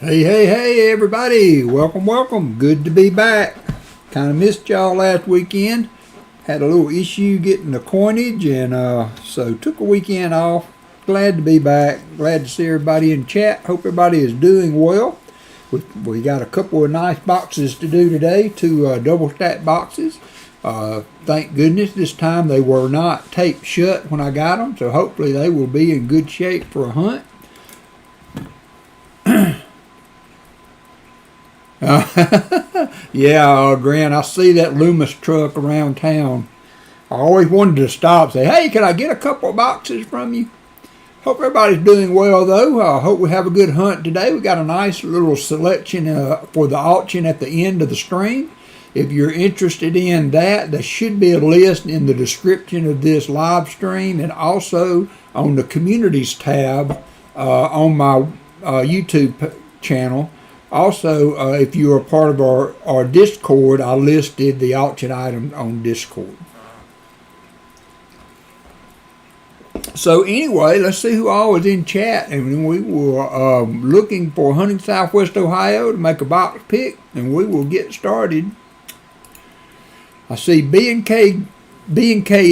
Hey, everybody. Welcome. Good to be back. Kind of missed y'all last weekend. Had a little issue getting the coinage, and so took a weekend off. Glad to be back. Glad to see everybody in chat. Hope everybody is doing well. We got a couple of nice boxes to do today. Two double stack boxes. Thank goodness this time they were not taped shut when I got them, so hopefully they will be in good shape for a hunt. Yeah, Grant, I see that Loomis truck around town. I always wanted to stop and say, hey, can I get a couple of boxes from you? Hope everybody's doing well, though. I hope we have a good hunt today. We got a nice little selection for the auction at the end of the stream. If you're interested in that, there should be a list in the description of this live stream and also on the communities tab on my YouTube channel. Also, if you are part of our Discord, I listed the auction items on Discord. So anyway, let's see who all is in chat. And we were looking for Hunting Southwest Ohio to make a box pick, and we will get started. I see B&K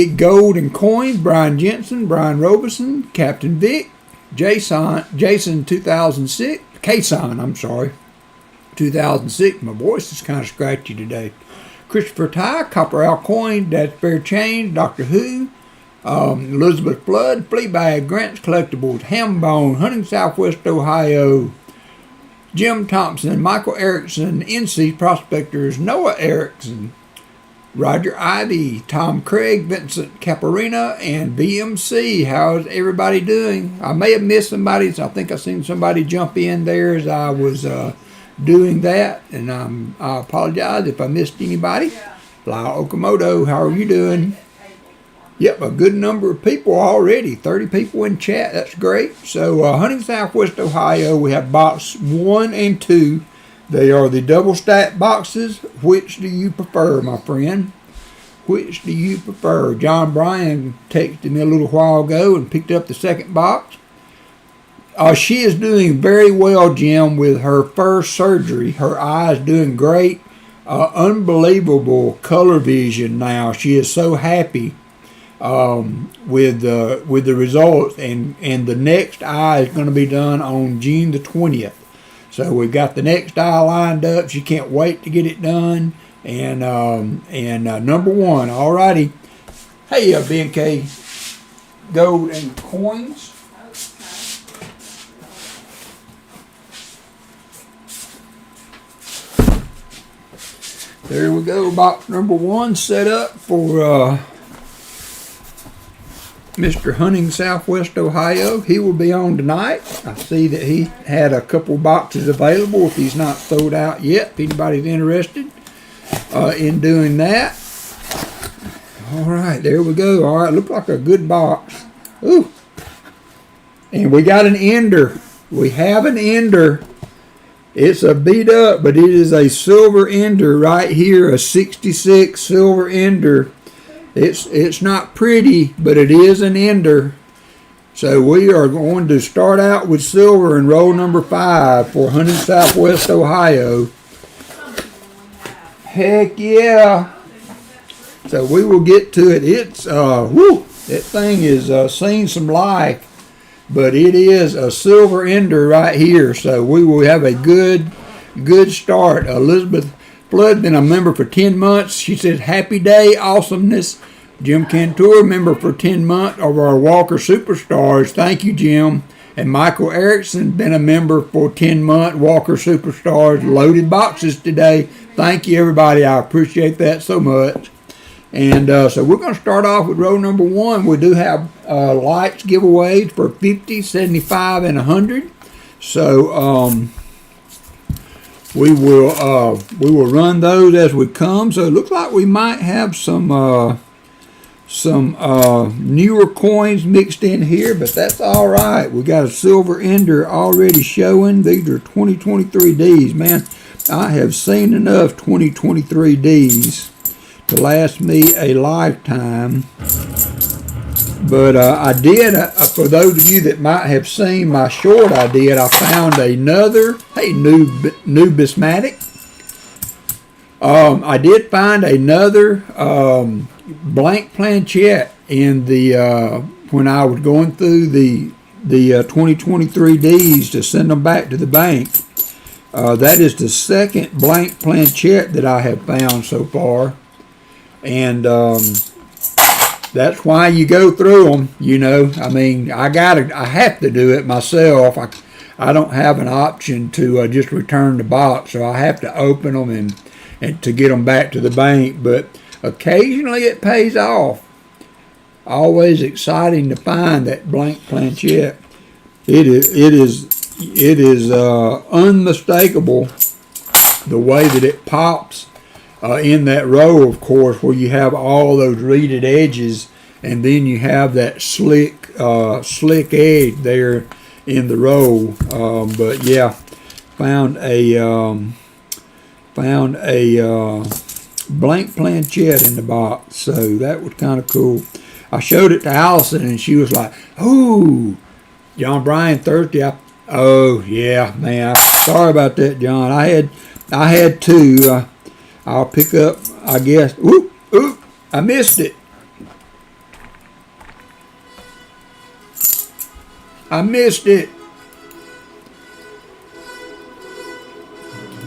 Gold and Coins, Brian Jensen, Brian Robeson, Captain Vic, Jason 2006, Kason, I'm sorry. 2006. My voice is kind of scratchy today. Christopher Ty, Copper Owl Coin, That's Fair Change, Doctor Who, Elizabeth Flood, Fleabag, Grant's Collectibles, Hambone, Hunting Southwest Ohio, Jim Thompson, Michael Erickson, NC Prospectors, Noah Erickson, Roger Ivy, Tom Craig, Vincent Caparina, and BMC. How's everybody doing? I may have missed somebody. So I think I seen somebody jump in there as I was doing that, and I apologize if I missed anybody. Lyle Okamoto, how are you doing? Yep, a good number of people already. 30 people in chat. That's great. So Hunting Southwest Ohio, we have box 1 and 2. They are the double stack boxes. Which do you prefer, my friend? Which do you prefer? John Bryan texted me a little while ago and picked up the second box. She is doing very well, Jim, with her first surgery. Her eye is doing great. Unbelievable color vision now. She is so happy with the results. And the next eye is going to be done on June the 20th. So we've got the next eye lined up. She can't wait to get it done. And number one, all righty. Hey, B&K Gold and Coins. There we go. Box number 1 set up for Mr. Hunting Southwest Ohio. He will be on tonight. I see that he had a couple boxes available if he's not sold out yet. If anybody's interested in doing that. All right, there we go. All right, look like a good box. Ooh. And we got an ender. We have an ender. It's a beat up, but it is a silver ender right here, a 66 silver ender. It's not pretty, but it is an ender. So we are going to start out with silver in roll number 5 for Hunting Southwest Ohio. Heck yeah. So we will get to it. It's, that thing is seen some life. But it is a silver ender right here, so we will have a good start. Elizabeth Flood, been a member for 10 months. She says, happy day, awesomeness. Jim Cantor, member for 10 months of our Walker Superstars. Thank you, Jim. And Michael Erickson, been a member for 10 months, Walker Superstars. Loaded boxes today. Thank you, everybody. I appreciate that so much. And so we're going to start off with row number 1. We do have lights giveaways for 50, 75, and 100. So we will run those as we come. So it looks like we might have some newer coins mixed in here, but that's all right. We got a silver ender already showing. These are 2023Ds, man. I have seen enough 2023Ds to last me a lifetime. But I did, for those of you that might have seen my short I did, I found another, hey, numismatic. I did find another blank planchette in the, when I was going through the 2023 Ds to send them back to the bank. That is the second blank planchette that I have found so far. And that's why you go through them, you know. I mean, I have to do it myself. I don't have an option to just return the box, so I have to open them and to get them back to the bank. But occasionally it pays off. Always exciting to find that blank planchette. It is unmistakable the way that it pops in that row, of course, where you have all those reeded edges, and then you have that slick edge there in the row. But yeah, found a blank planchette in the box, so that was kind of cool. I showed it to Allison, and she was like, "Oh, John Bryan Thursday." Oh yeah, man. Sorry about that, John. I had two. I'll pick up, I guess. Oop, I missed it. I missed it.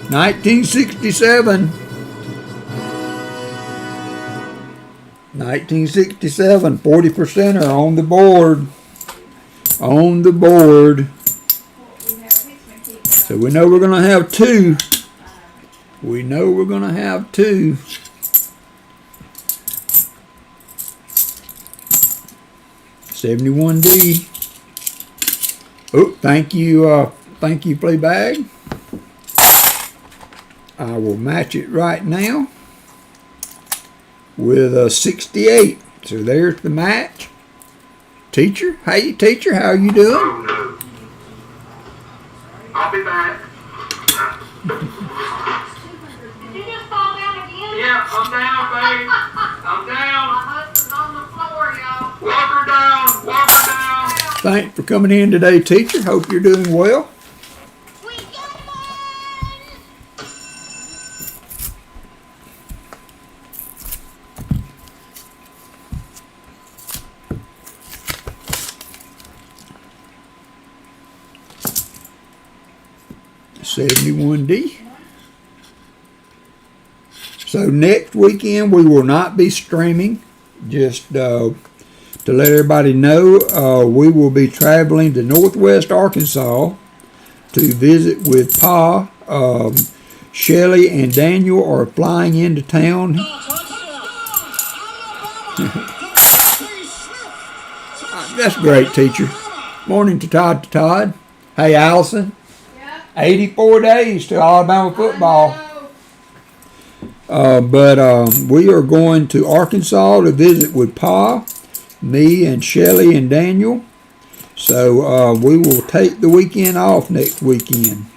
1967. 1967, 40%er on the board. On the board. So we know we're going to have two. We know we're going to have two. $71D. Oh, thank you, Playbag. I will match it right now with a 68. So there's the match. Teacher, hey teacher, how are you doing? Oh, no. I'll be back. Did you just fall down again? Yeah, I'm down, babe. I'm down. My husband's on the floor, y'all. Walk her down. Walk her down. Thanks for coming in today, teacher. Hope you're doing well. We got one! 71D. So next weekend we will not be streaming. Just to let everybody know, we will be traveling to Northwest Arkansas to visit with Pa. Shelly and Daniel are flying into town. That's great, teacher. Morning to Todd. Hey, Allison. 84 days to Alabama football. But we are going to Arkansas to visit with Pa, me and Shelly and Daniel. So we will take the weekend off next weekend.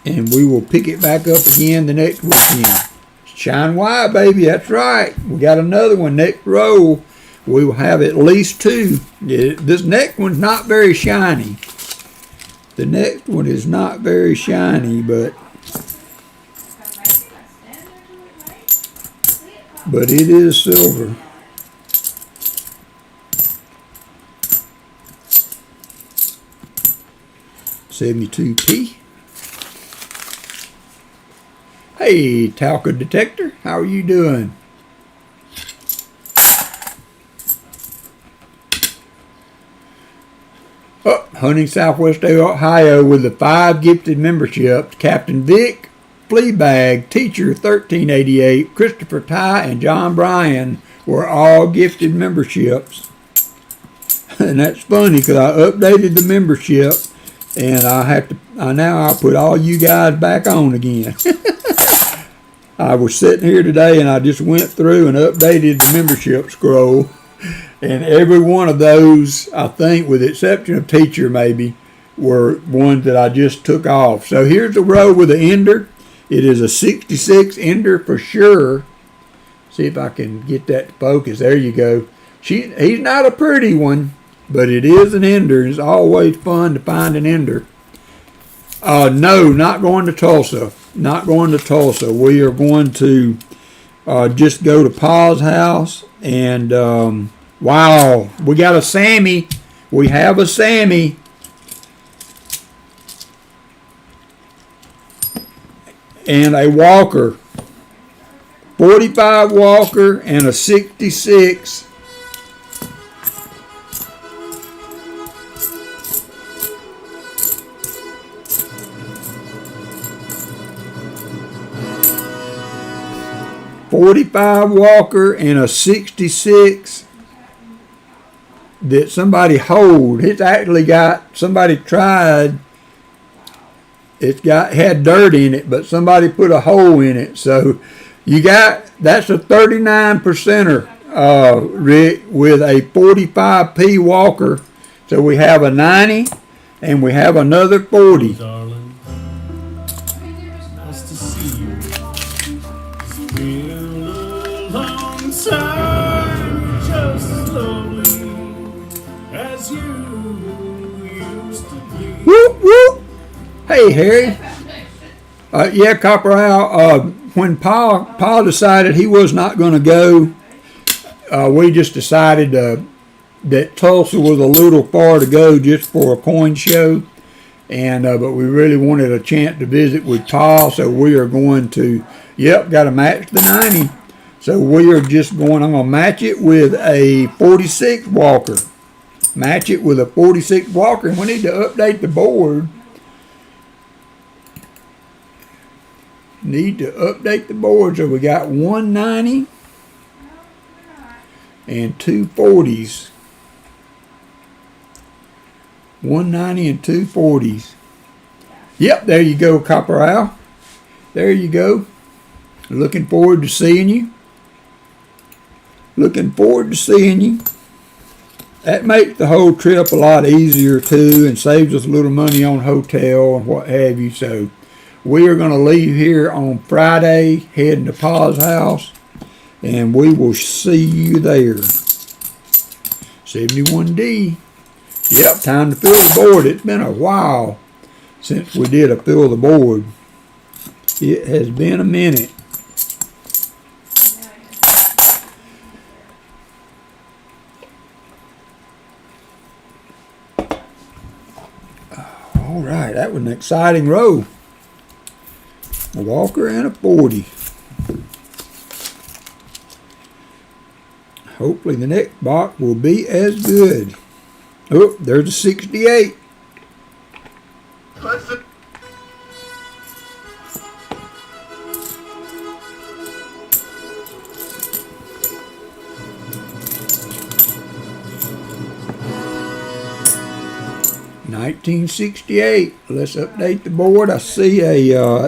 And we will pick it back up again the next weekend. Shine wide, baby. That's right. We got another one next row. We will have at least two. This next one's not very shiny. The next one is not very shiny, but it is silver. $72P. Hey, Talca Detector, how are you doing? Hunting Southwest Ohio with the 5 gifted memberships. Captain Vic, Fleabag, Teacher 1388, Christopher Ty, and John Bryan were all gifted memberships. And that's funny because I updated the membership and I'll put all you guys back on again. I was sitting here today and I just went through and updated the membership scroll. And every one of those, I think, with the exception of Teacher maybe, were ones that I just took off. So here's the row with the ender. It is a 66 ender for sure. See if I can get that to focus. There you go. He's not a pretty one, but it is an ender. It's always fun to find an ender. No, not going to Tulsa. Not going to Tulsa. We are going to just go to Pa's house. And wow, we got a Sammy. We have a Sammy. And a Walker. 45 Walker and a 66. .45 Walker and a 66 that somebody hold. It's actually got, somebody tried, it's got, had dirt in it, but somebody put a hole in it. So you got, that's a 39%er, Rick, with a 45p Walker. So we have a 90 and we have another 40. Darling, nice to see you. It's been a long time, just as lovely as you used to be. Whoop, whoop. Hey, Harry. Yeah, Copper Al, when Paul decided he was not going to go, we just decided that Tulsa was a little far to go just for a coin show, and but we really wanted a chance to visit with Paul, so we are going to, got to match the 90. So we are just going, I'm going to match it with a 46 Walker. Match it with a 46 Walker, and we need to update the board. Need to update the board. So we got 190 and 240s. 190 and 240s. Yep, there you go, Copper Al. There you go. Looking forward to seeing you. Looking forward to seeing you. That makes the whole trip a lot easier too, and saves us a little money on hotel and what have you. So we are going to leave here on Friday, heading to Pa's house, and we will see you there. 71D. Yep, time to fill the board. It's been a while since we did a fill the board. It has been a minute. All right, that was an exciting row. A Walker and a 40. Hopefully the next box will be as good. Oh, there's a 68. Listen. $19.68. Let's update the board. I see a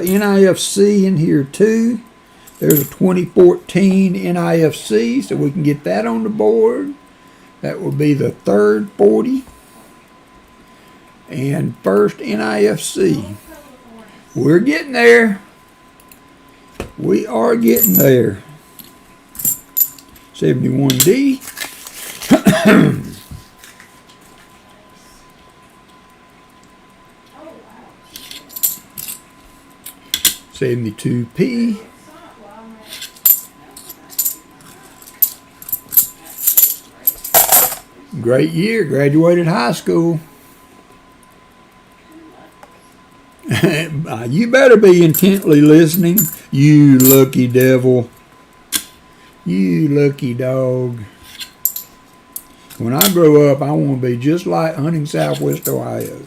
NIFC in here too. There's a 2014 NIFC, so we can get that on the board. That will be the third 40 and first NIFC. We're getting there. We are getting there. 71D. 72p. Great year, graduated high school. You better be intently listening, you lucky devil. You lucky dog. When I grow up, I want to be just like hunting Southwest Ohio.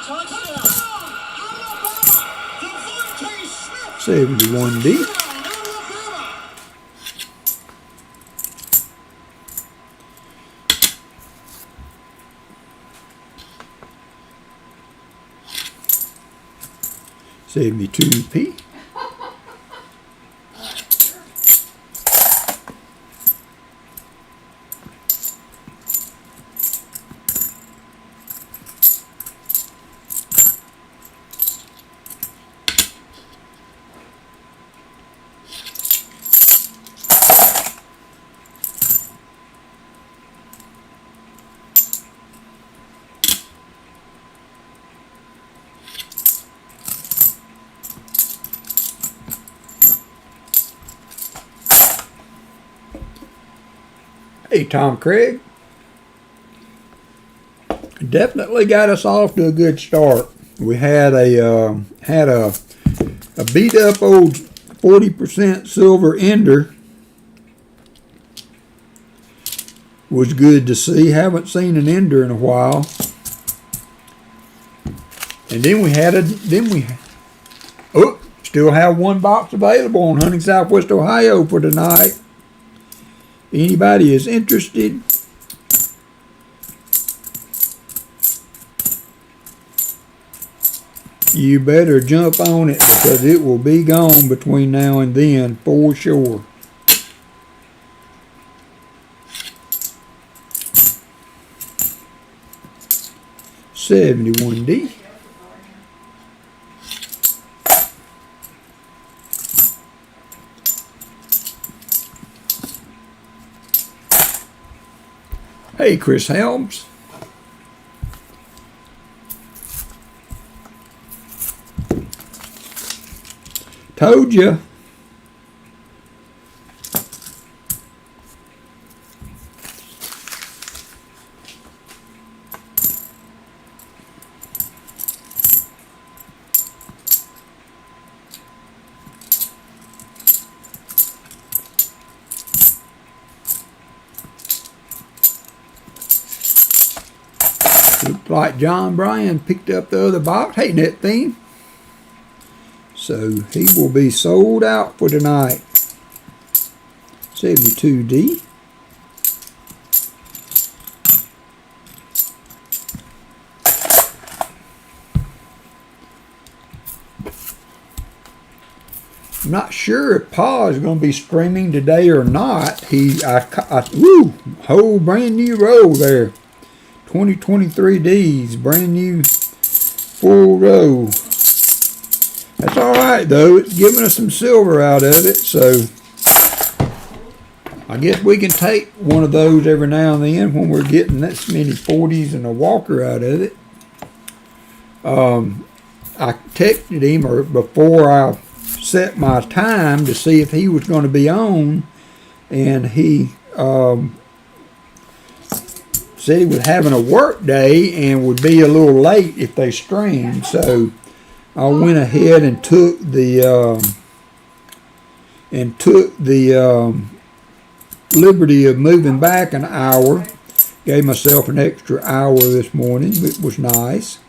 Touchdown! 71D. 72p. Hey, Tom Craig. Definitely got us off to a good start. We had a beat up old 40% silver ender. Was good to see. Haven't seen an ender in a while. And then we had still have one box available on Hunting Southwest Ohio for tonight. Anybody is interested, you better jump on it because it will be gone between now and then for sure. $71D. Hey, Chris Helms. Told you. Looks like John Bryan picked up the other box. Hey, net theme. So he will be sold out for tonight. 72D. I'm not sure if Pa is going to be streaming today or not. Whole brand new roll there. 2023 Ds, brand new full row. That's all right though. It's giving us some silver out of it, so I guess we can take one of those every now and then when we're getting this many 40s and a Walker out of it. I texted him before I set my time to see if he was going to be on, and he said he was having a work day and would be a little late if they streamed. So I went ahead and took the liberty of moving back an hour. Gave myself an extra hour this morning, which was nice.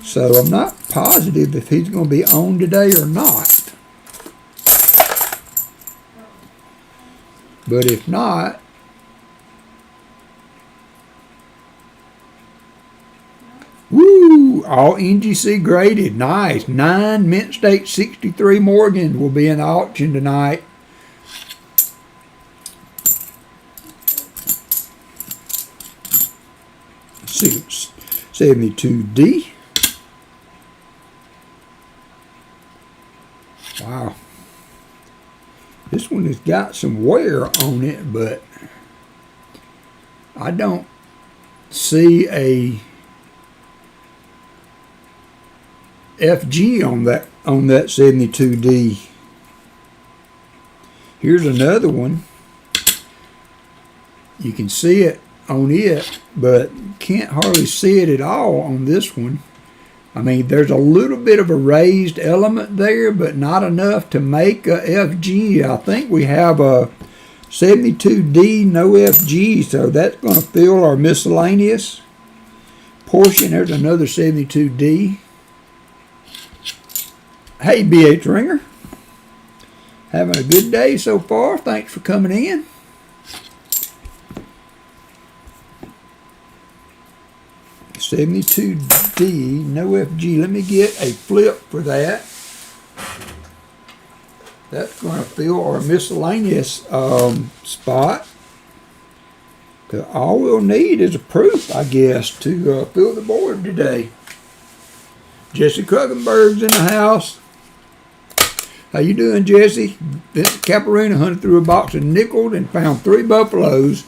So I'm not positive if he's going to be on today or not. But if not, woo! All NGC graded. Nice. 9 Mint State 63 Morgan will be in the auction tonight. Six, 72D. Wow. This one has got some wear on it, but I don't see a FG on that 72D. Here's another one. You can see it on it, but can't hardly see it at all on this one. I mean, there's a little bit of a raised element there, but not enough to make a FG. I think we have a 72D, no FG, so that's going to fill our miscellaneous portion. There's another 72D. Hey, BH Ringer. Having a good day so far. Thanks for coming in. 72D, no FG. Let me get a flip for that. That's going to fill our miscellaneous spot. All we'll need is a proof, I guess, to fill the board today. Jesse Kruggenberg's in the house. How you doing, Jesse? Vincent Caparina hunted through a box of nickels and found 3 buffaloes.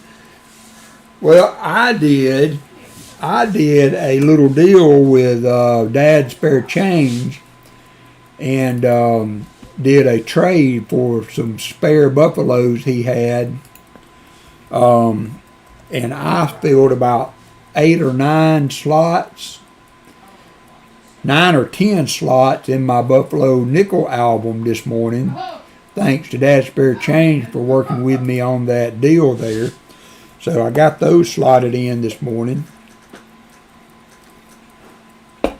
Well, I did a little deal with Dad's Spare Change and did a trade for some spare buffaloes he had. And I filled about 8 or 9 slots, 9 or 10 slots in my Buffalo Nickel album this morning. Thanks to Dad's Spare Change for working with me on that deal there. So I got those slotted in this morning. It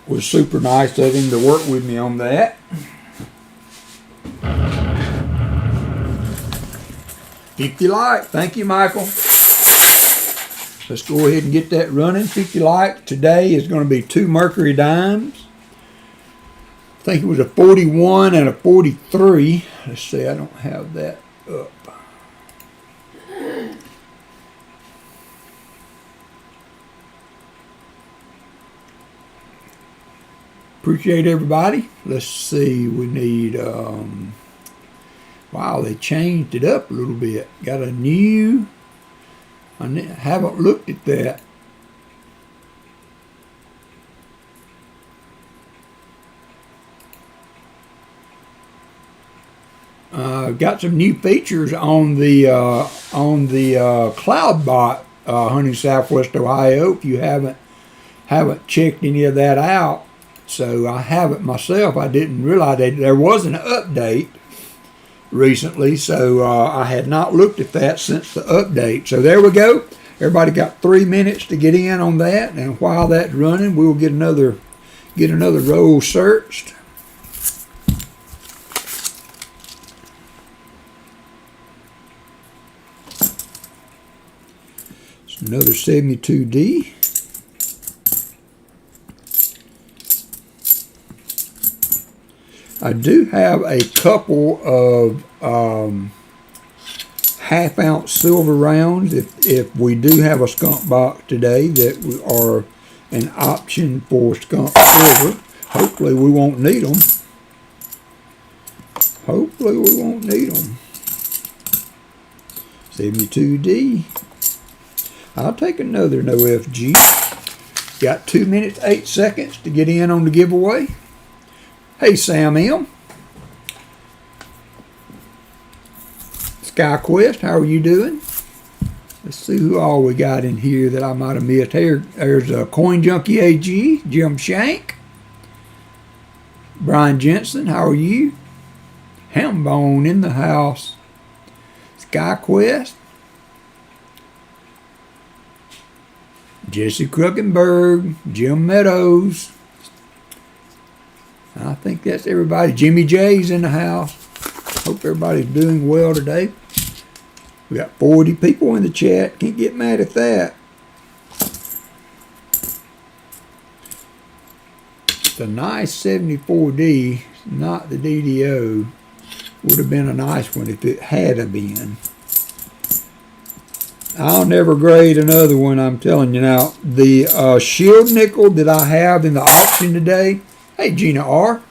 was super nice of him to work with me on that. $50 like. Thank you, Michael. Let's go ahead and get that running. $50 like. Today is going to be 2 Mercury dimes. I think it was a 41 and a 43. Let's see, I don't have that up. Appreciate everybody. Let's see, we need, wow, they changed it up a little bit. Got a new, I haven't looked at that. Got some new features on the CloudBot hunting Southwest Ohio. If you haven't checked any of that out, so I have it myself. I didn't realize that there was an update recently, so I had not looked at that since the update. So there we go. Everybody got 3 minutes to get in on that, and while that's running, we'll get another roll searched. It's another 72D. I do have a couple of half-ounce silver rounds if we do have a skunk box today that are an option for skunk silver. Hopefully we won't need them. Hopefully we won't need them. 72D. I'll take another no FG. Got 2 minutes, 8 seconds to get in on the giveaway. Hey, Sam M. SkyQuest, how are you doing? Let's see who all we got in here that I might have missed. There's a Coin Junkie AG, Jim Shank. Brian Jensen, how are you? Hambone in the house. SkyQuest. Jesse Kruckenberg, Jim Meadows. I think that's everybody. Jimmy J's in the house. Hope everybody's doing well today. We got 40 people in the chat. Can't get mad at that. It's a nice 74D, not the DDO. Would have been a nice one if it had been. I'll never grade another one, I'm telling you now. The shield nickel that I have in the auction today. Hey, Gina R.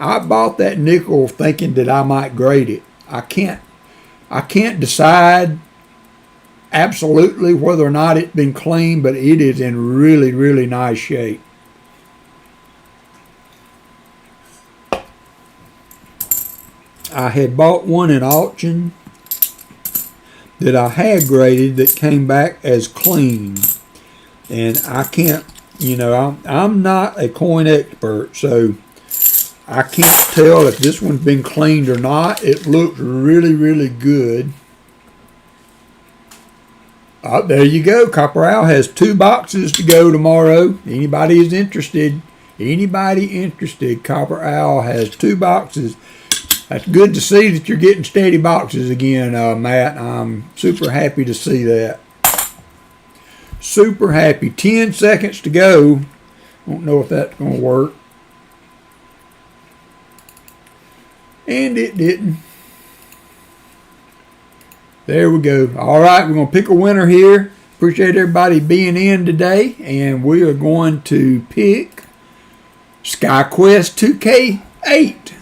I bought that nickel thinking that I might grade it. I can't decide absolutely whether or not it's been cleaned, but it is in really, really nice shape. I had bought one in auction that I had graded that came back as clean. And I can't, you know, I'm not a coin expert, so I can't tell if this one's been cleaned or not. It looks really, really good. Oh, there you go. Copper Owl has 2 boxes to go tomorrow. Anybody is interested? Anybody interested? Copper Owl has 2 boxes. That's good to see that you're getting steady boxes again, Matt. I'm super happy to see that. Super happy. 10 seconds to go. Don't know if that's going to work. And it didn't. There we go. All right, we're going to pick a winner here. Appreciate everybody being in today. And we are going to pick SkyQuest 2K8.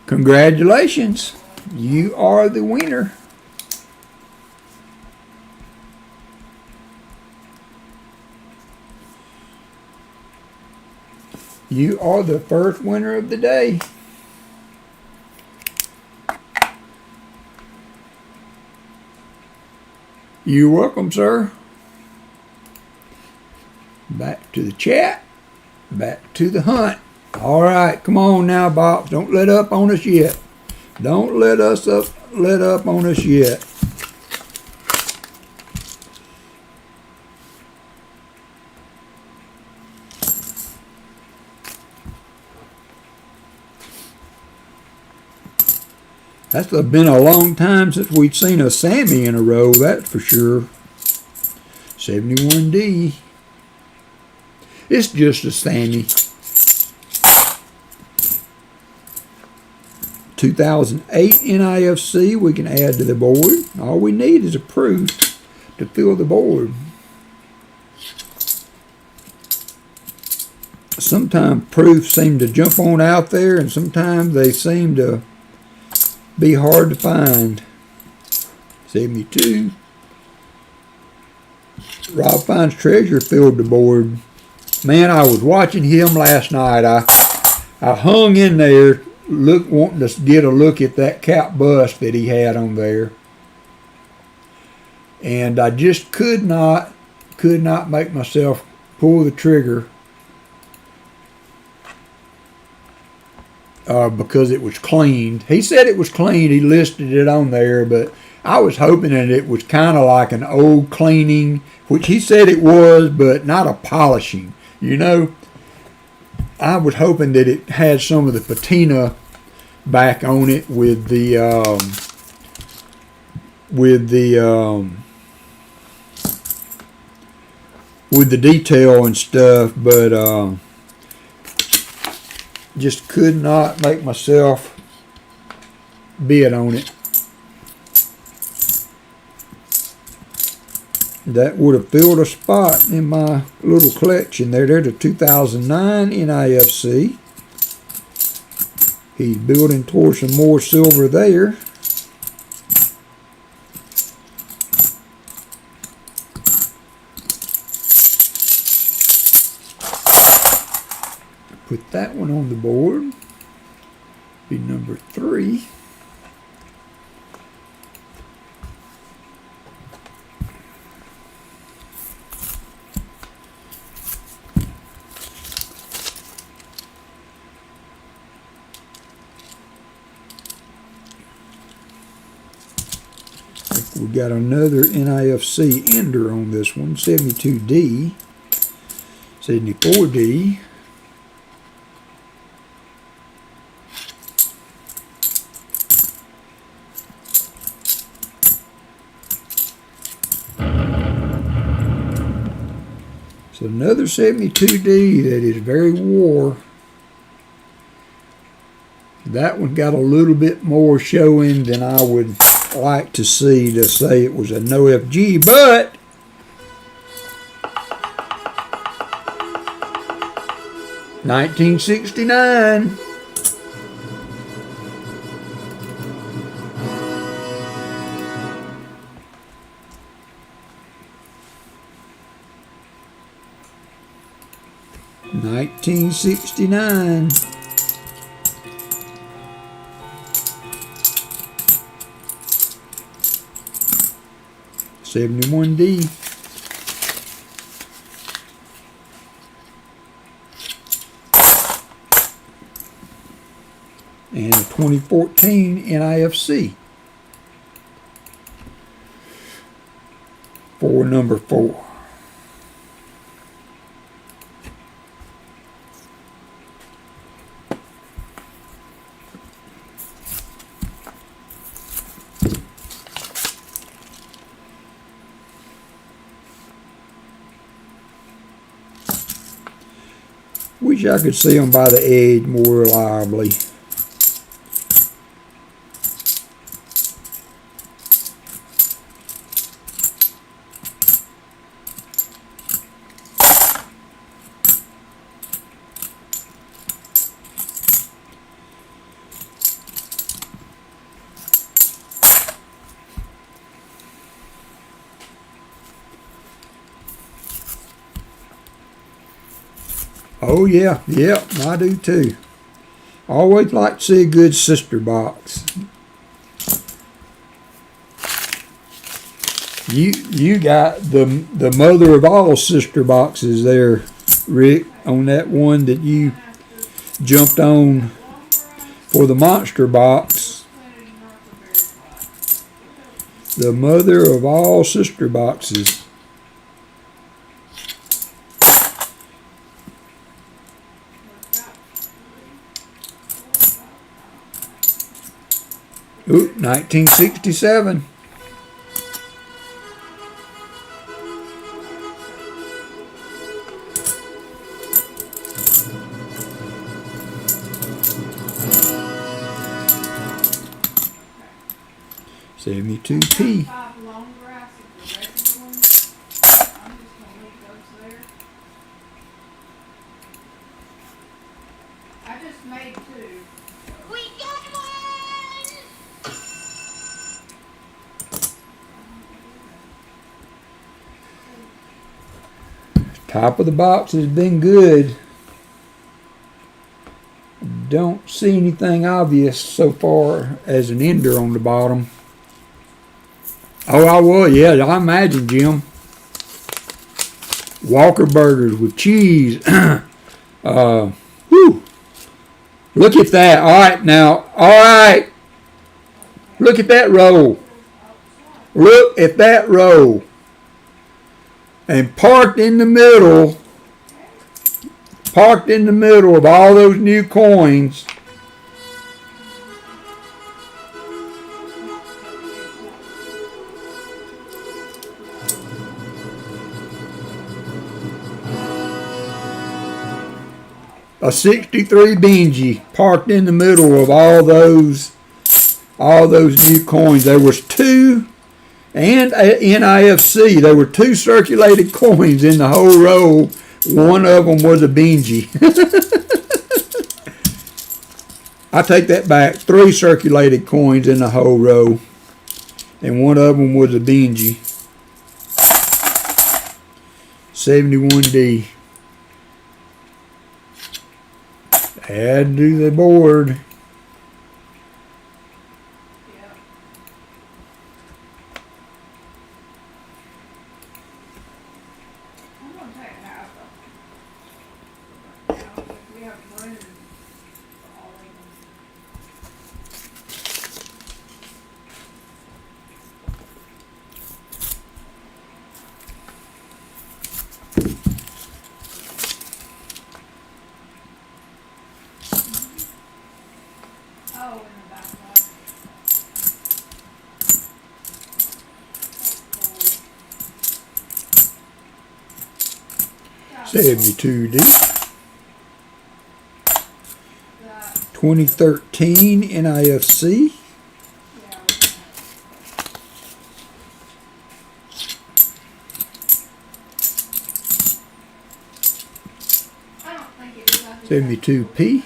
Congratulations. You are the winner. You are the first winner of the day. You're welcome, sir. Back to the chat. Back to the hunt. All right, come on now, Bob. Don't let up on us yet. Don't let up on us yet. That's been a long time since we've seen a Sammy in a row, that's for sure. 71D. It's just a Sammy. 2008 NIFC we can add to the board. All we need is a proof to fill the board. Sometimes proofs seem to jump on out there, and sometimes they seem to be hard to find. 72. Rob Finds Treasure filled the board. Man, I was watching him last night. I hung in there wanting to get a look at that cap bust that he had on there. And I just could not make myself pull the trigger because it was cleaned. He said it was cleaned. He listed it on there, but I was hoping that it was kind of like an old cleaning, which he said it was, but not a polishing. You know, I was hoping that it had some of the patina back on it with the detail and stuff, but just could not make myself bid on it. That would have filled a spot in my little collection there. There's a 2009 NIFC. He's building towards some more silver there. Put that one on the board. Be number 3. We got another NIFC ender on this one, 72D, 74D. So another 72D that is very wore. That one got a little bit more showing than I would like to see to say it was a no FG, but $1969. $1969. $71D. And 2014 NIFC for number 4. Wish I could see them by the edge more reliably. Oh yeah, I do too. Always like to see a good sister box. You got the mother of all sister boxes there, Rick, on that one that you jumped on for the monster box. The mother of all sister boxes. Ooh, 1967. $72p. I just made 2. We got one! Top of the box has been good. Don't see anything obvious so far as an ender on the bottom. Oh, I will, yeah, I imagine, Jim. Walker burgers with cheese. Whew. Look at that. All right, now. All right. Look at that roll. Look at that roll. And parked in the middle of all those new coins. A 63 Benji parked in the middle of all those new coins. There was 2 and NIFC. There were 2 circulated coins in the whole row. One of them was a Benji. I take that back. 3 circulated coins in the whole row, and one of them was a Benji. 71D. Add to the board. Oh, in the back. 72D. 2013 NIFC. I don't think it is. 72P.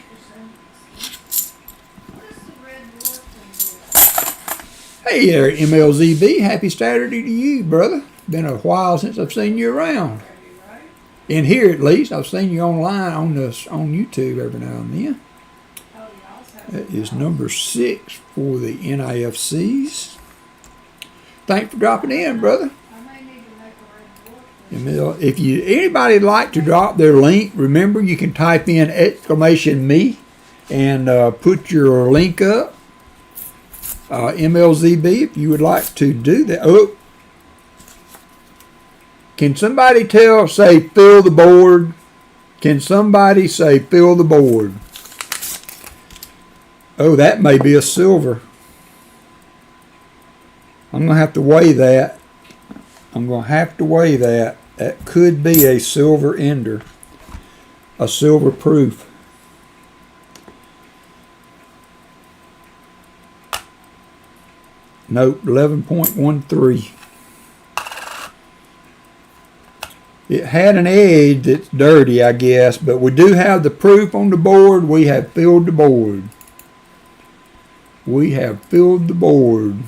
Hey there, MLZB. Happy Saturday to you, brother. Been a while since I've seen you around. In here, at least. I've seen you online on YouTube every now and then. That is number 6 for the NIFCs. Thanks for dropping in, brother. If anybody would like to drop their link, remember you can type in !me and put your link up. MLZB, if you would like to do that. Oh, can somebody say fill the board? Can somebody say fill the board? Oh, that may be a silver. I'm going to have to weigh that. That could be a silver ender. a silver proof. Nope, 11.13. It had an edge that's dirty, I guess, but we do have the proof on the board. We have filled the board. We have filled the board.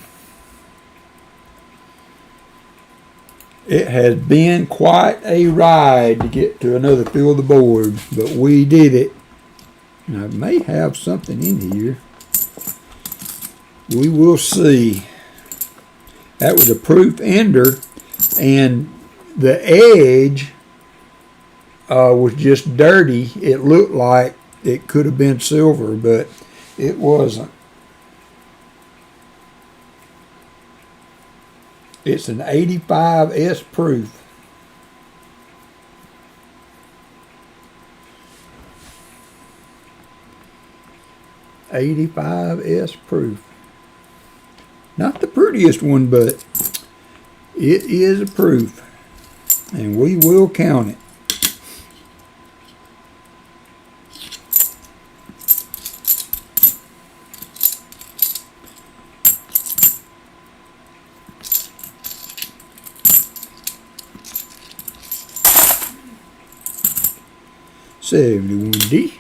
It has been quite a ride to get to another fill the board, but we did it. And I may have something in here. We will see. That was a proof ender, and the edge was just dirty. It looked like it could have been silver, but it wasn't. It's an 85S proof. $85S proof. Not the prettiest one, but it is a proof. And we will count it. $71D.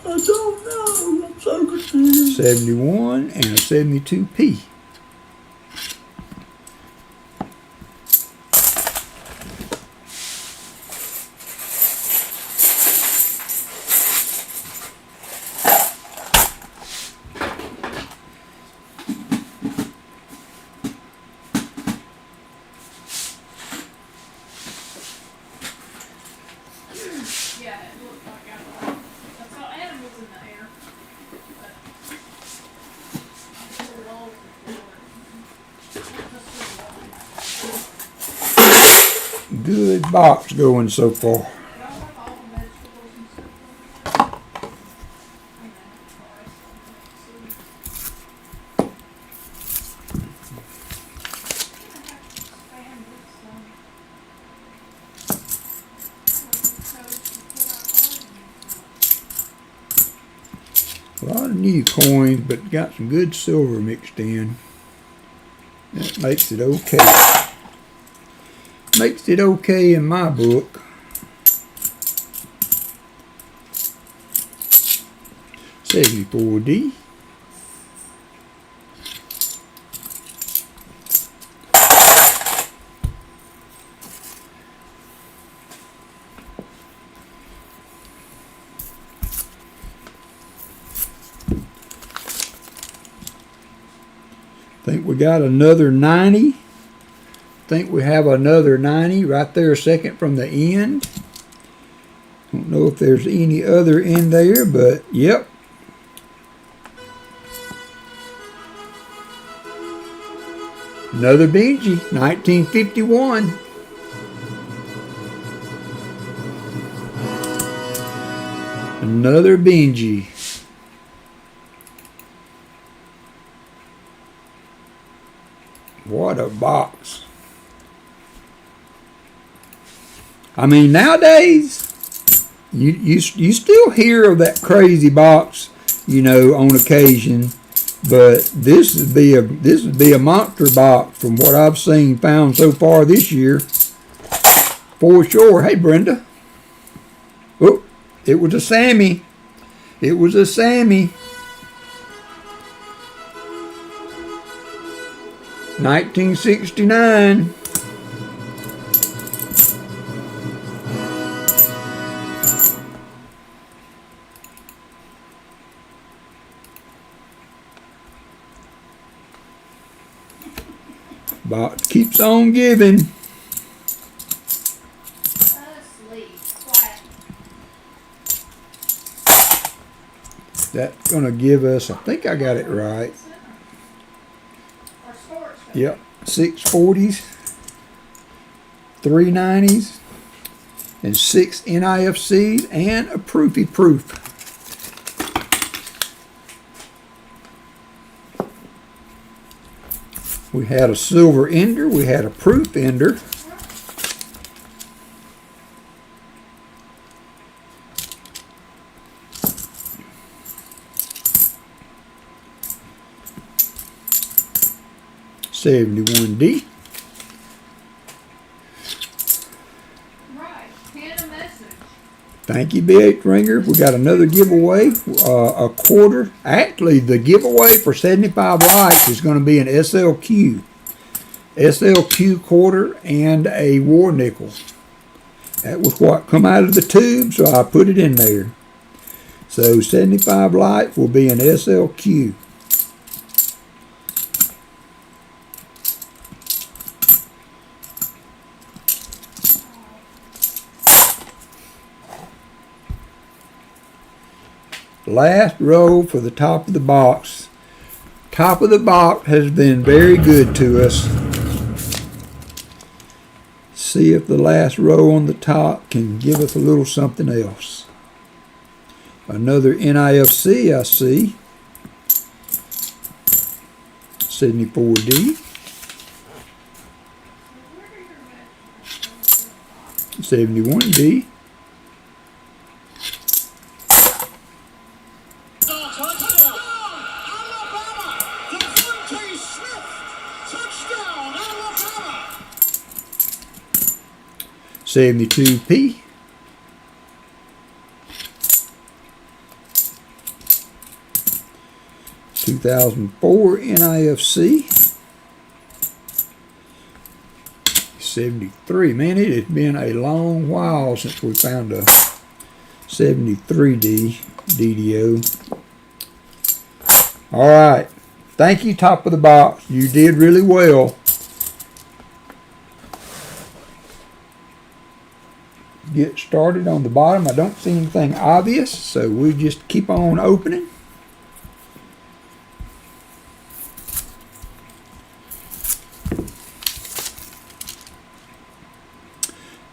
I don't know. I'm so confused. 71 and a 72P. Yeah, it looked like I saw animals in the air. But I pulled all the Good box going so far. A lot of new coins, but got some good silver mixed in. That makes it okay. Makes it okay in my book. $74D. Think we got another 90. Think we have another 90 right there, second from the end. Don't know if there's any other in there, but yep. Another Benji, 1951. Another Benji. What a box. I mean, nowadays, you still hear of that crazy box, you know, on occasion, but this would be a monster box from what I've seen found so far this year, for sure. Hey, Brenda. Oh, it was a Sammy. It was a Sammy. 1969. Box keeps on giving. That's gonna give us, I think I got it right. Yep, 640s, 390s, and 6 NIFCs and a proofy proof. We had a silver ender, we had a proof ender. $71D. Right. Hannah message. Thank you, BH Ringer. We got another giveaway, a quarter. Actually, the giveaway for 75 likes is going to be an SLQ. SLQ quarter and a war nickel. That was what come out of the tube, so I put it in there. So 75 likes will be an SLQ. Last row for the top of the box. Top of the box has been very good to us. See if the last row on the top can give us a little something else. Another NIFC I see. 74D. 71D. Touchdown, Alabama! 72P. 2004 NIFC. 73. Man, it has been a long while since we found a 73D DDO. All right. Thank you, top of the box. You did really well. Get started on the bottom. I don't see anything obvious, so we just keep on opening.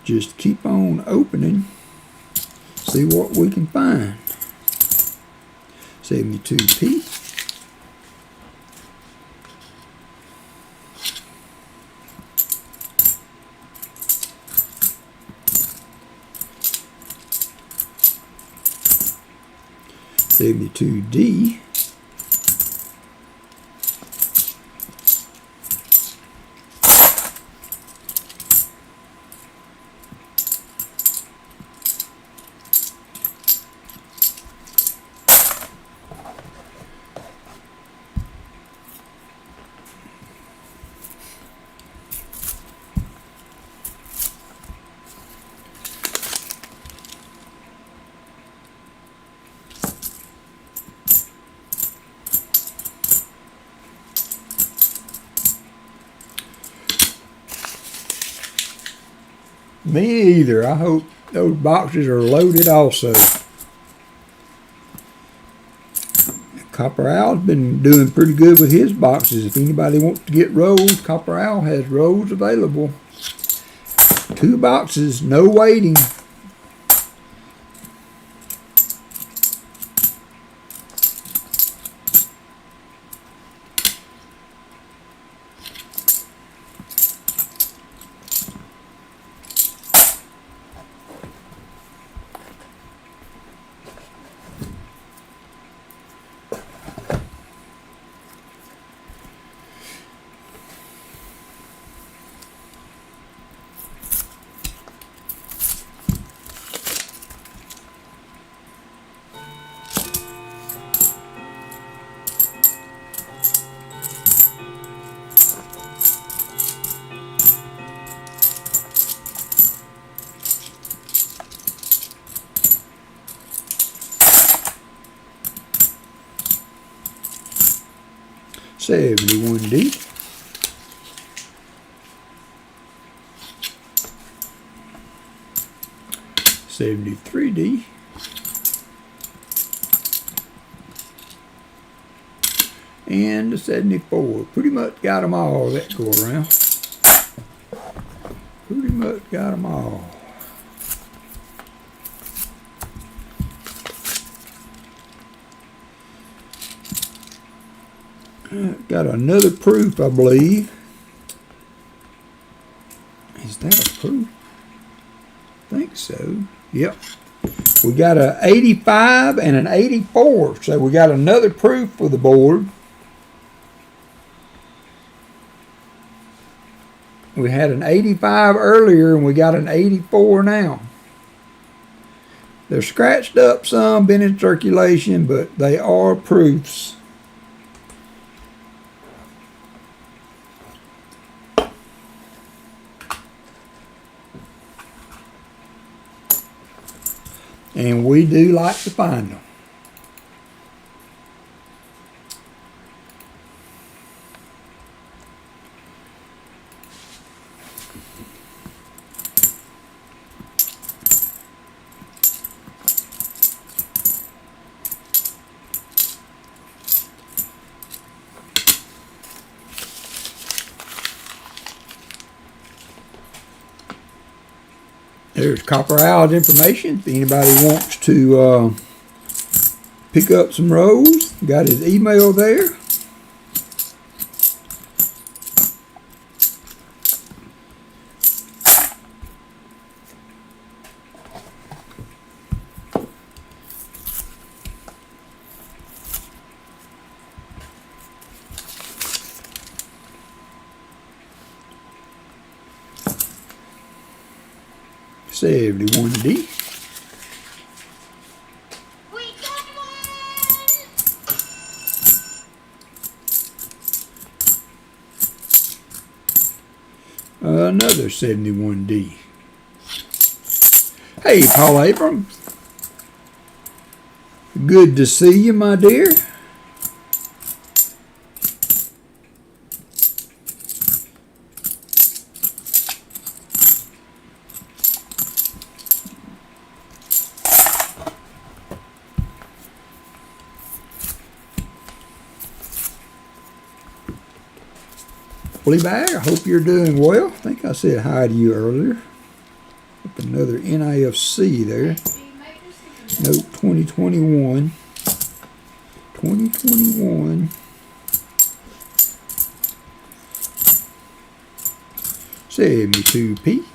Just keep on opening. See what we can find. 72P. 72D. 'Me either. I hope those boxes are loaded also. Copper Owl's been doing pretty good with his boxes. If anybody wants to get rolls, Copper Owl has rolls available. 2 boxes, no waiting. $71D. 73D. And the 74. Pretty much got them all that go around. Pretty much got them all. Got another proof, I believe. Is that a proof? I think so. Yep. We got a 85 and an 84. So we got another proof for the board. We had an 85 earlier and we got an 84 now. They're scratched up some, been in circulation, but they are proofs. And we do like to find them. There's Copper Owl's information. If anybody wants to pick up some rolls, got his email there. $71D. Another 71D. Hey, Paul Abrams. Good to see you, my dear. Bag, I hope you're doing well. I think I said hi to you earlier. Up another NIFC there. Note 2021. 2021. 72p.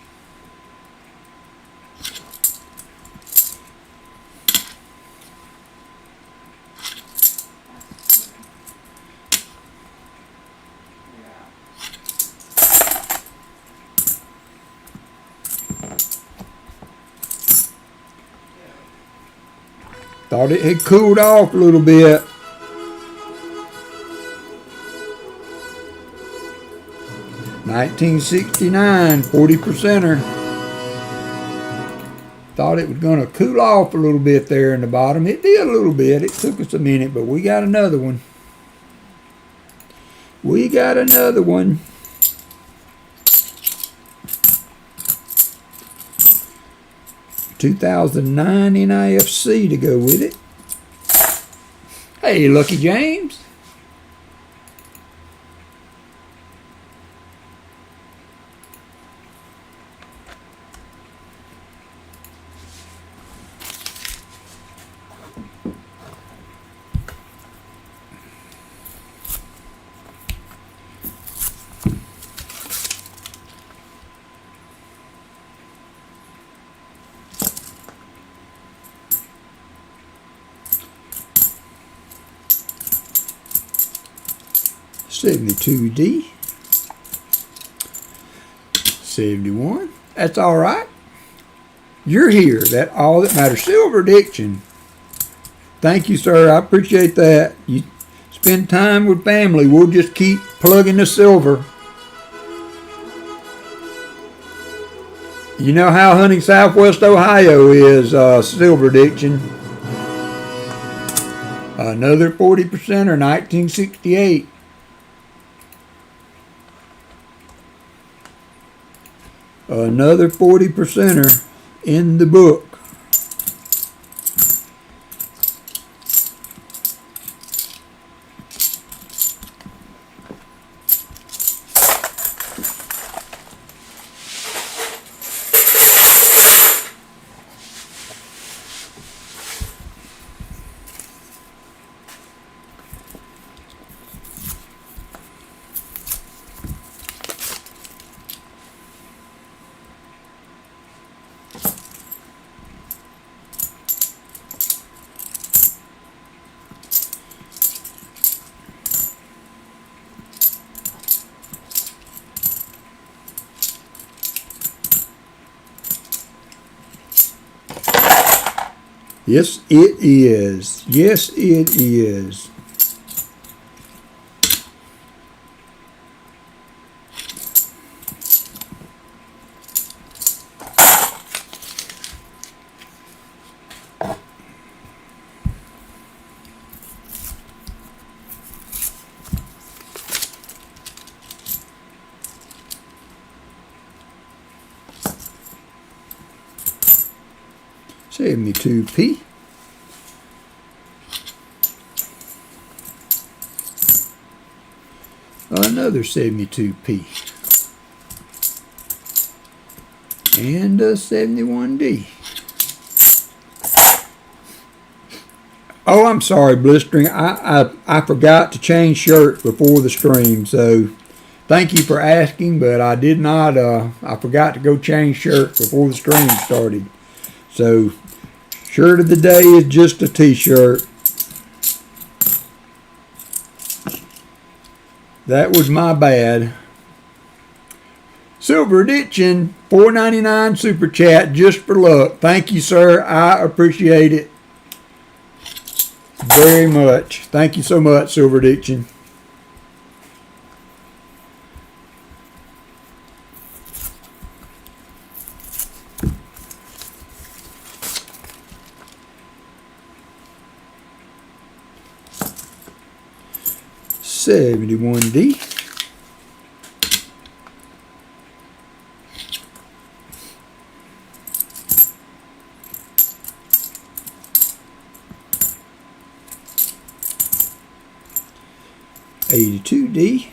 Thought it had cooled off a little bit. $19.69, 40%er. Thought it was going to cool off a little bit there in the bottom. It did a little bit. It took us a minute, but we got another one. We got another one. $2009 NIFC to go with it. Hey, Lucky James. $72D. 71. That's all right. You're here. That's all that matters. Silver addiction. Thank you, sir. I appreciate that. You spend time with family. We'll just keep plugging the silver. You know how hunting Southwest Ohio is, silver addiction. Another 40%er, 1968. Another 40%er in the book. Yes, it is. Yes, it is. $72p. Another 72p. And a 71d. Oh, I'm sorry, Blistering. I forgot to change shirts before the stream, so thank you for asking, but I did not, I forgot to go change shirts before the stream started. So, shirt of the day is just a t-shirt. That was my bad. Silver Ditchin, $4.99 super chat just for luck. Thank you, sir. I appreciate it very much. Thank you so much, Silver Ditchin. $71D. $82D.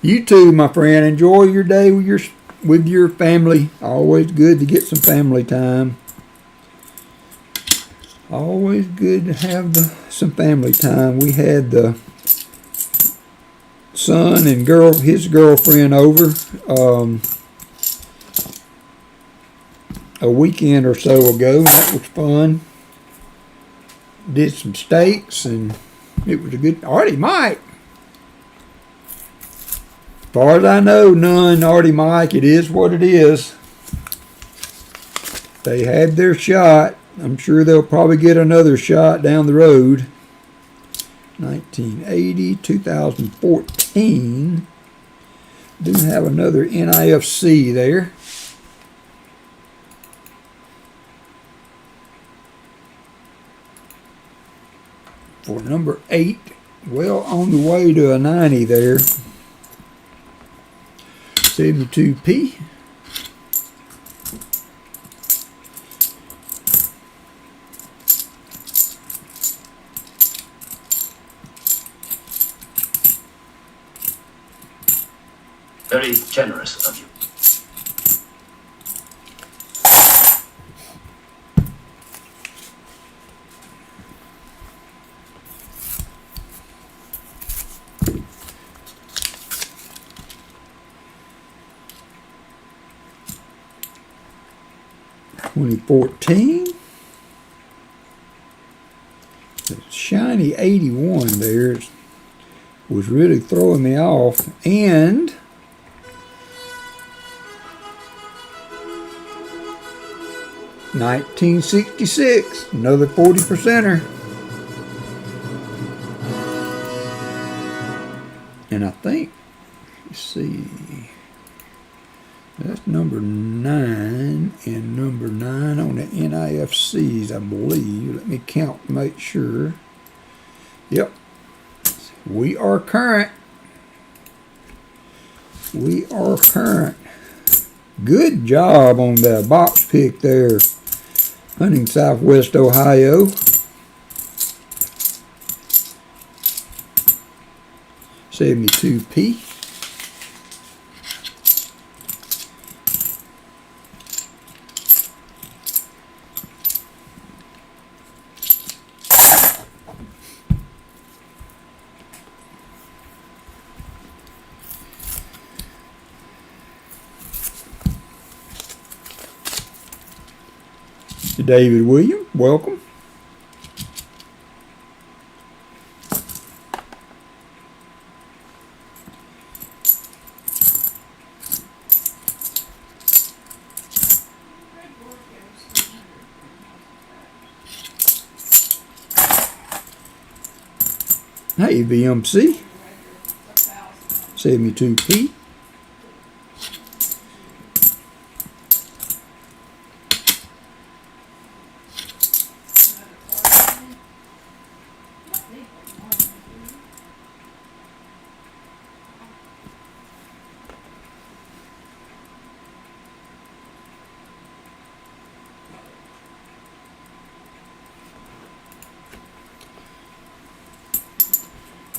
You too, my friend. Enjoy your day with your family. Always good to get some family time. Always good to have some family time. We had the son and his girlfriend over a weekend or so ago. That was fun. Did some steaks and it was a good. Artie Mike. As far as I know, none. Artie Mike. It is what it is. They had their shot. I'm sure they'll probably get another shot down the road. 1980, 2014. Do have another NIFC there. For number 8, well on the way to a 90 there. 72p. Very generous of you. $2014. The shiny 81 there was really throwing me off. And $1966, another 40%er. And I think, let's see, that's number 9 and number 9 on the NIFCs, I believe. Let me count to make sure. Yep. We are current. We are current. Good job on the box pick there. Hunting Southwest Ohio. $72p. David Williams, welcome. Hey, VMC. 72p.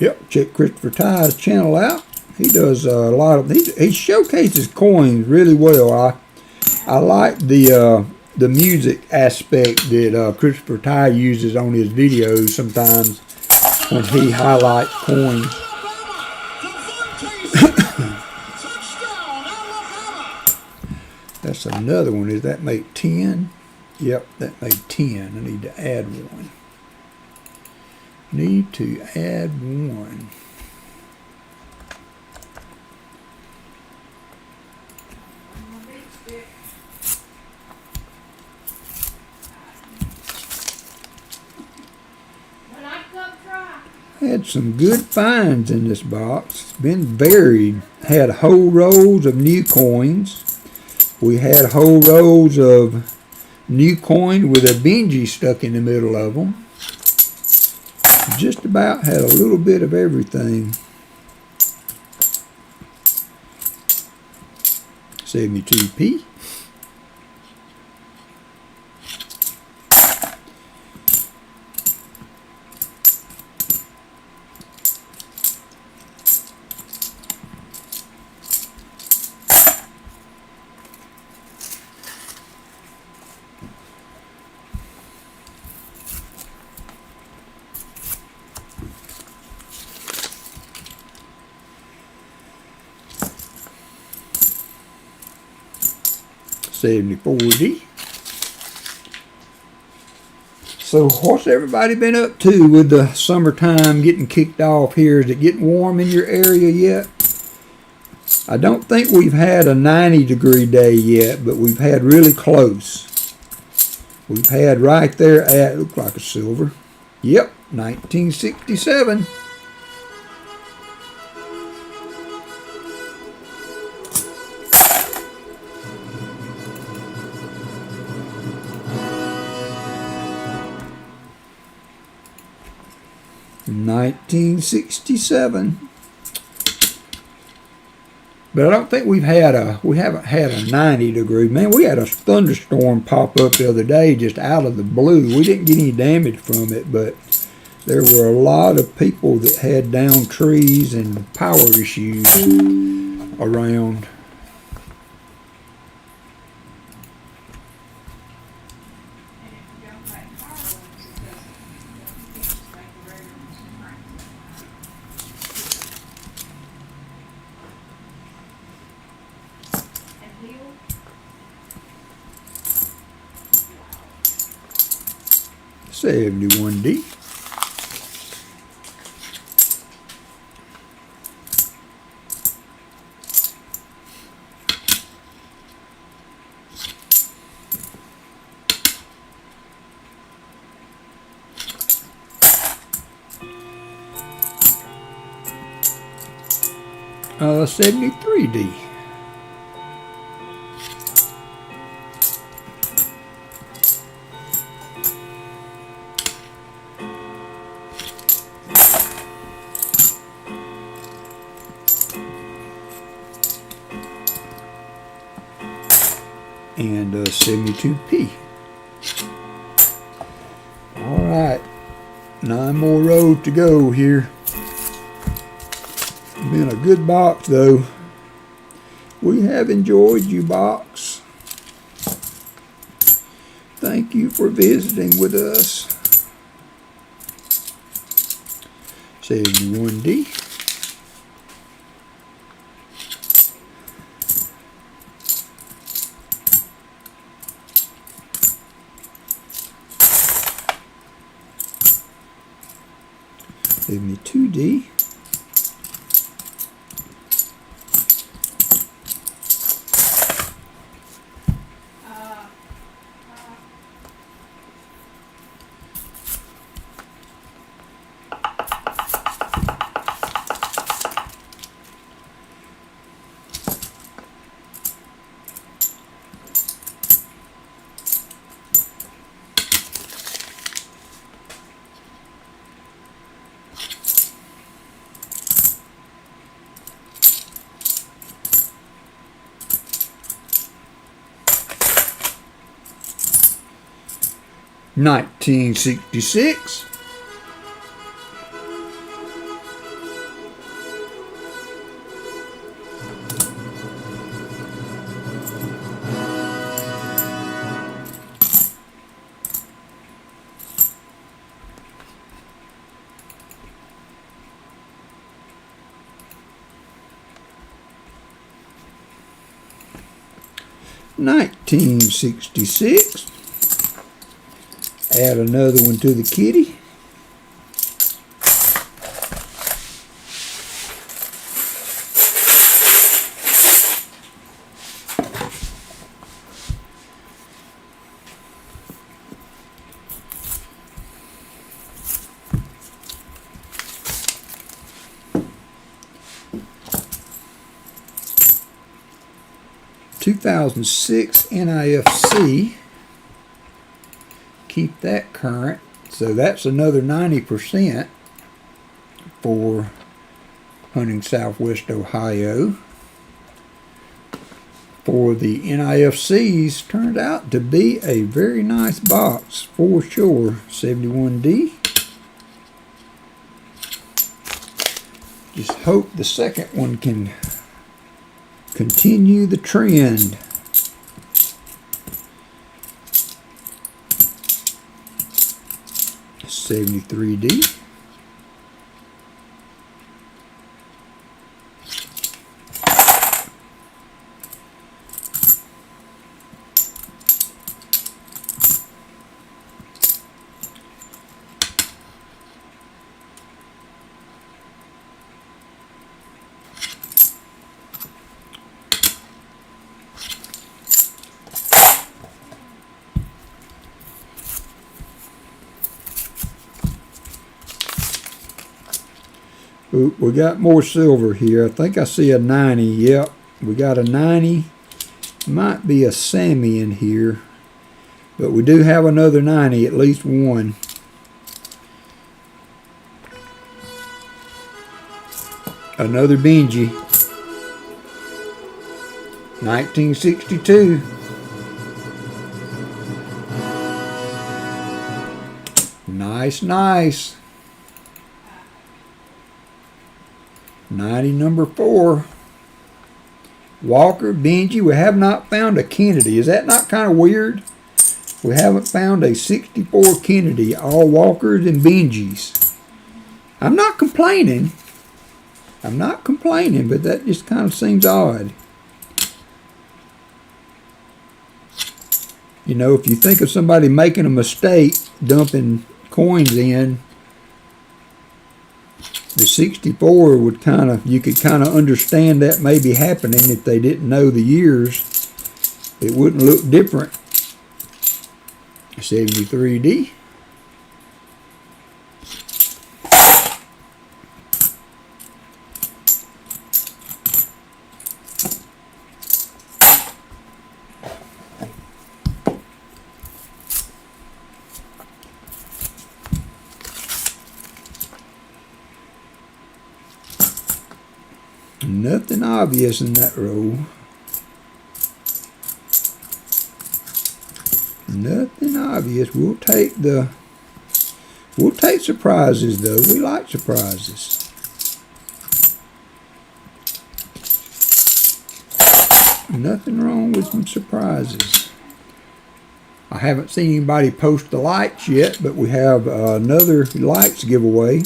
Yep, check Christopher Ty's channel out. He does a lot of, he showcases coins really well. I like the music aspect that Christopher Ty uses on his videos sometimes when he highlights coins. That's another one. Does that make 10? Yep, that made 10. I need to add one. Need to add one. Had some good finds in this box. Been varied. Had whole rows of new coins. We had whole rows of new coin with a Benji stuck in the middle of them. Just about had a little bit of everything. 72p. $74D. So what's everybody been up to with the summertime getting kicked off here? Is it getting warm in your area yet? I don't think we've had a 90-degree day yet, but we've had really close. We've had right there at, looks like a silver. Yep, 1967. $1967. But I don't think we haven't had a 90-degree. Man, we had a thunderstorm pop up the other day just out of the blue. We didn't get any damage from it, but there were a lot of people that had downed trees and power issues around. $71D. $73D. And 72p. All right, 9 more rows to go here. Been a good box though. We have enjoyed you, box. Thank you for visiting with us. 71D. $72D. 1966. $19.66. Add another one to the kitty. $2006 NIFC. Keep that current. So that's another 90% for hunting Southwest Ohio. For the NIFCs, turned out to be a very nice box for sure. 71D. Just hope the second one can continue the trend. $73D. Oop, we got more silver here. I think I see a 90. Yep, we got a 90. Might be a Sammy in here, but we do have another 90, at least one. Another Benji. 1962. Nice, nice. 90 number 4. Walker, Benji. We have not found a Kennedy. Is that not kind of weird? We haven't found a 64 Kennedy. All Walkers and Benjis. I'm not complaining. I'm not complaining, but that just kind of seems odd. You know, if you think of somebody making a mistake, dumping coins in, the 64 would kind of, you could kind of understand that maybe happening if they didn't know the years. It wouldn't look different. 73D. Nothing obvious in that row. Nothing obvious. We'll take surprises though. We like surprises. Nothing wrong with some surprises. I haven't seen anybody post the lights yet, but we have another lights giveaway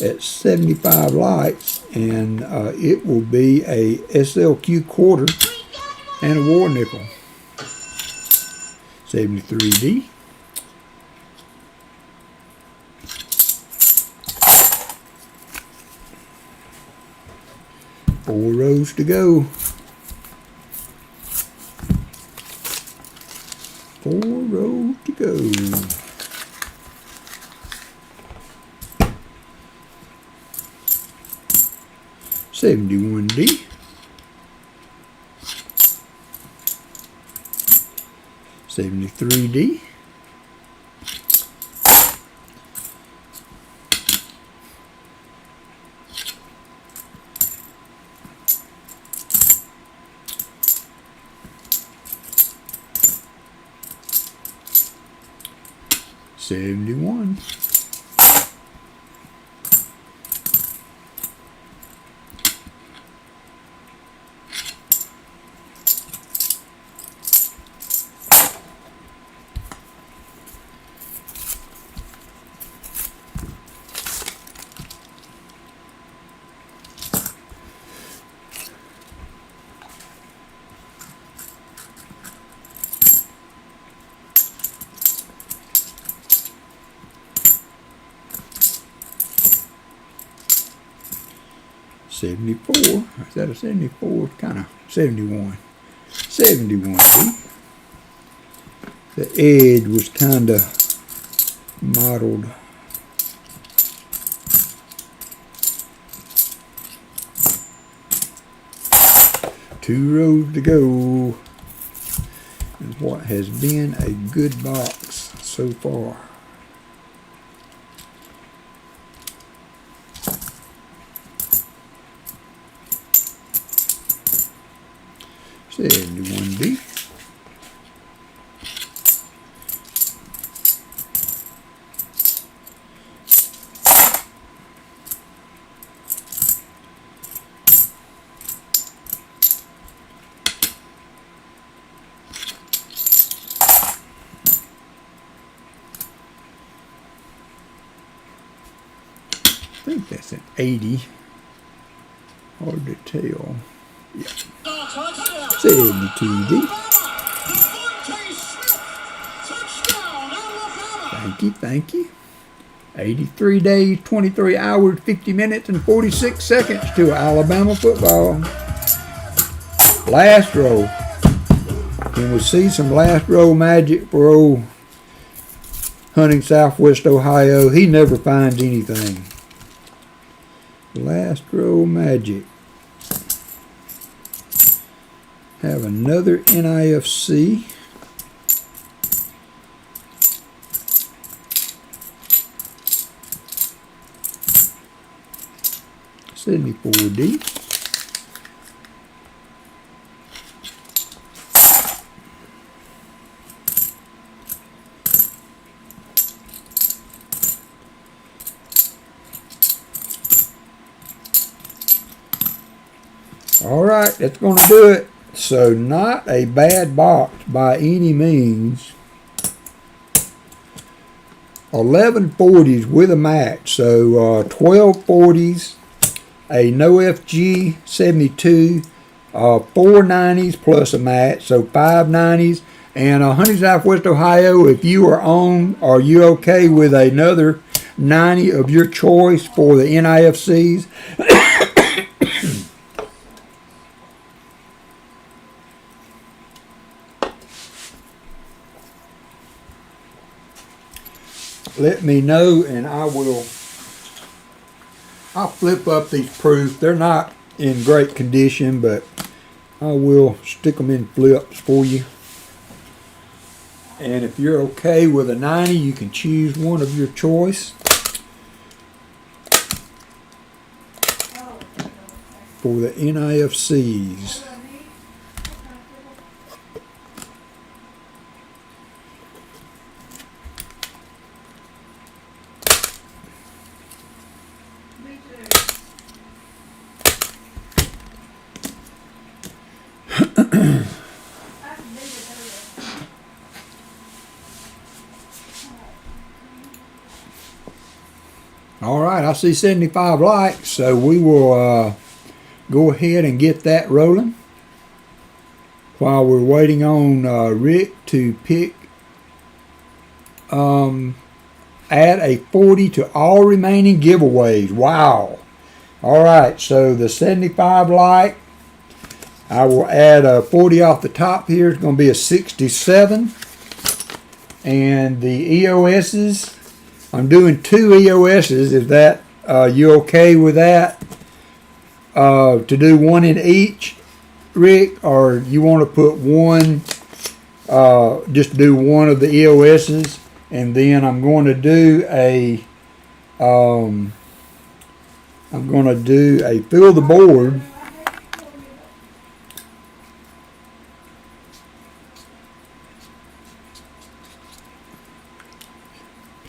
at 75 lights, and it will be a SLQ quarter and a war nickel. 73D. Four rows to go. 4 rows to go. $71D. 73D. 71. $74. Is that a 74? Kind of 71. 71. The edge was kind of mottled. Two rows to go. And what has been a good box so far. $71. I think that's an 80. Hard to tell. Yeah. 72D. Thank you. 83 days, 23 hours, 50 minutes, and 46 seconds to Alabama football. Last row. Can we see some last row magic for old hunting Southwest Ohio? He never finds anything. Last row magic. Have another NIFC. $74D. All right, that's going to do it. So not a bad box by any means. 11 40s with a match. So 12 40s, a no FG 72, 4 90s plus a match. So 5 90s. And Hunting Southwest Ohio, if you are on, are you okay with another 90 of your choice for the NIFCs? Let me know, and I'll flip up these proofs. They're not in great condition, but I will stick them in flips for you. And if you're okay with a 90, you can choose one of your choice for the NIFCs. All right, I see 75 likes, so we will go ahead and get that rolling while we're waiting on Rick to pick, add a 40 to all remaining giveaways. Wow. All right, so the 75 like, I will add a 40 off the top here. It's going to be a 67. And the EOS's, I'm doing 2 EOS's. Is that, you okay with that? To do one in each, Rick? Or you want to put one, just do one of the EOS's? And then I'm going to do a, fill the board.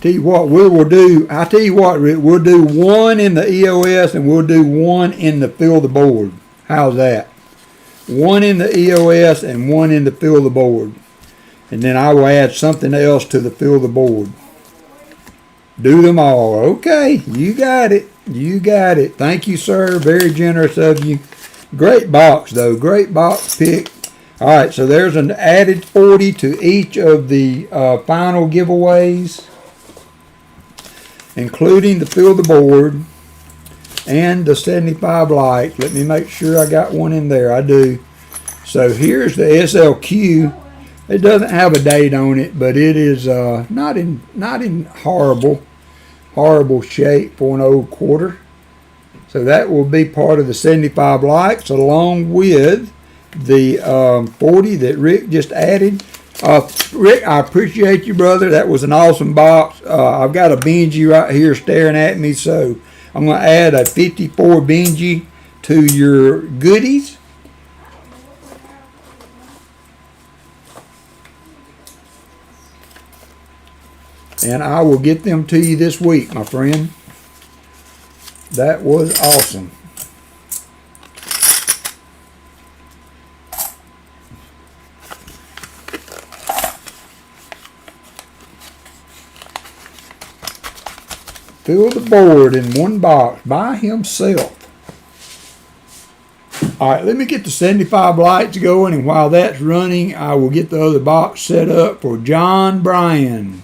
Tell you what, we will do. I tell you what, Rick, we'll do one in the EOS and we'll do one in the fill the board. How's that? One in the EOS and one in the fill the board, and then I will add something else to the fill the board. Do them all. Okay, you got it. You got it. Thank you, sir. Very generous of you. Great box, though. Great box pick. All right, so there's an added 40 to each of the final giveaways, including the fill the board and the 75 lights. Let me make sure I got one in there. I do. So here's the SLQ. It doesn't have a date on it, but it is not in horrible shape for an old quarter. So that will be part of the 75 likes, along with the 40 that Rick just added. Rick, I appreciate you, brother. That was an awesome box. I've got a Benji right here staring at me, so I'm going to add a 54 Benji to your goodies. And I will get them to you this week, my friend. That was awesome. Fill the board in one box by himself. All right, let me get the 75 lights going, and while that's running, I will get the other box set up for John Bryan.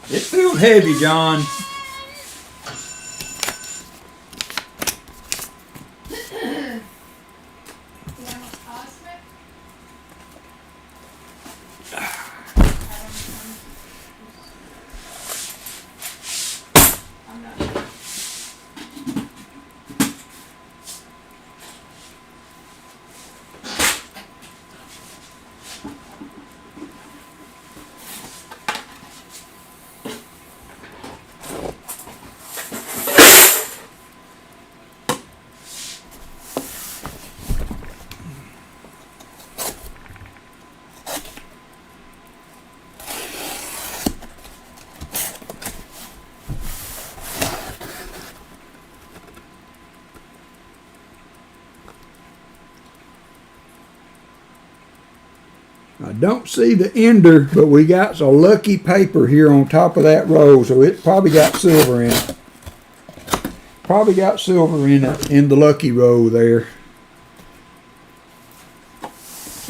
It feels heavy, John. I don't see the ender, but we got some lucky paper here on top of that roll, so it probably got silver in it. Probably got silver in it in the lucky roll there.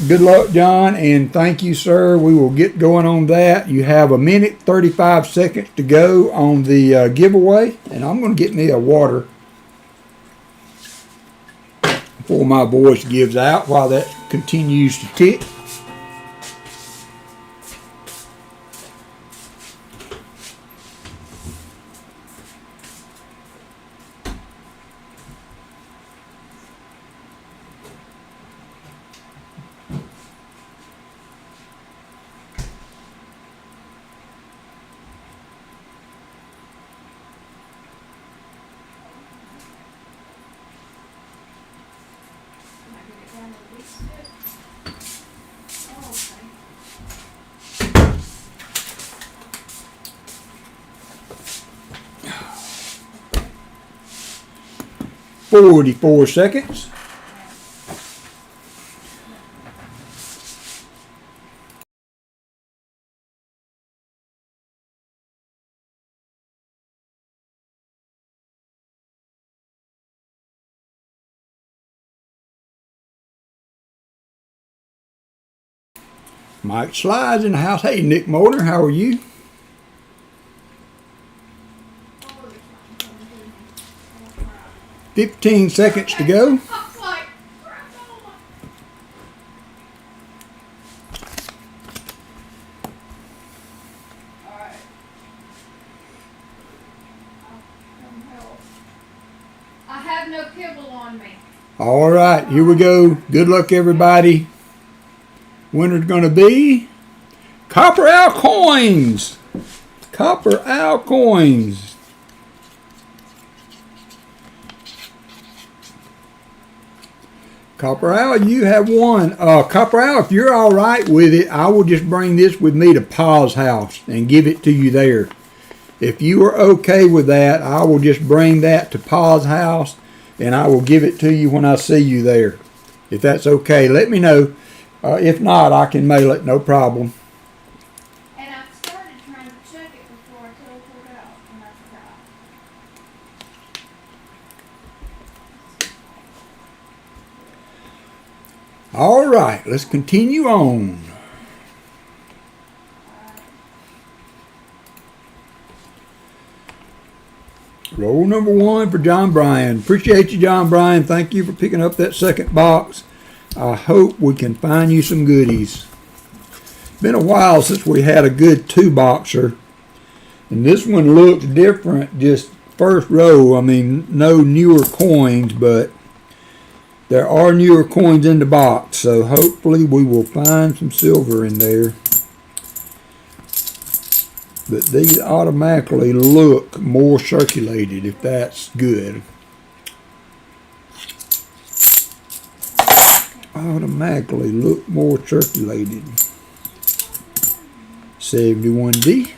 Good luck, John, and thank you, sir. We will get going on that. You have 1 minute 35 seconds to go on the giveaway, and I'm going to get me a water before my voice gives out while that continues to tick. Oh, 44 seconds. Mike Slides in the house. Hey, Nick Moulder, how are you? $15 seconds to go. I have no kibble on me. All right, here we go. Good luck, everybody. Winner's going to be Copper Owl Coins. Copper Owl Coins. Copper Al, you have one. Copper Al, if you're all right with it, I will just bring this with me to Pa's house and give it to you there. If you are okay with that, I will just bring that to Pa's house and I will give it to you when I see you there. If that's okay, let me know. If not, I can mail it, no problem. And I started trying to check it before I teleported out, and I forgot. All right, let's continue on. Roll number 1 for John Bryan. Appreciate you, John Bryan. Thank you for picking up that second box. I hope we can find you some goodies. Been a while since we had a good 2-boxer. And this one looks different, just first row. I mean, no newer coins, but there are newer coins in the box. So hopefully we will find some silver in there. But these automatically look more circulated, if that's good. Automatically look more circulated. 71D.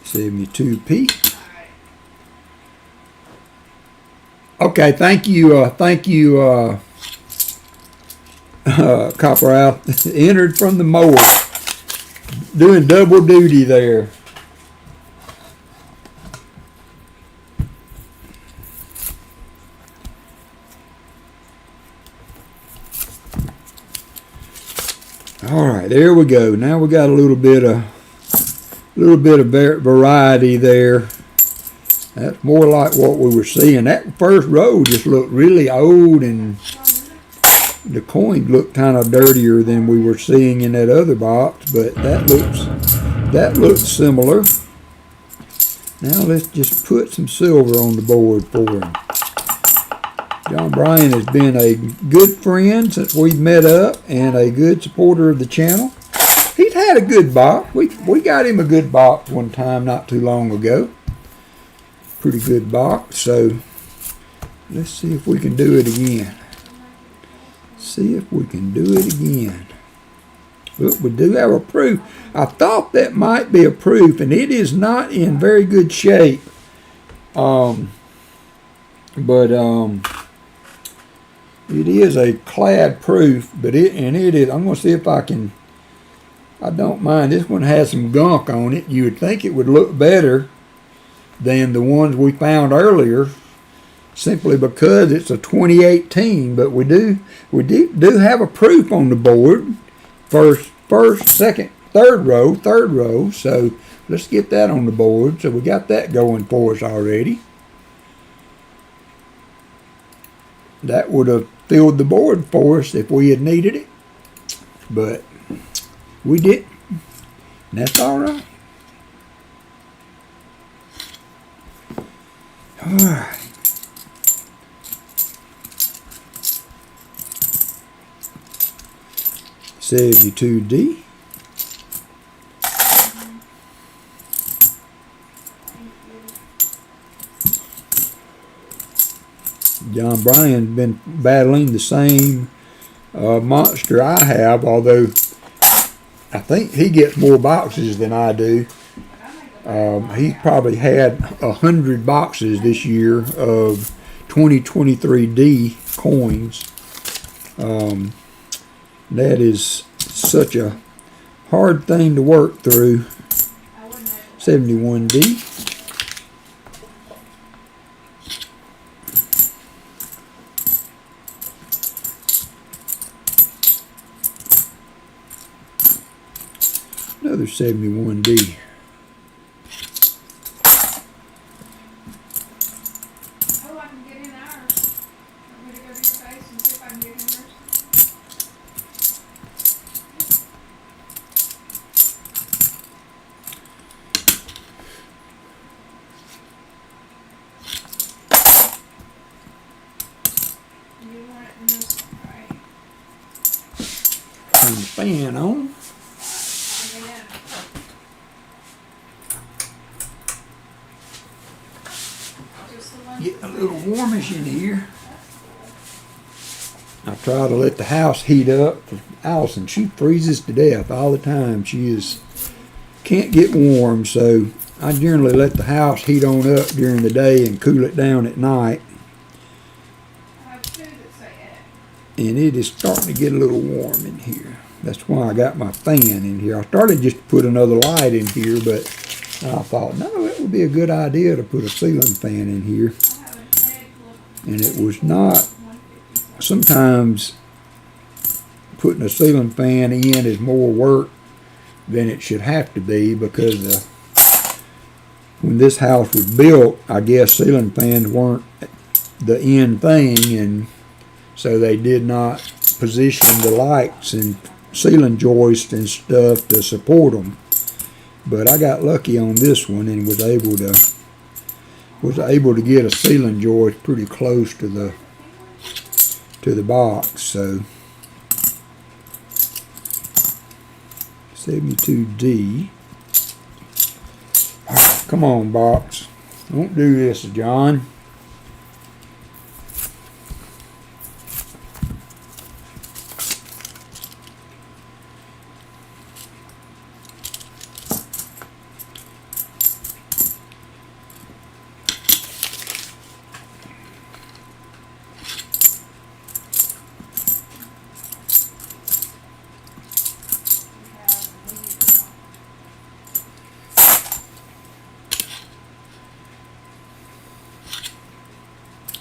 $72P. Okay, thank you, Copper Al. Entered from the mower. Doing double duty there. All right, there we go. Now we got a little bit of variety there. That's more like what we were seeing. That first row just looked really old, and the coins looked kind of dirtier than we were seeing in that other box, but that looks similar. Now let's just put some silver on the board for him. John Bryan has been a good friend since we've met up and a good supporter of the channel. He's had a good box. We got him a good box one time not too long ago. Pretty good box. So let's see if we can do it again. See if we can do it again. Look, we do have a proof. I thought that might be a proof, and it is not in very good shape. It is a clad proof, but it is. I'm going to see if I can. I don't mind. This one has some gunk on it. You would think it would look better than the ones we found earlier, simply because it's a 2018. But we do have a proof on the board. First, second, third row. So let's get that on the board. So we got that going for us already. That would have filled the board for us if we had needed it, but we didn't. And that's all right. All right. $72D. John Bryan's been battling the same monster I have, although I think he gets more boxes than I do. He's probably had 100 boxes this year of 2023D coins. That is such a hard thing to work through. 71D. Another 71D. Oh, I can get in ours. I'm going to go to your face and see if I can get in yours. You want it in this, right? Turn the fan on. warmish in here. I try to let the house heat up. Allison, she freezes to death all the time. Can't get warm, so I generally let the house heat on up during the day and cool it down at night. I have two that say egg. And it is starting to get a little warm in here. That's why I got my fan in here. I started just to put another light in here, but I thought, no, it would be a good idea to put a ceiling fan in here. I have an egg look. And it was not. Sometimes putting a ceiling fan in is more work than it should have to be, because when this house was built, I guess ceiling fans weren't the in thing, and so they did not position the lights and ceiling joists and stuff to support them. But I got lucky on this one and was able to get a ceiling joist pretty close to the box. So 72D. Come on, box. Don't do this, John.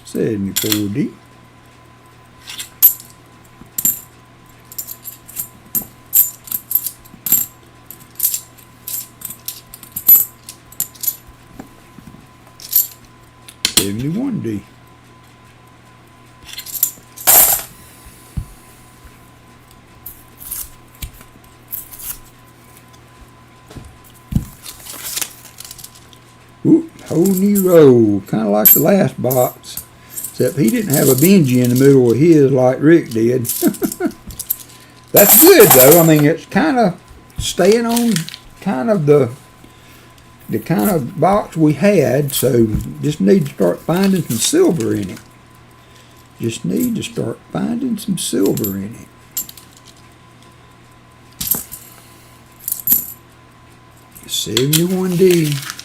Said me 4D. $71D. Ooh, whole new row, kind of like the last box, except he didn't have a Benji in the middle of his like Rick did. That's good though. I mean, it's kind of staying on kind of the kind of box we had, so just need to start finding some silver in it. Just need to start finding some silver in it. $71D.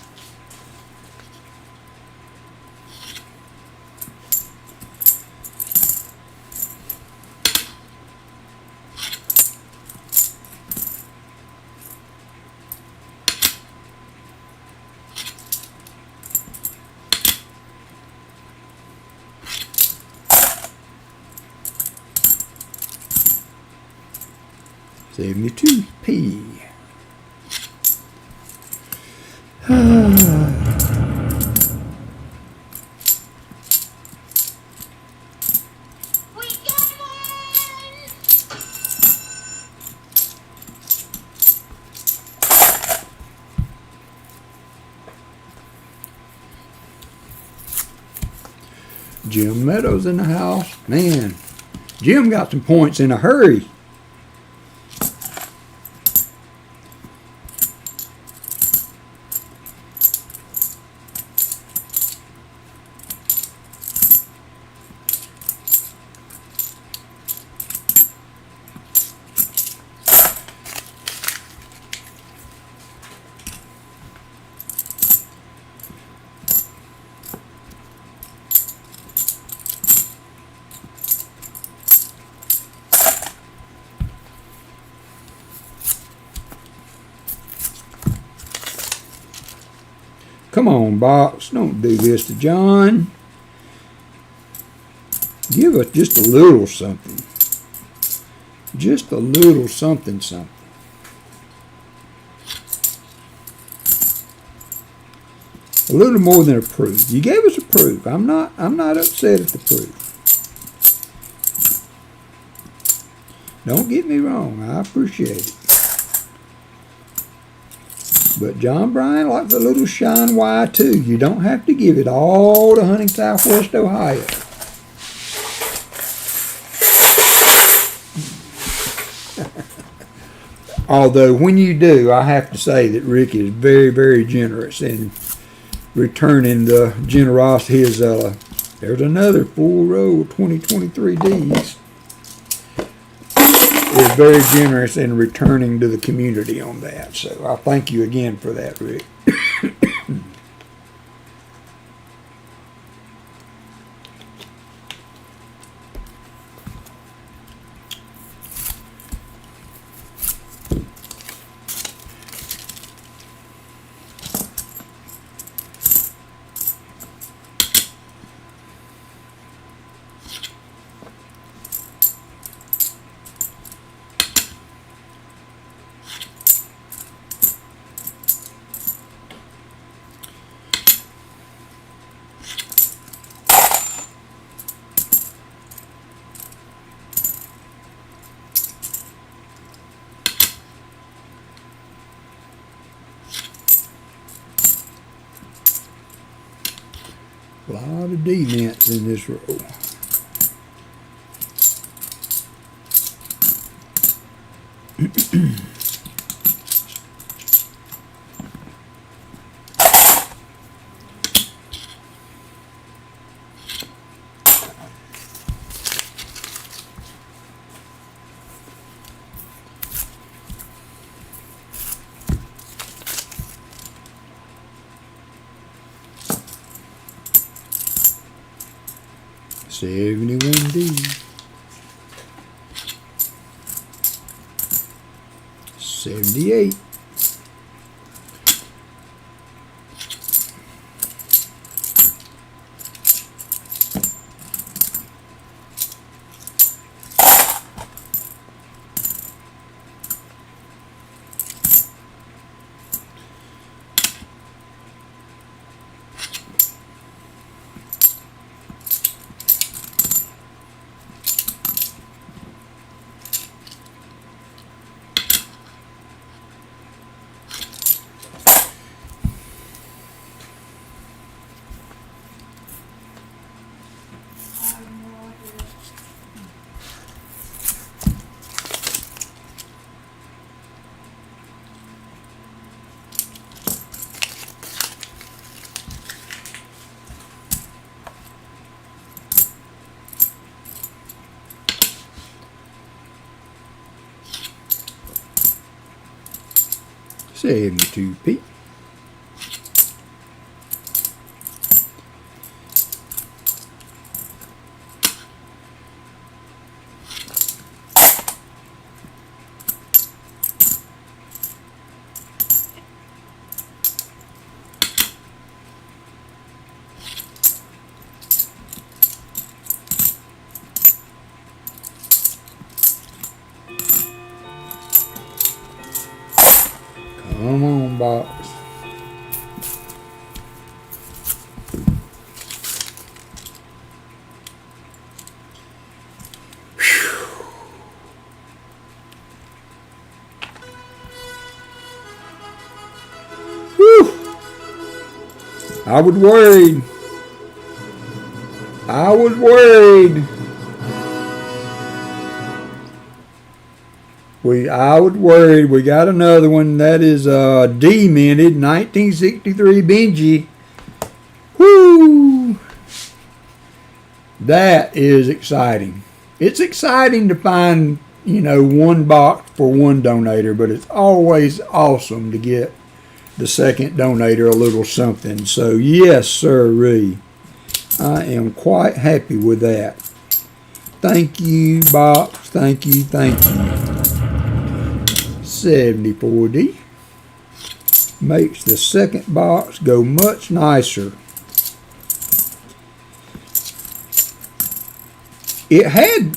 $72P. Jim Meadows in the house. Man, Jim got some points in a hurry. Come on, box. Don't do this to John. Give us just a little something. Just a little something. A little more than a proof. You gave us a proof. I'm not upset at the proof. Don't get me wrong. I appreciate it. But John Bryan likes a little shine Y too. You don't have to give it all to Hunting Southwest Ohio. Although when you do, I have to say that Rick is very, very generous in returning the generosity, There's another full row of 2023 Ds. Is very generous in returning to the community on that. So I thank you again for that, Rick. A lot of D mints in this row. $71D. $78. $72p. Come on, box. Whew. I was worried. I was worried. I was worried. We got another one that is D-minted 1963 Benji. Whoo! That is exciting. It's exciting to find, you know, one box for one donator, but it's always awesome to get the second donator a little something. So yes, sirree. I am quite happy with that. Thank you, box. Thank you, thank you. 74D makes the second box go much nicer. It had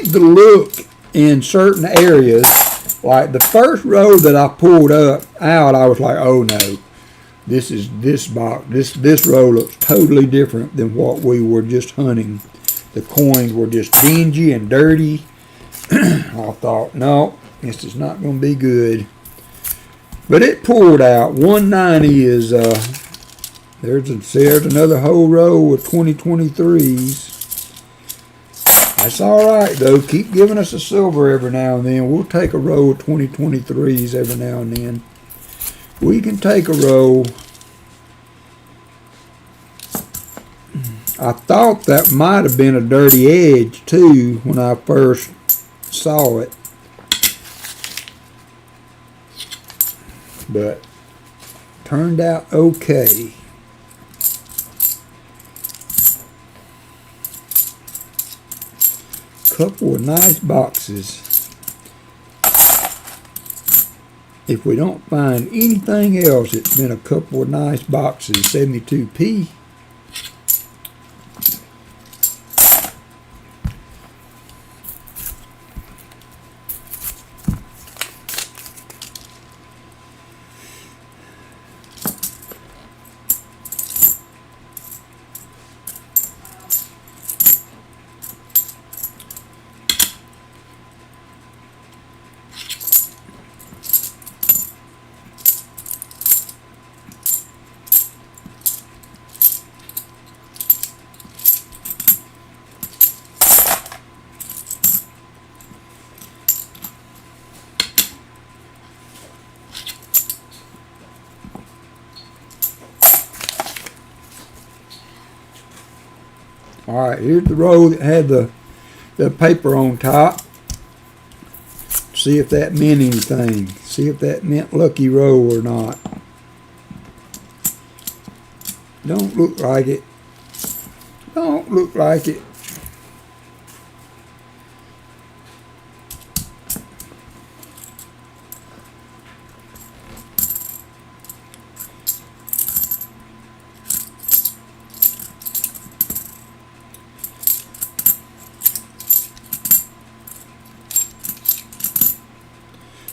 the look in certain areas, like the first row that I pulled out, I was like, oh no, this box, this row looks totally different than what we were just hunting. The coins were just dingy and dirty. I thought, no, this is not going to be good. But it pulled out. 190 is, there's another whole row of 2023s. That's all right, though. Keep giving us a silver every now and then. We'll take a row of 2023s every now and then. We can take a row. I thought that might have been a dirty edge too when I first saw it, but turned out okay. Couple of nice boxes. If we don't find anything else, it's been a couple of nice boxes. 72p. Alright, here's the roll that had the paper on top. See if that meant anything. See if that meant lucky roll or not. Don't look like it. Don't look like it.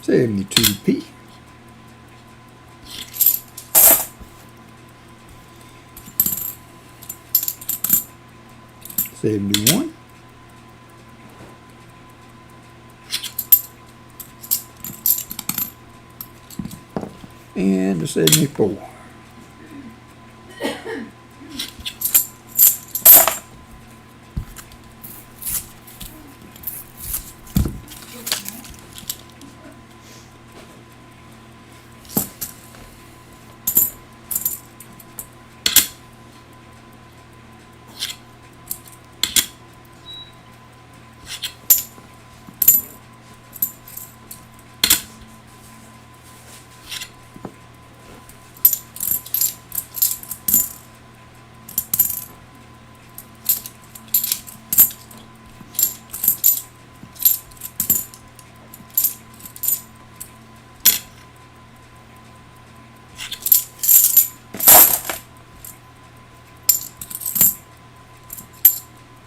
$72p. $71. And the 74.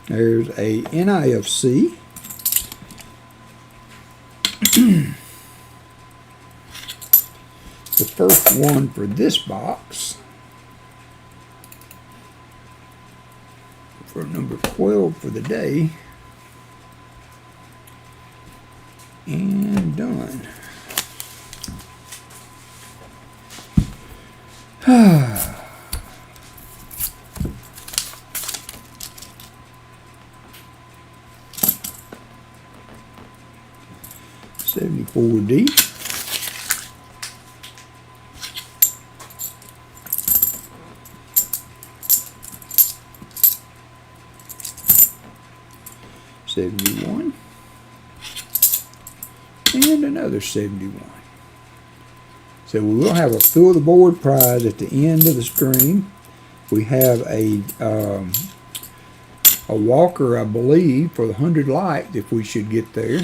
There's a NIFC. The first one for this box. For number 12 for the day. And done. $74D. $71. And another 71. So we will have a fill the board prize at the end of the stream. We have a Walker, I believe, for the 100 likes if we should get there.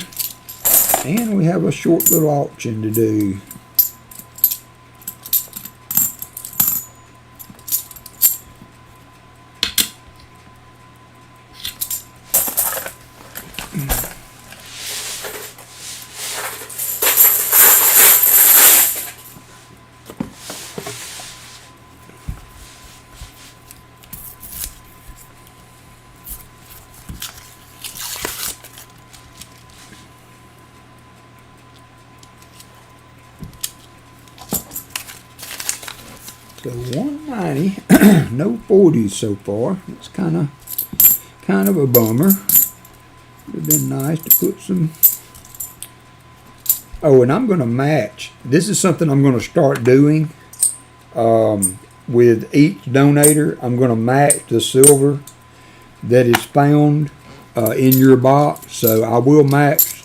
And we have a short little auction to do. So 190, no 40s so far. It's kind of a bummer. Would have been nice to put some. Oh, and I'm going to match. This is something I'm going to start doing with each donator. I'm going to match the silver that is found in your box. So I will match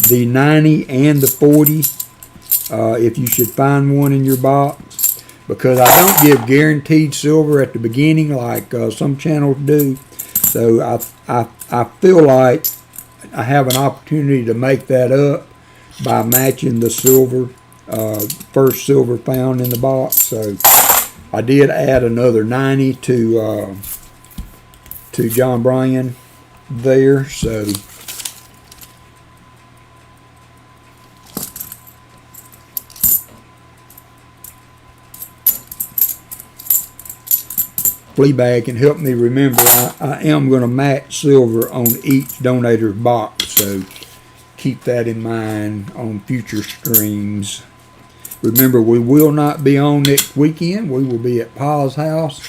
the 90 and the 40 if you should find one in your box, because I don't give guaranteed silver at the beginning like some channels do. So I feel like I have an opportunity to make that up by matching the silver, first silver found in the box. So I did add another 90 to John Bryan there. So Fleabag can help me remember I am going to match silver on each donator's box, so keep that in mind on future streams. Remember, we will not be on next weekend. We will be at Pa's house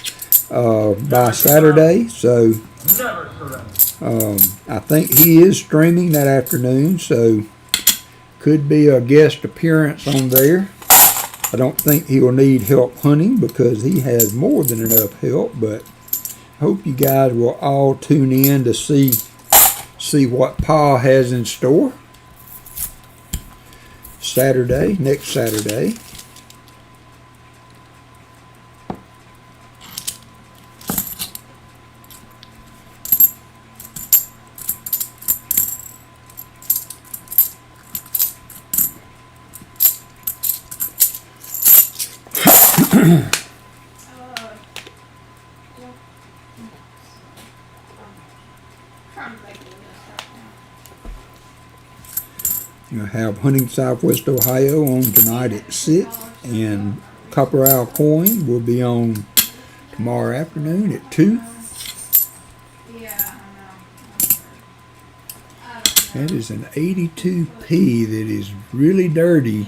by Saturday, so I think he is streaming that afternoon, so could be a guest appearance on there. I don't think he will need help hunting because he has more than enough help, but I hope you guys will all tune in to see what Pa has in store Saturday, next Saturday. You have Hunting Southwest Ohio on tonight at 6, and Copper Owl Coin will be on tomorrow afternoon at 2. Yeah, That is an 82p that is really dirty.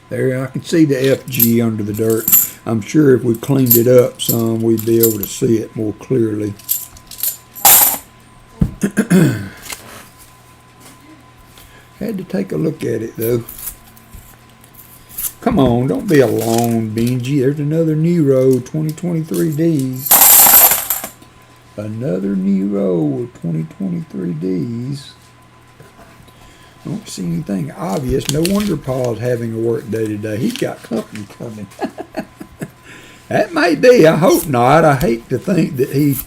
There, I can see the FG under the dirt. I'm sure if we cleaned it up some, we'd be able to see it more clearly. Had to take a look at it though. Come on, don't be alone, Benji. There's another Nero 2023Ds. Another Nero 2023Ds. Don't see anything obvious. No wonder Paul's having a work day today. He's got company coming. That may be. I hope not. I hate to think that he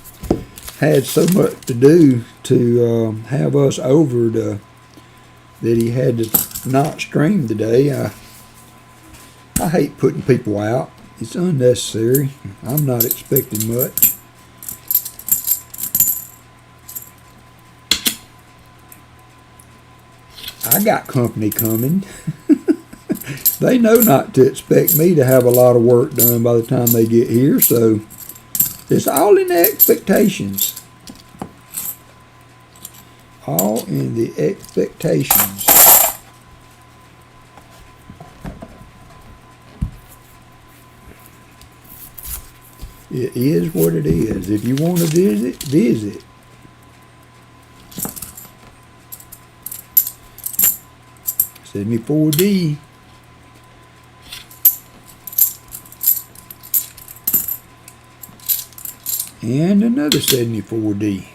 had so much to do to have us over to that he had to not stream today. I hate putting people out. It's unnecessary. I'm not expecting much. I got company coming. They know not to expect me to have a lot of work done by the time they get here, so it's all in the expectations. All in the expectations. It is what it is. If you want to visit, visit. $74D. And another $74D.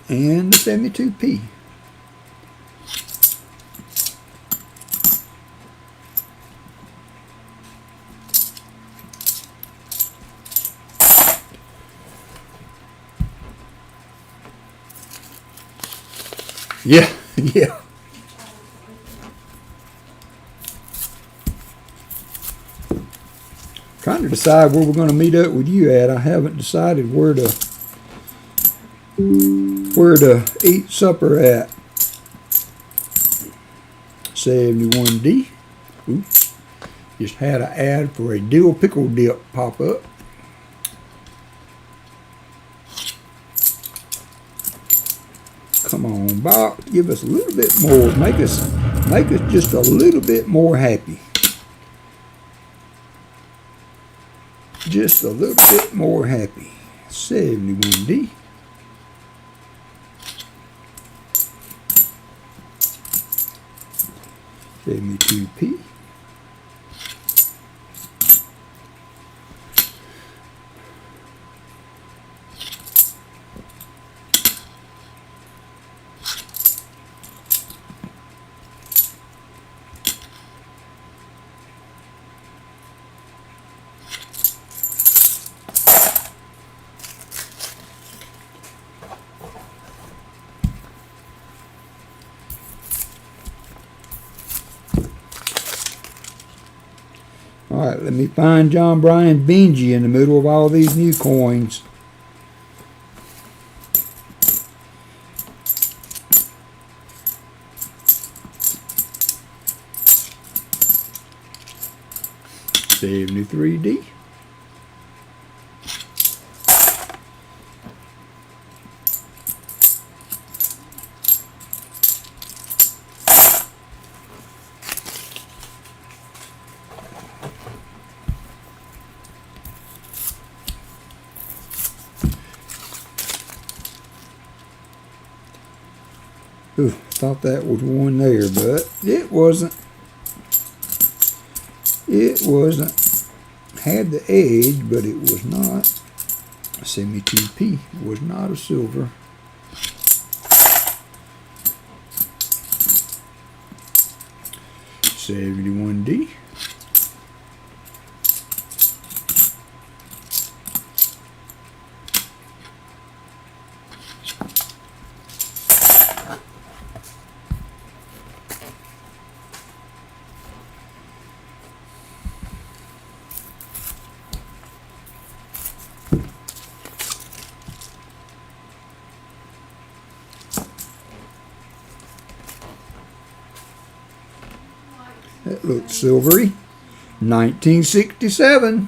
And the 72p. Yeah, yeah. Trying to decide where we're going to meet up with you at. I haven't decided where to eat supper at. 71D. Ooh. Just had an ad for a dill pickle dip pop up. Come on, Bob, give us a little bit more. Make us just a little bit more happy. Just a little bit more happy. 71D. 72p. Alright, let me find John Bryan Benji in the middle of all these new coins. $73D. Ooh, thought that was one there, but it wasn't. It wasn't. Had the edge, but it was not. 72p was not a silver. $71D. That looks silvery. 1967.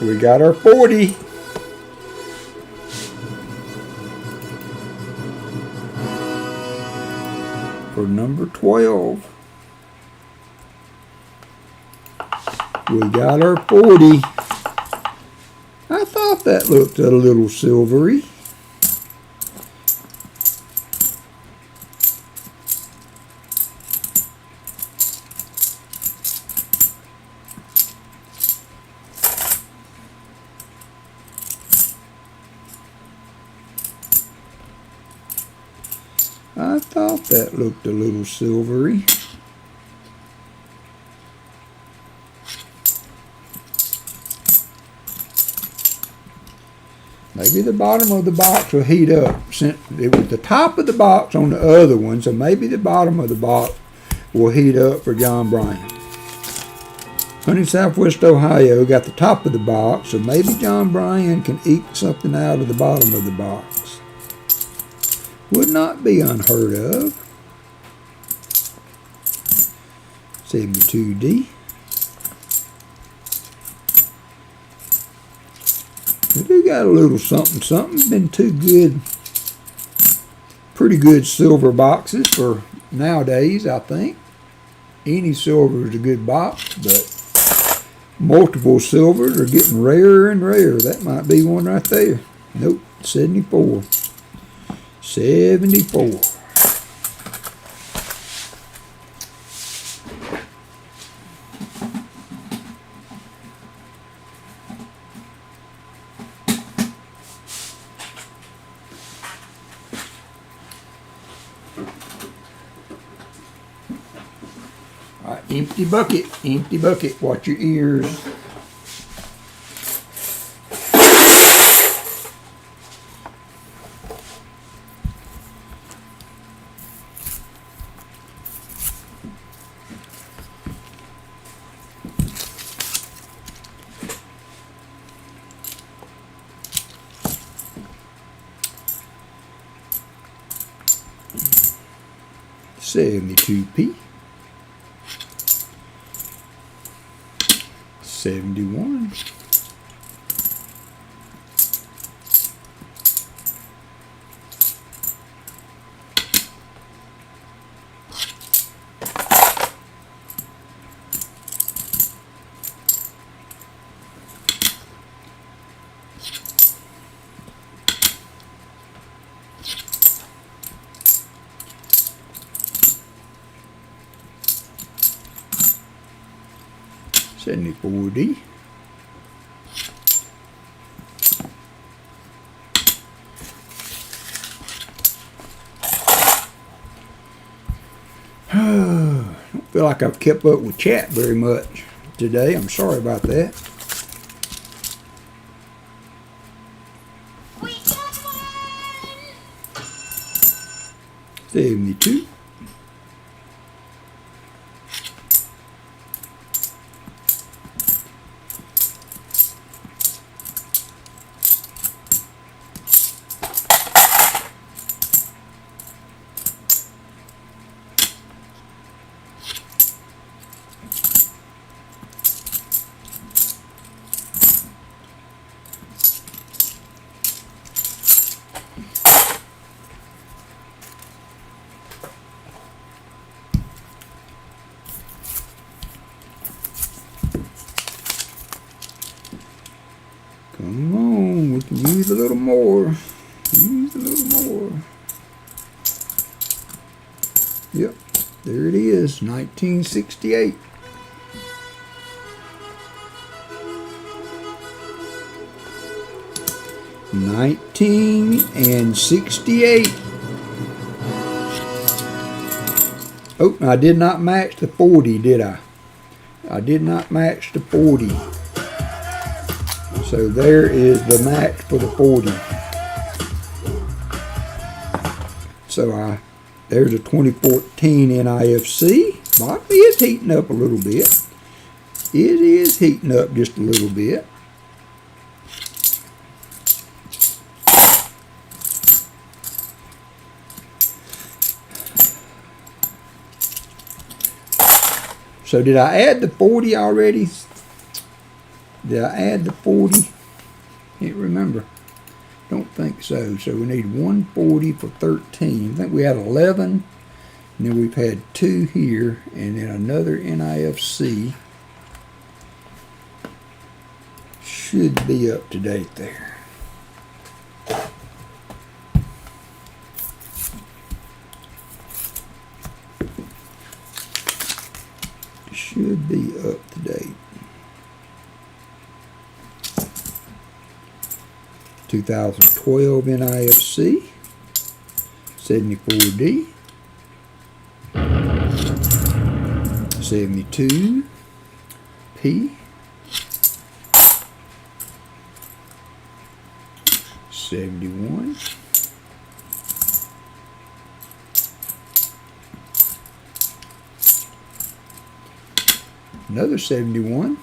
We got our 40. For number 12. We got our 40. I thought that looked a little silvery. I thought that looked a little silvery. Maybe the bottom of the box will heat up. Since it was the top of the box on the other one, so maybe the bottom of the box will heat up for John Bryan. Hunting Southwest Ohio got the top of the box, so maybe John Bryan can eke something out of the bottom of the box. Would not be unheard of. 72D. We do got a little something, something. Been two good, pretty good silver boxes for nowadays, I think. Any silver is a good box, but multiple silvers are getting rarer and rarer. That might be one right there. Nope, 74. 74. All right, empty bucket, watch your ears. $72p. 71. 74D. Don't feel like I've kept up with chat very much today. I'm sorry about that. We got one! 72. Come on, we can use a little more. Use a little more. Yep, there it is, 1968. $19.68. Oh, I did not match the 40, did I? I did not match the 40. So there is the match for the 40. So there's a 2014 NIFC. Bottom is heating up a little bit. It is heating up just a little bit. So did I add the 40 already? Did I add the 40? Can't remember. Don't think so. So we need 140 for 13. I think we had 11. And then we've had 2 here. And then another NIFC. Should be up to date there. Should be up to date. 2012 NIFC, 74D, 72 P, 71, another 71,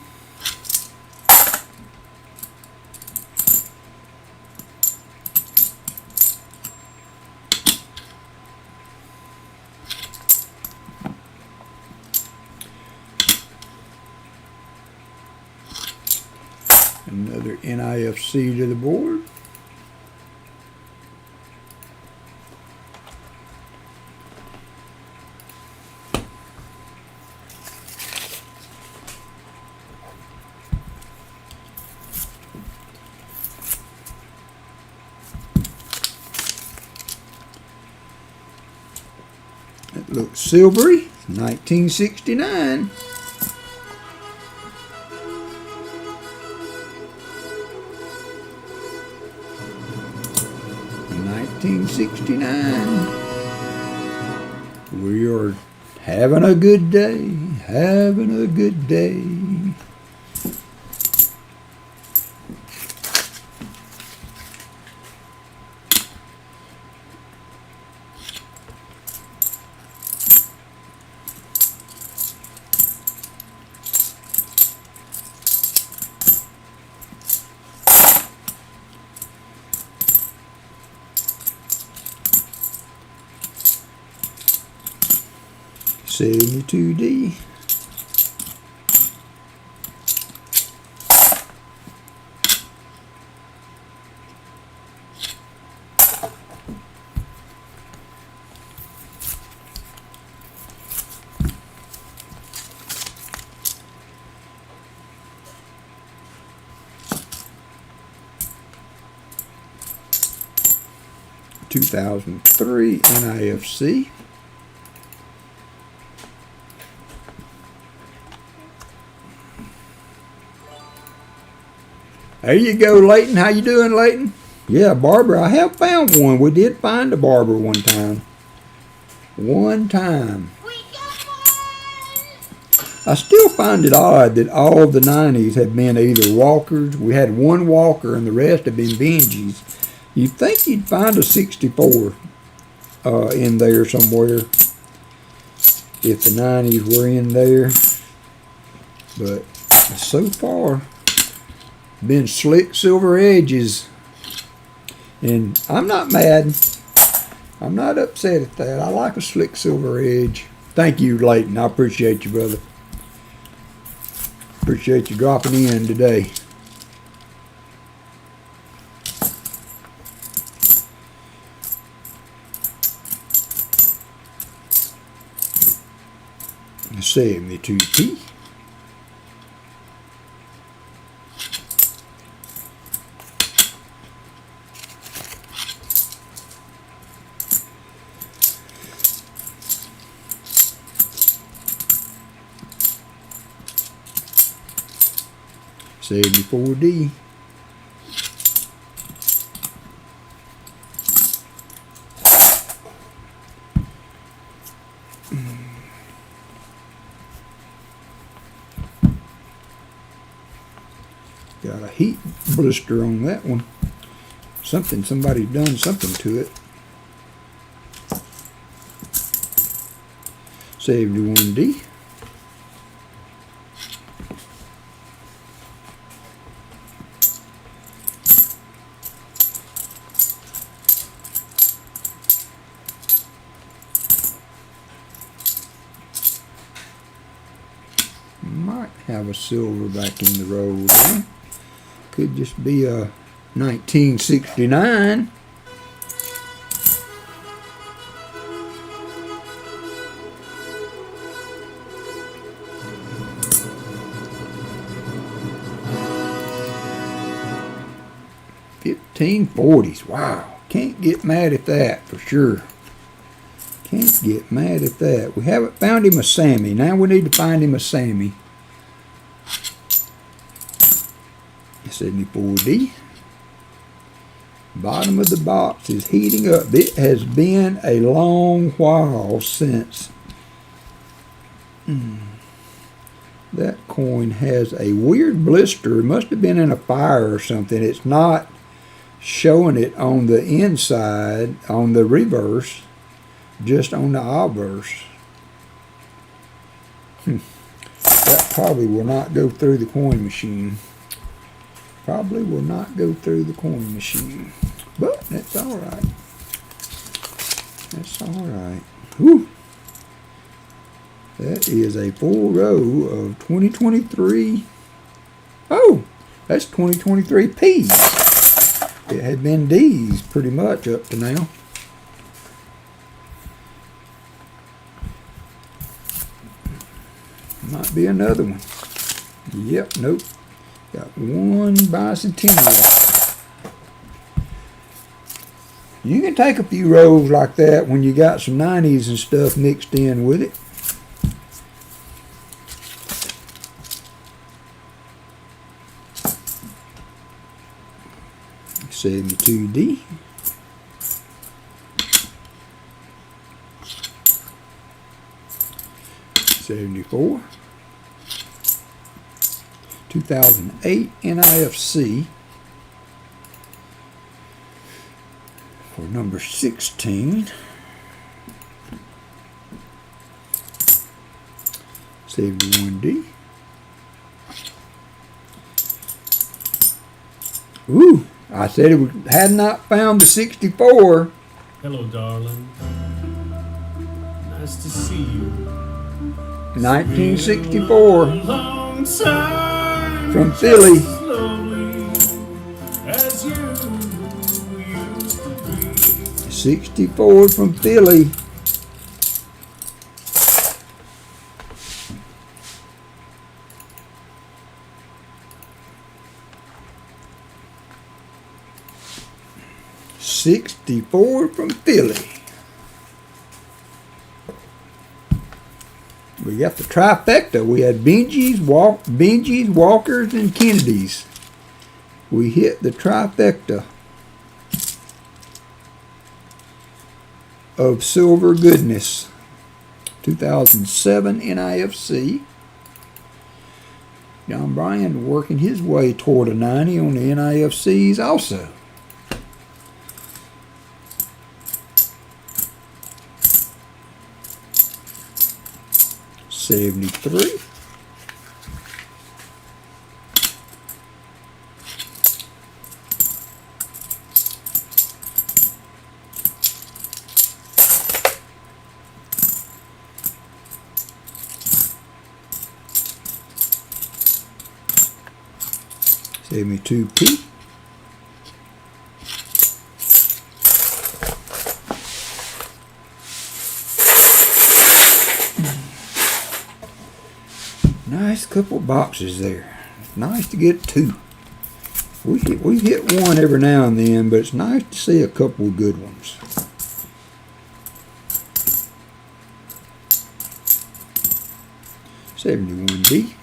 another NIFC to the board. It looks silvery, 1969. We are having a good day, having a good day. $72D. $2003 NIFC. There you go, Leighton. How you doing, Leighton? Yeah, Barber. I have found one. We did find a Barber one time. One time. I still find it odd that all the 90s have been either Walkers. We had one Walker and the rest have been Benjis. You'd think you'd find a 64 in there somewhere if the 90s were in there. But so far, been slick silver edges. And I'm not mad. I'm not upset at that. I like a slick silver edge. Thank you, Leighton. I appreciate you, brother. Appreciate you dropping in today. The 72p. $74D. Got a heat blister on that one. Somebody's done something to it. 71D. Might have a silver back in the roll there. Could just be a 1969. $15.40s. Wow. Can't get mad at that for sure. Can't get mad at that. We haven't found him a Sammy. Now we need to find him a Sammy. 74D. Bottom of the box is heating up. It has been a long while since that coin has a weird blister. It must have been in a fire or something. It's not showing it on the inside, on the reverse, just on the obverse. That probably will not go through the coin machine. Probably will not go through the coin machine. But that's alright. That's alright. Whew. That is a full row of 2023. Oh, that's 2023 P's. It had been D's pretty much up to now. Might be another one. Yep, nope. Got one bicentennial. You can take a few rows like that when you got some 90s and stuff mixed in with it. $72D. $74. 2008 NIFC for number 16. 71D. Ooh, I said it had not found the 64. Hello, darling. Nice to see you. 1964. Long time From Philly. slowly as you used to be. 64 from Philly. $64 from Philly. We got the trifecta. We had Benjis, Walkers, and Kennedys. we hit the trifecta of silver goodness. 2007 NIFC. John Bryan working his way toward a 90 on the NIFCs also. $73. $72p. Nice couple boxes there. Nice to get two. We hit one every now and then, but it's nice to see a couple of good ones. $71D.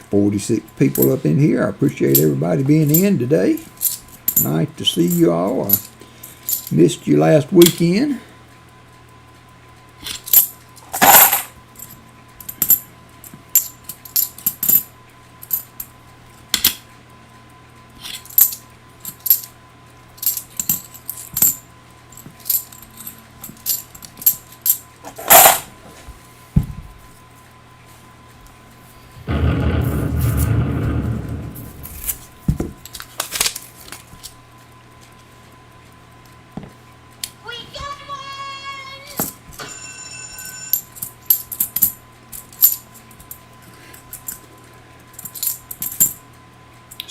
46 people up in here. I appreciate everybody being in today. Nice to see you all. I missed you last weekend.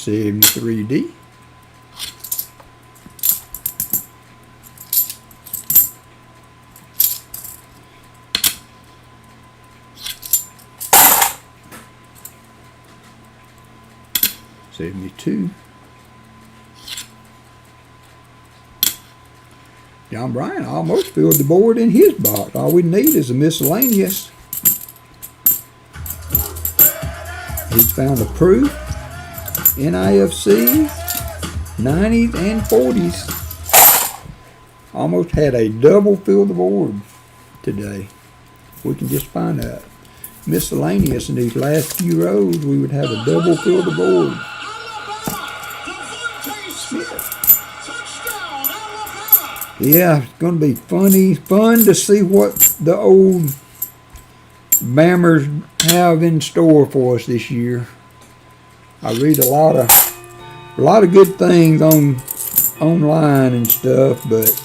$73D. $72. John Bryan almost filled the board in his box. All we need is a miscellaneous. He's found a proof. NIFC, 90s and 40s. Almost had a double fill the board today. We can just find a miscellaneous in these last few rows. We would have a double fill the board. Yeah, it's going to be fun to see what the old Bammers have in store for us this year. I read a lot of good things online and stuff, but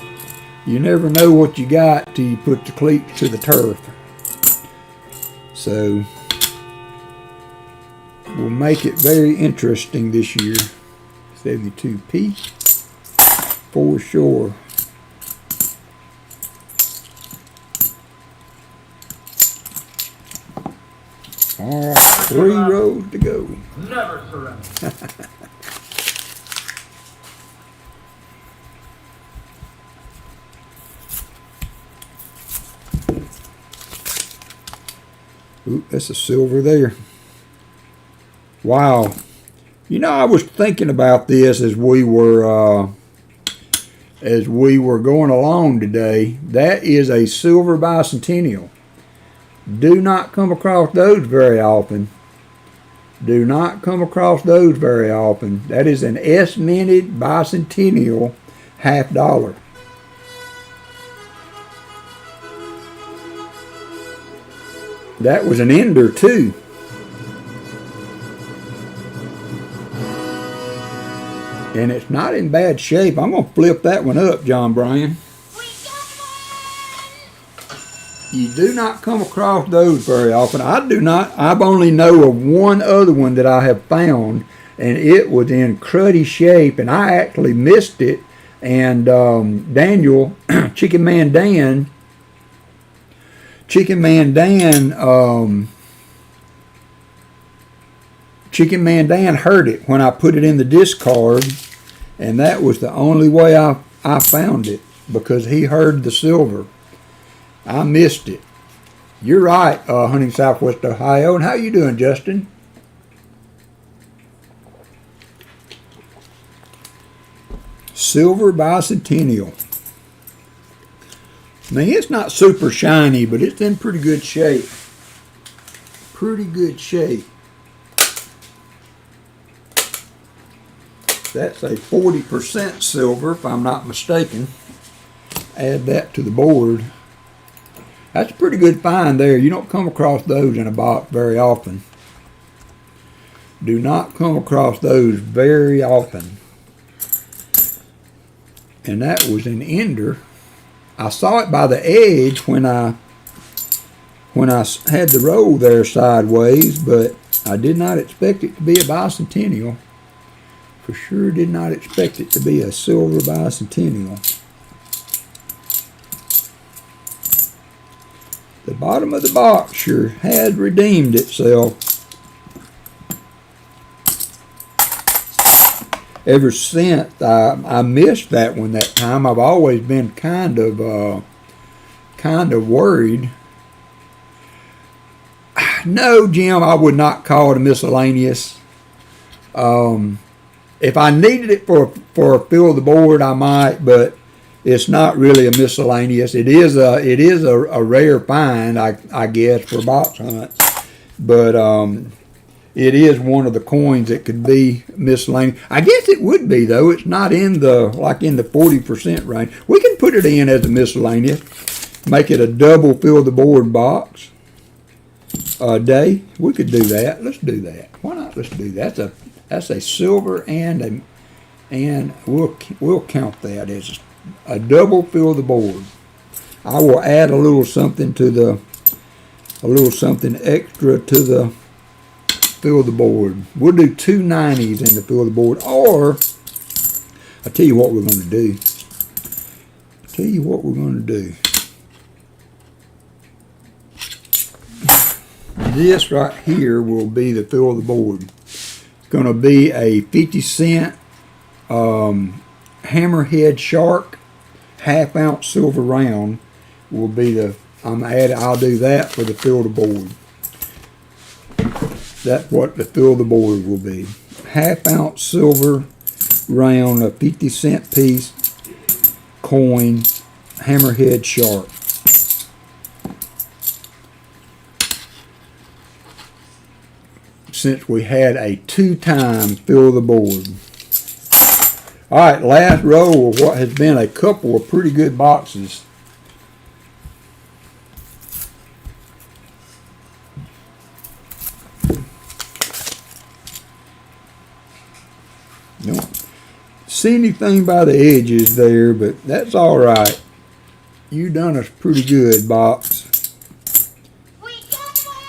you never know what you got till you put the cleats to the turf. So we'll make it very interesting this year. 72p for sure. All right, 3 rows to go. Never surrender. Ooh, that's a silver there. Wow. You know, I was thinking about this as we were going along today. That is a silver bicentennial. Do not come across those very often. Do not come across those very often. That is an S-minted bicentennial $50. That was an ender too. And it's not in bad shape. I'm going to flip that one up, John Bryan. You do not come across those very often. I do not. I've only know of one other one that I have found, and it was in cruddy shape, and I actually missed it. And Daniel, Chicken Man Dan heard it when I put it in the discard, and that was the only way I found it, because he heard the silver. I missed it. You're right, Hunting Southwest Ohio. And how you doing, Justin? Silver Bicentennial. Now, it's not super shiny, but it's in pretty good shape. Pretty good shape. That's a 40% silver, if I'm not mistaken. Add that to the board. That's a pretty good find there. You don't come across those in a box very often. Do not come across those very often. And that was an ender. I saw it by the edge when I had the roll there sideways, but I did not expect it to be a bicentennial. For sure did not expect it to be a silver bicentennial. The bottom of the box sure had redeemed itself. Ever since I missed that one that time, I've always been kind of worried. No, Jim, I would not call it a miscellaneous. If I needed it for a fill of the board, I might, but it's not really a miscellaneous. It is a rare find, I guess, for box hunts, but it is one of the coins that could be miscellaneous. I guess it would be, though. It's not in the 40% range. We can put it in as a miscellaneous, make it a double fill the board box a day. We could do that. Let's do that. Why not? Let's do that. That's a silver and we'll count that as a double fill the board. I will add a little something extra to the fill the board. We'll do 2 90s in the fill the board, or I'll tell you what we're going to do. This right here will be the fill the board. It's going to be a 50-cent hammerhead shark, half-ounce silver round. Will be the I'll do that for the fill the board. That's what the fill the board will be. Half-ounce silver round, a 50-cent piece coin, hammerhead shark. Since we had a 2-time fill the board. All right, last row of what has been a couple of pretty good boxes. Don't see anything by the edges there, but that's all right. You done us pretty good, box. We got one!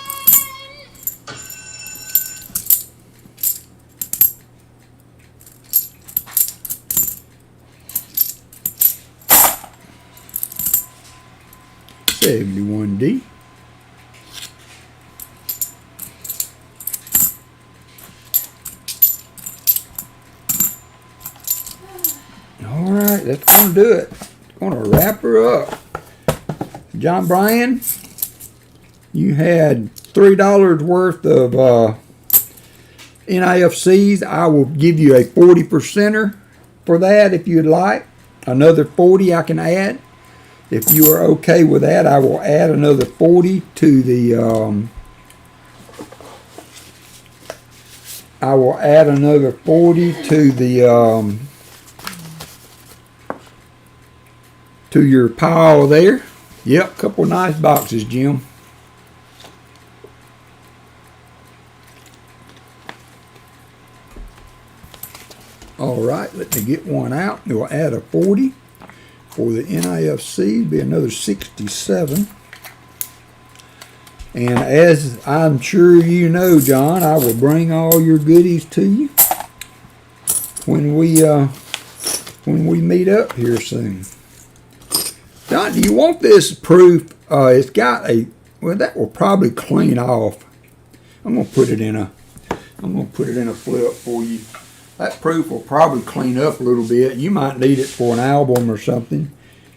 $71D. All right, that's going to do it. Going to wrap her up. John Bryan, you had $3 worth of NIFCs. I will give you a 40%er for that if you'd like. Another 40 I can add. If you are okay with that, I will add another 40 to the to your pile there. Yep, couple nice boxes, Jim. All right, let me get one out. We'll add a 40 for the NIFC, be another 67. And as I'm sure you know, John, I will bring all your goodies to you when we meet up here soon. John, do you want this proof? It's got a, well, that will probably clean off. I'm gonna put it in a flip for you. That proof will probably clean up a little bit. You might need it for an album or something.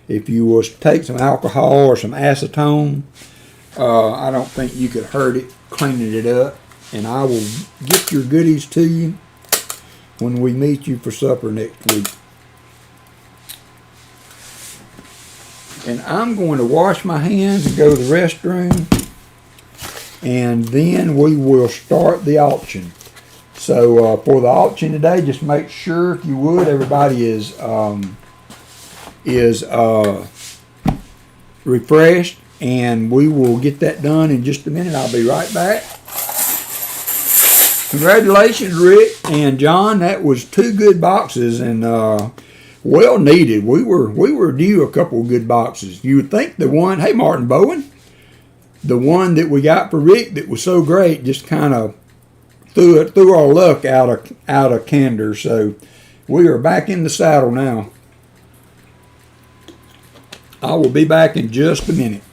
If you was to take some alcohol or some acetone, I don't think you could hurt it cleaning it up. And I will get your goodies to you when we meet you for supper next week. And I'm going to wash my hands and go to the restroom, and then we will start the auction. So for the auction today, just make sure, if you would, everybody is refreshed, and we will get that done in just a minute. I'll be right back. Congratulations, Rick and John. That was 2 good boxes, and well needed. We were due a couple of good boxes. You would think the one, hey Martin Bowen, the one that we got for Rick that was so great just kind of threw our luck out of candor. So we are back in the saddle now. I will be back in just a minute.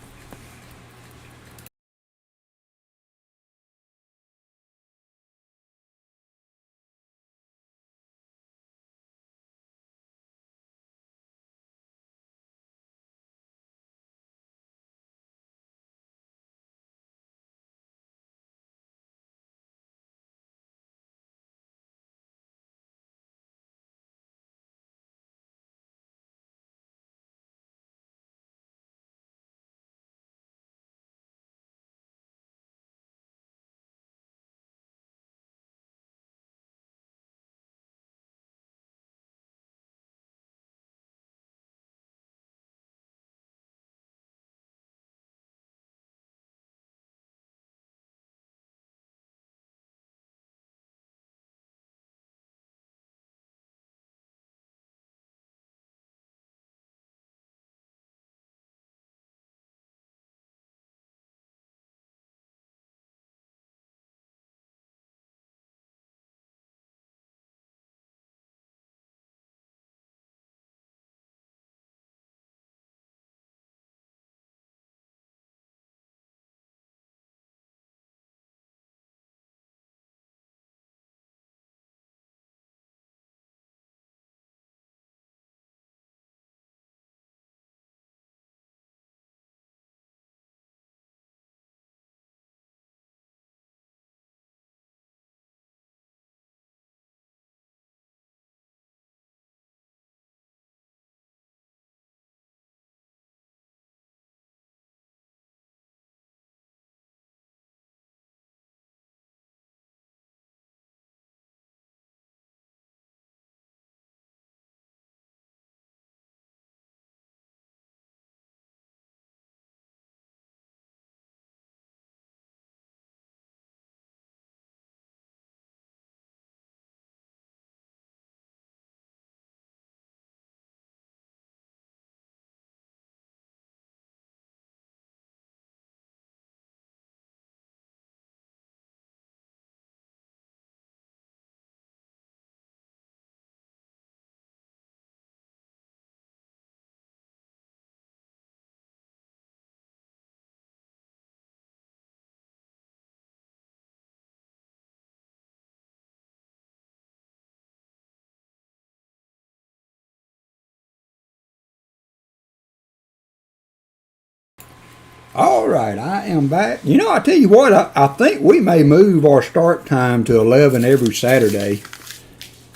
All right, I am back. You know, I tell you what, I think we may move our start time to 11 every Saturday.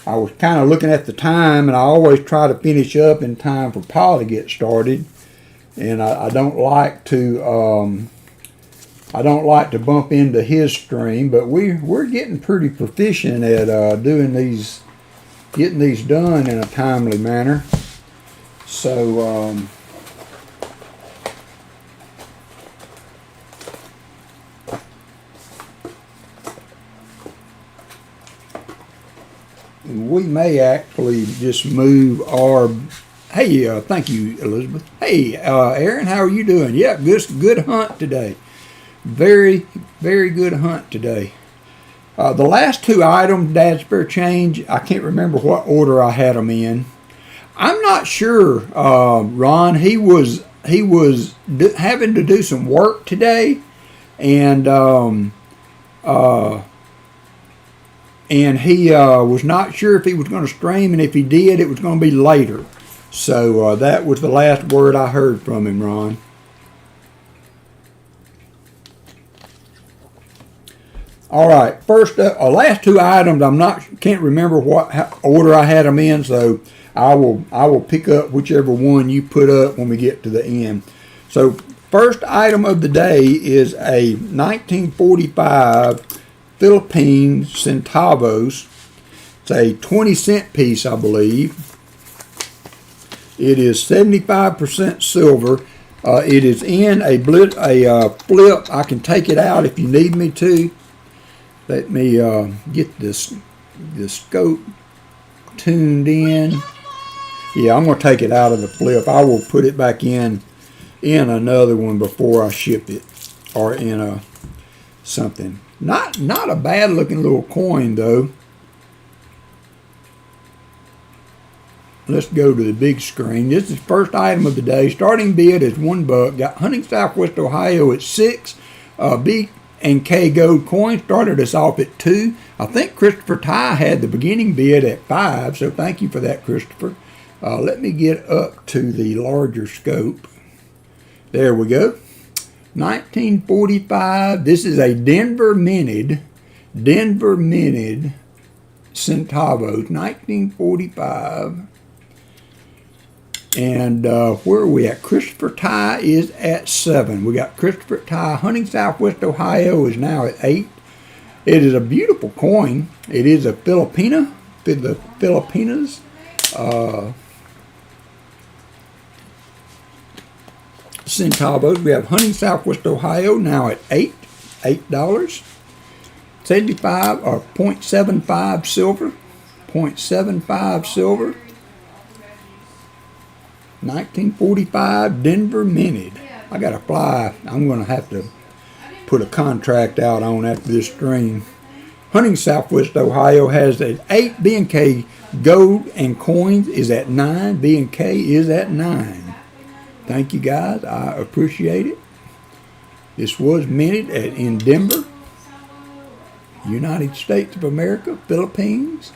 I was kind of looking at the time, and I always try to finish up in time for Paul to get started. And I don't like to bump into his stream, but we're getting pretty proficient at getting these done in a timely manner. So we may actually just move our. Hey, thank you, Elizabeth. Hey, Aaron, how are you doing? Yeah, good hunt today. Very, very good hunt today. The last 2 items, Dad's Spare Change, I can't remember what order I had them in. I'm not sure, Ron. He was having to do some work today, and he was not sure if he was going to stream, and if he did, it was going to be later. So that was the last word I heard from him, Ron. All right, first last two items. Can't remember what order I had them in, so I will pick up whichever one you put up when we get to the end. So first item of the day is a 1945 Philippine centavos. It's a 20-cent piece, I believe. It is 75% silver. It is in a flip. I can take it out if you need me to. Let me get this scope tuned in. Yeah, I'm going to take it out of the flip. I will put it back in another one before I ship it, or in a something. Not a bad looking little coin though. Let's go to the big screen. This is the first item of the day. Starting bid is $1. Got Hunting Southwest Ohio at 6. B&K gold coin started us off at 2. I think Christopher Ty had the beginning bid at 5, so thank you for that, Christopher. Let me get up to the larger scope. There we go. 1945. This is a Denver minted centavos. 1945. And where are we at? Christopher Ty is at 7. We got Christopher Ty. Hunting Southwest Ohio is now at 8. It is a beautiful coin. It is a Filipina. The Filipinas. Centavos. We have Hunting Southwest Ohio now at $8. $75 or 0.75 silver. 0.75 silver. 1945 Denver minted. I got to fly. I'm going to have to put a contract out on after this stream. Hunting Southwest Ohio has an 8. B&K gold and coins is at 9. B&K is at 9. Thank you guys. I appreciate it. This was minted in Denver, United States of America, Philippines.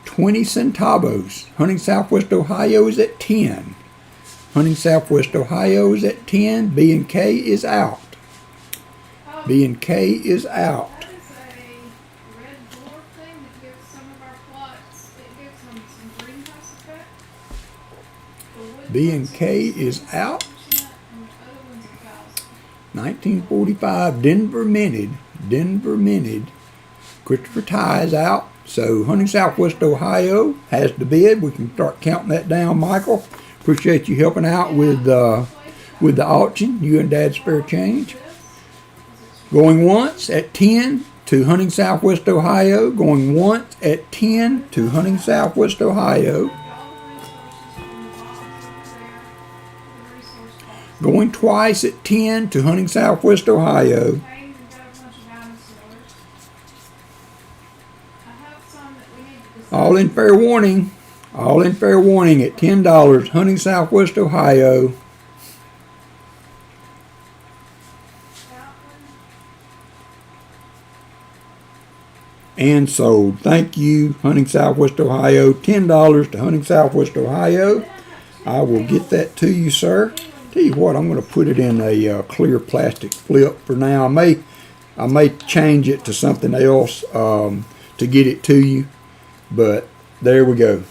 20 centavos. Hunting Southwest Ohio is at 10. Hunting Southwest Ohio is at 10. B&K is out. B&K is out. That is a red dwarf thing that gives some of our plots, it gives them some greenhouse effect. B&K is out. And the other one's 1,000. 1945 Denver minted. Denver minted. Christopher Ty is out. So Hunting Southwest Ohio has the bid. We can start counting that down, Michael. Appreciate you helping out with the auction. You and Dad spare change. Going once at 10 to Hunting Southwest Ohio. Going once at 10 to Hunting Southwest Ohio. Going twice at 10 to Hunting Southwest Ohio. All in fair warning. All in fair warning at $10. Hunting Southwest Ohio. And sold. Thank you, Hunting Southwest Ohio. $10 to Hunting Southwest Ohio. I will get that to you, sir. Tell you what, I'm going to put it in a clear plastic flip for now. I may change it to something else to get it to you. But there we go.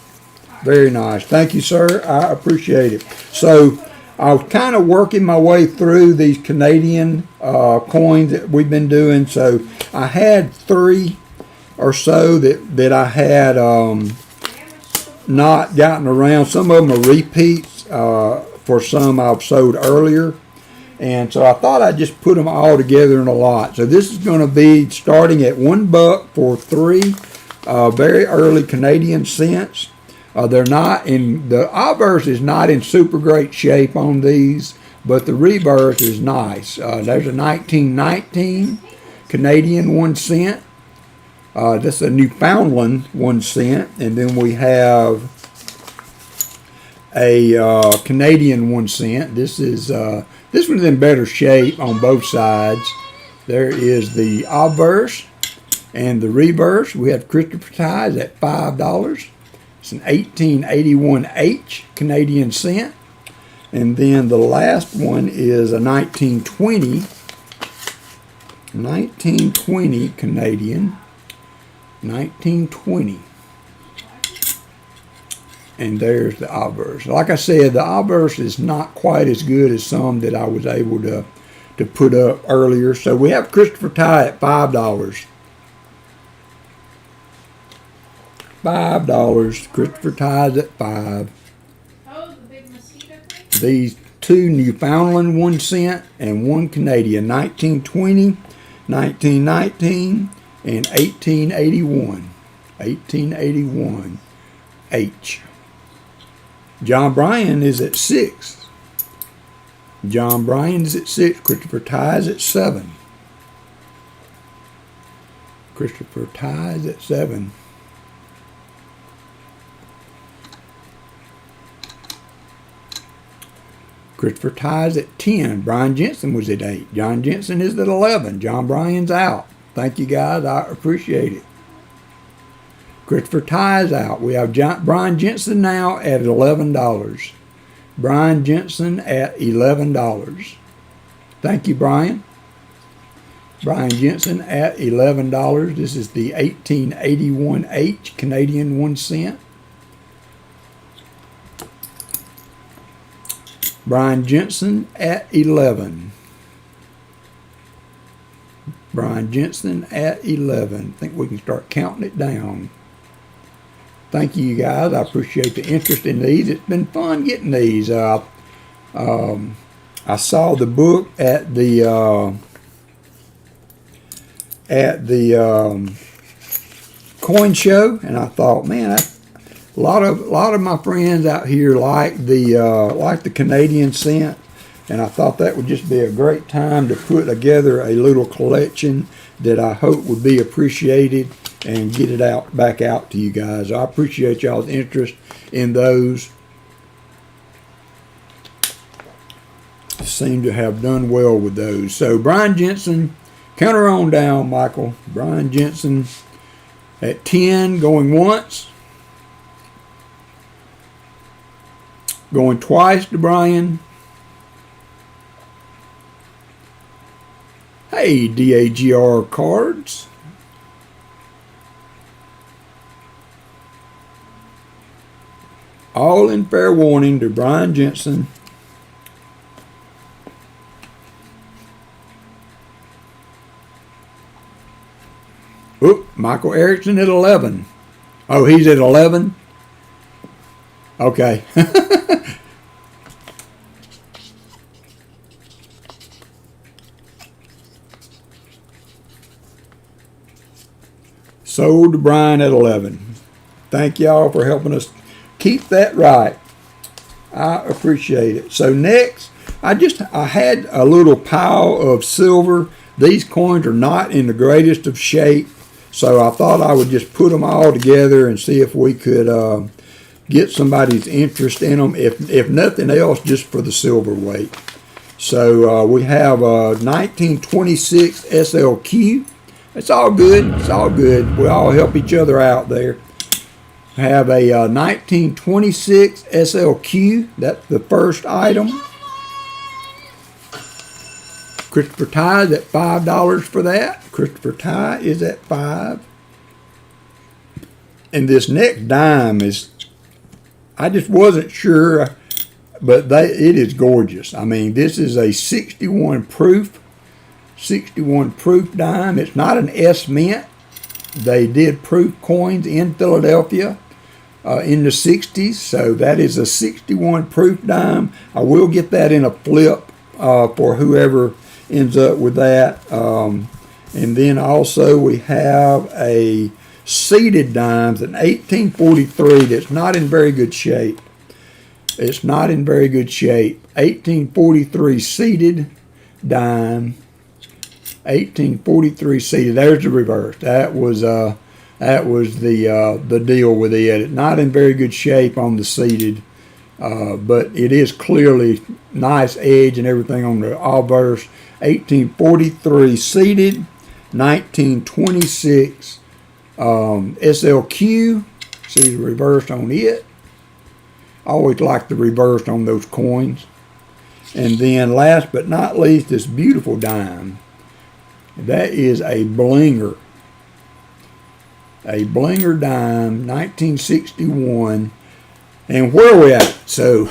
Very nice. Thank you, sir. I appreciate it. So I was kind of working my way through these Canadian coins that we've been doing. So I had 3 or so that I had not gotten around. Some of them are repeats for some I've sold earlier. And so I thought I'd just put them all together in a lot. So this is going to be starting at $1 for 3 very early Canadian cents. They're not in, the obverse is not in super great shape on these, but the reverse is nice. There's a 1919 Canadian 1 cent. That's a Newfoundland 1 cent. And then we have a Canadian 1 cent. This one's in better shape on both sides. There is the obverse and the reverse. We have Christopher Ty's at $5. It's an 1881H Canadian cent. And then the last one is a 1920 1920 Canadian. 1920. And there's the obverse. Like I said, the obverse is not quite as good as some that I was able to put up earlier. So we have Christopher Ty at $5. $5. Christopher Ty's at $5. Oh, the big mosquito thing? These two Newfoundland 1 cent and 1 Canadian, 1920, 1919, and 1881. 1881 H. John Bryan is at 6. John Bryan is at 6. Christopher Ty is at 7. Christopher Ty is at 7. Christopher Ty is at 10. Brian Jensen was at 8. John Jensen is at 11. John Bryan's out. Thank you guys. I appreciate it. Christopher Ty is out. We have Brian Jensen now at $11. Brian Jensen at $11. Thank you, Brian. Brian Jensen at $11. This is the 1881H Canadian 1 cent. Brian Jensen at 11. Brian Jensen at 11. I think we can start counting it down. Thank you guys. I appreciate the interest in these. It's been fun getting these. I saw the book at the coin show, and I thought, man, a lot of my friends out here like the Canadian cent, and I thought that would just be a great time to put together a little collection that I hope would be appreciated and get it back out to you guys. I appreciate y'all's interest in those. Seem to have done well with those. So Brian Jensen, counter on down, Michael. Brian Jensen at 10, going once. Going twice to Brian. Hey, DAGR cards. All in fair warning to Brian Jensen. Oop, Michael Erickson at 11. Oh, he's at 11? Okay. Sold to Brian at 11. Thank y'all for helping us keep that right. I appreciate it. So next, I had a little pile of silver. These coins are not in the greatest of shape, so I thought I would just put them all together and see if we could get somebody's interest in them, if nothing else, just for the silver weight. So we have a 1926 SLQ. It's all good. It's all good. We all help each other out there. Have a 1926 SLQ. That's the first item. Christopher Ty is at $5 for that. Christopher Ty is at $5. And this next dime is, I just wasn't sure, but it is gorgeous. I mean, this is a 61 proof dime. It's not an S mint. They did proof coins in Philadelphia in the 60s, so that is a 61 proof dime. I will get that in a flip for whoever ends up with that. And then also we have a seeded dimes, an 1843 that's not in very good shape. It's not in very good shape. 1843 seeded dime. 1843 seeded. There's the reverse. That was the deal with it. It's not in very good shape on the seeded, but it is clearly nice edge and everything on the obverse. 1843 seeded. 1926 SLQ. See the reverse on it. I always like the reverse on those coins. And then last but not least, this beautiful dime. That is a blinger. A blinger dime, 1961. And where are we at? So,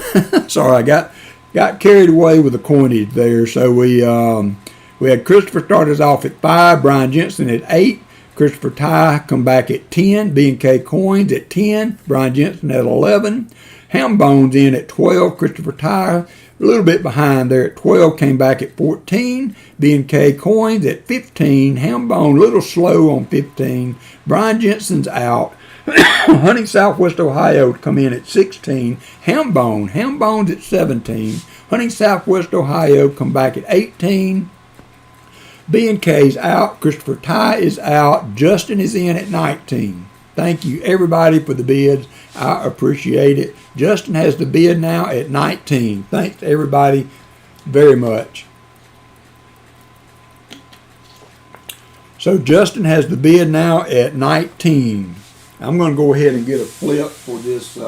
sorry, I got carried away with the coinage there. So we had Christopher start us off at 5, Brian Jensen at 8, Christopher Ty come back at 10, B&K Coins at 10, Brian Jensen at 11, Ham Bones in at 12, Christopher Ty a little bit behind there at 12, came back at 14, B&K Coins at 15, Ham Bone a little slow on 15, Brian Jensen's out, Hunting Southwest Ohio to come in at 16, Ham Bone's at 17, Hunting Southwest Ohio come back at 18, B&K's out, Christopher Ty is out, Justin is in at 19. Thank you everybody for the bids. I appreciate it. Justin has the bid now at 19. Thanks everybody very much. So Justin has the bid now at 19. I'm going to go ahead and get a flip for this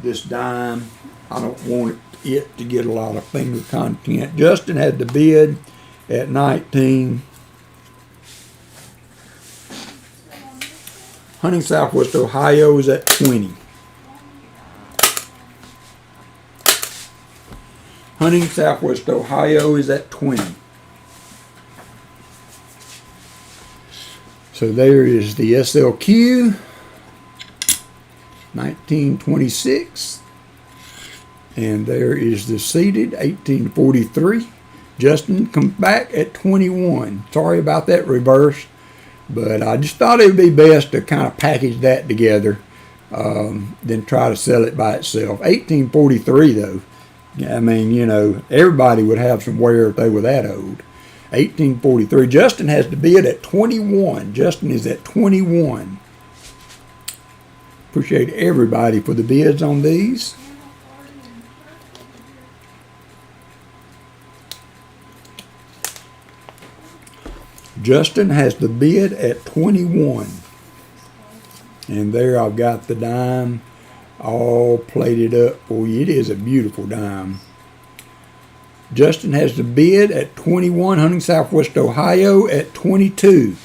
this dime. I don't want it to get a lot of finger content. Justin had the bid at 19. Hunting Southwest Ohio is at 20. Hunting Southwest Ohio is at 20. So there is the SLQ 1926. And there is the seated 1843. Justin comes back at 21. Sorry about that reverse, but I just thought it would be best to kind of package that together than try to sell it by itself. 1843 though, I mean, you know, everybody would have some wear if they were that old. 1843. Justin has the bid at 21. Justin is at 21. Appreciate everybody for the bids on these. Justin has the bid at 21. And there I've got the dime all plated up for you. It is a beautiful dime. Justin has the bid at 21. Hunting Southwest Ohio at 22.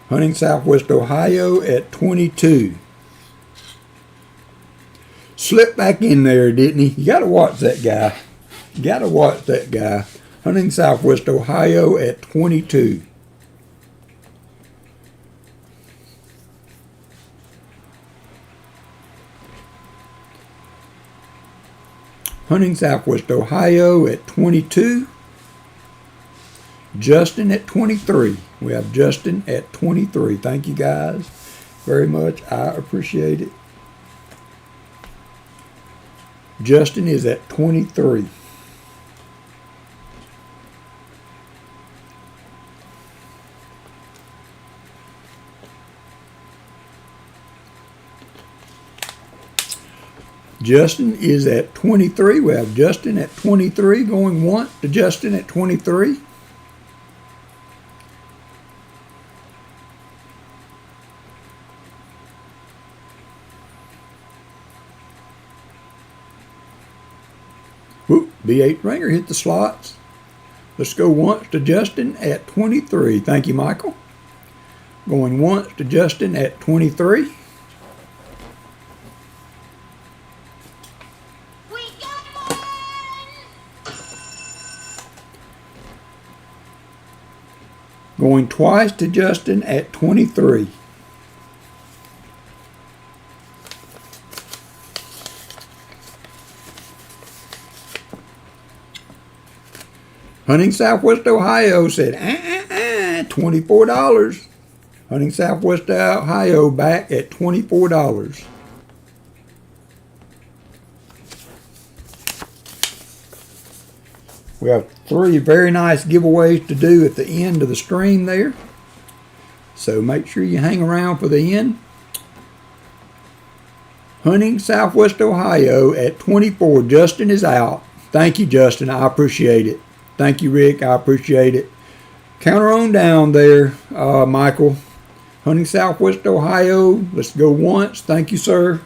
Hunting Southwest Ohio at 22. Slipped back in there, didn't he? You got to watch that guy. You got to watch that guy. Hunting Southwest Ohio at 22. Hunting Southwest Ohio at 22. Justin at 23. We have Justin at 23. Thank you guys very much. I appreciate it. Justin is at 23. Justin is at 23. We have Justin at 23 going once to Justin at 23. Whoop, B8 ringer hit the slots. Let's go once to Justin at 23. Thank you, Michael. Going once to Justin at 23. Going twice to Justin at 23. Hunting Southwest Ohio said, $24. Hunting Southwest Ohio back at $24. We have 3 very nice giveaways to do at the end of the stream there. So make sure you hang around for the end. Hunting Southwest Ohio at 24. Justin is out. Thank you, Justin. I appreciate it. Thank you, Rick. I appreciate it. Counter on down there, Michael. Hunting Southwest Ohio. Let's go once. Thank you, sir.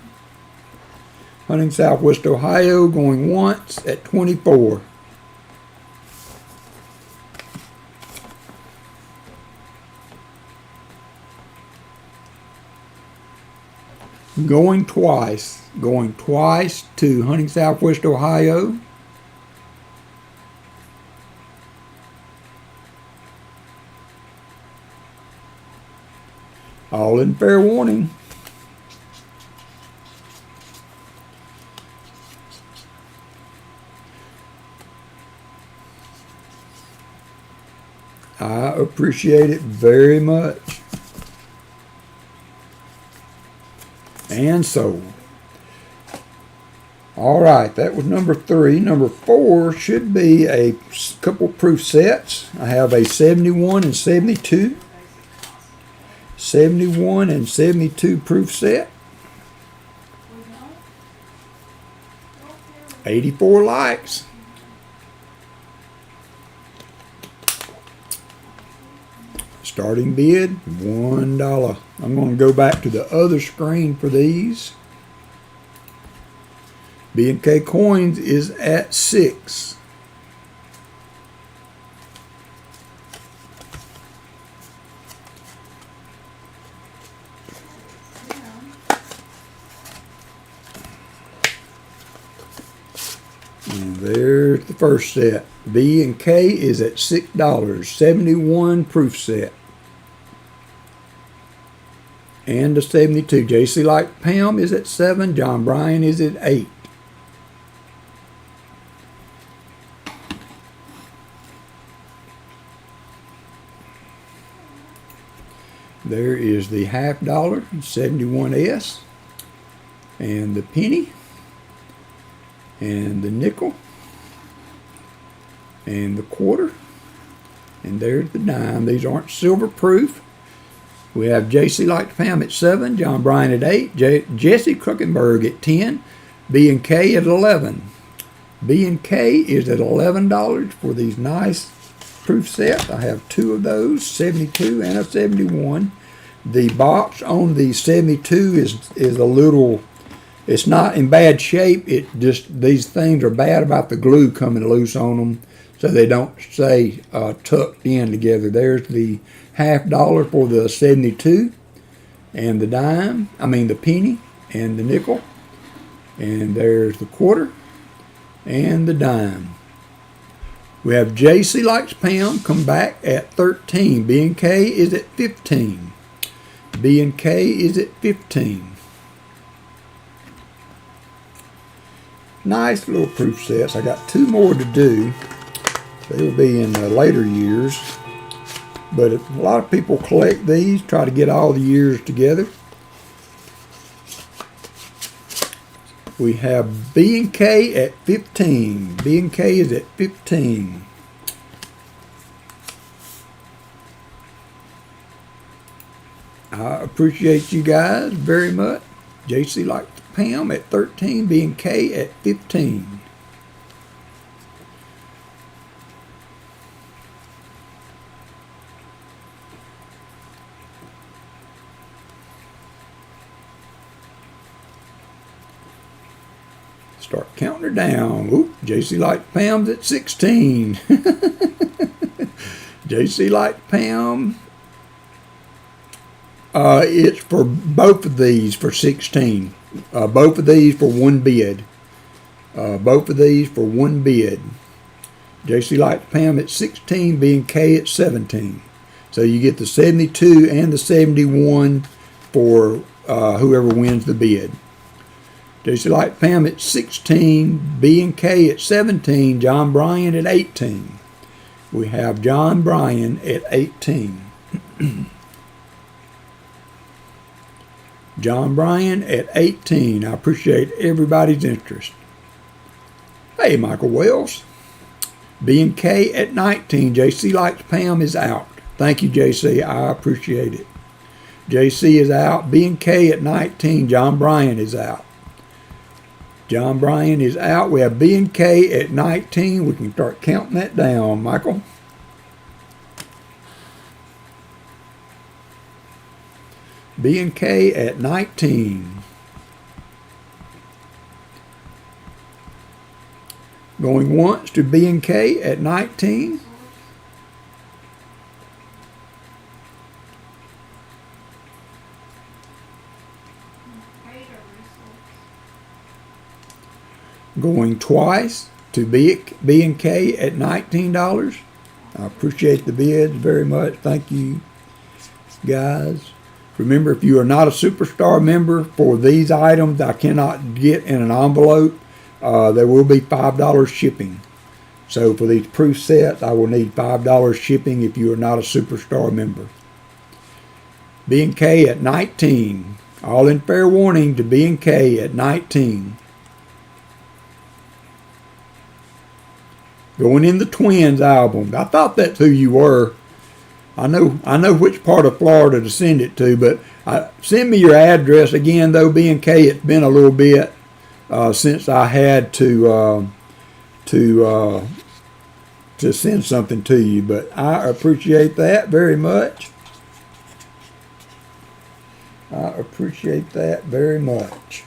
Hunting Southwest Ohio going once at 24. Going twice to Hunting Southwest Ohio. All in fair warning. I appreciate it very much. And sold. All right, that was number 3. Number 4 should be a couple proof sets. I have a 71 and 72. 71 and 72 proof set. 84 likes. Starting bid, $1. I'm going to go back to the other screen for these. B&K Coins is at 6. And there's the first set. B&K is at $6. 71 proof set. And the 72. JC Light Pound is at 7. John Bryan is at 8. There is the $50 71S. And the penny. And the nickel. And the quarter. And there's the dime. These aren't silver proof. We have JC Light Pound at 7, John Bryan at 8, Jesse Kruckenberg at 10, B&K at 11. B&K is at $11 for these nice proof sets. I have 2 of those, 72 and a 71. The box on the 72 is a little, it's not in bad shape. It just, these things are bad about the glue coming loose on them, so they don't stay tucked in together. There's the $50 for the 72, and the dime, the penny, and the nickel, and there's the quarter, and the dime. We have JC Likes Pound come back at 13. B&K is at 15. B&K is at 15. Nice little proof sets. I got 2 more to do. They will be in later years. But a lot of people collect these, try to get all the years together. We have B&K at 15. B&K is at 15. I appreciate you guys very much. JC Like Pam at 13, B&K at 15. Start counting her down. Oop, JC Light Pam's at 16. JC Light Pam. It's for both of these for 16. Both of these for 1 bid. Both of these for 1 bid. JC Light Pam at 16, B&K at 17. So you get the 72 and the 71 for whoever wins the bid. JC Light Pam at 16, B&K at 17, John Bryan at 18. We have John Bryan at 18. John Bryan at 18. I appreciate everybody's interest. Hey, Michael Wells. B&K at 19. JC Likes Pam is out. Thank you, JC. I appreciate it. JC is out. B&K at 19. John Bryan is out. John Bryan is out. We have B&K at 19. We can start counting that down, Michael. B&K at 19. Going once to B&K at 19. Going twice to B&K at $19. I appreciate the bids very much. Thank you, guys. Remember, if you are not a Superstar member for these items, I cannot get in an envelope. There will be $5 shipping. So for these proof sets, I will need $5 shipping if you are not a Superstar member. B&K at 19. All in fair warning to B&K at 19. Going in the Twins album. I thought that's who you were. I know which part of Florida to send it to, but send me your address again. Though B&K, it's been a little bit since I had to send something to you, but I appreciate that very much. I appreciate that very much.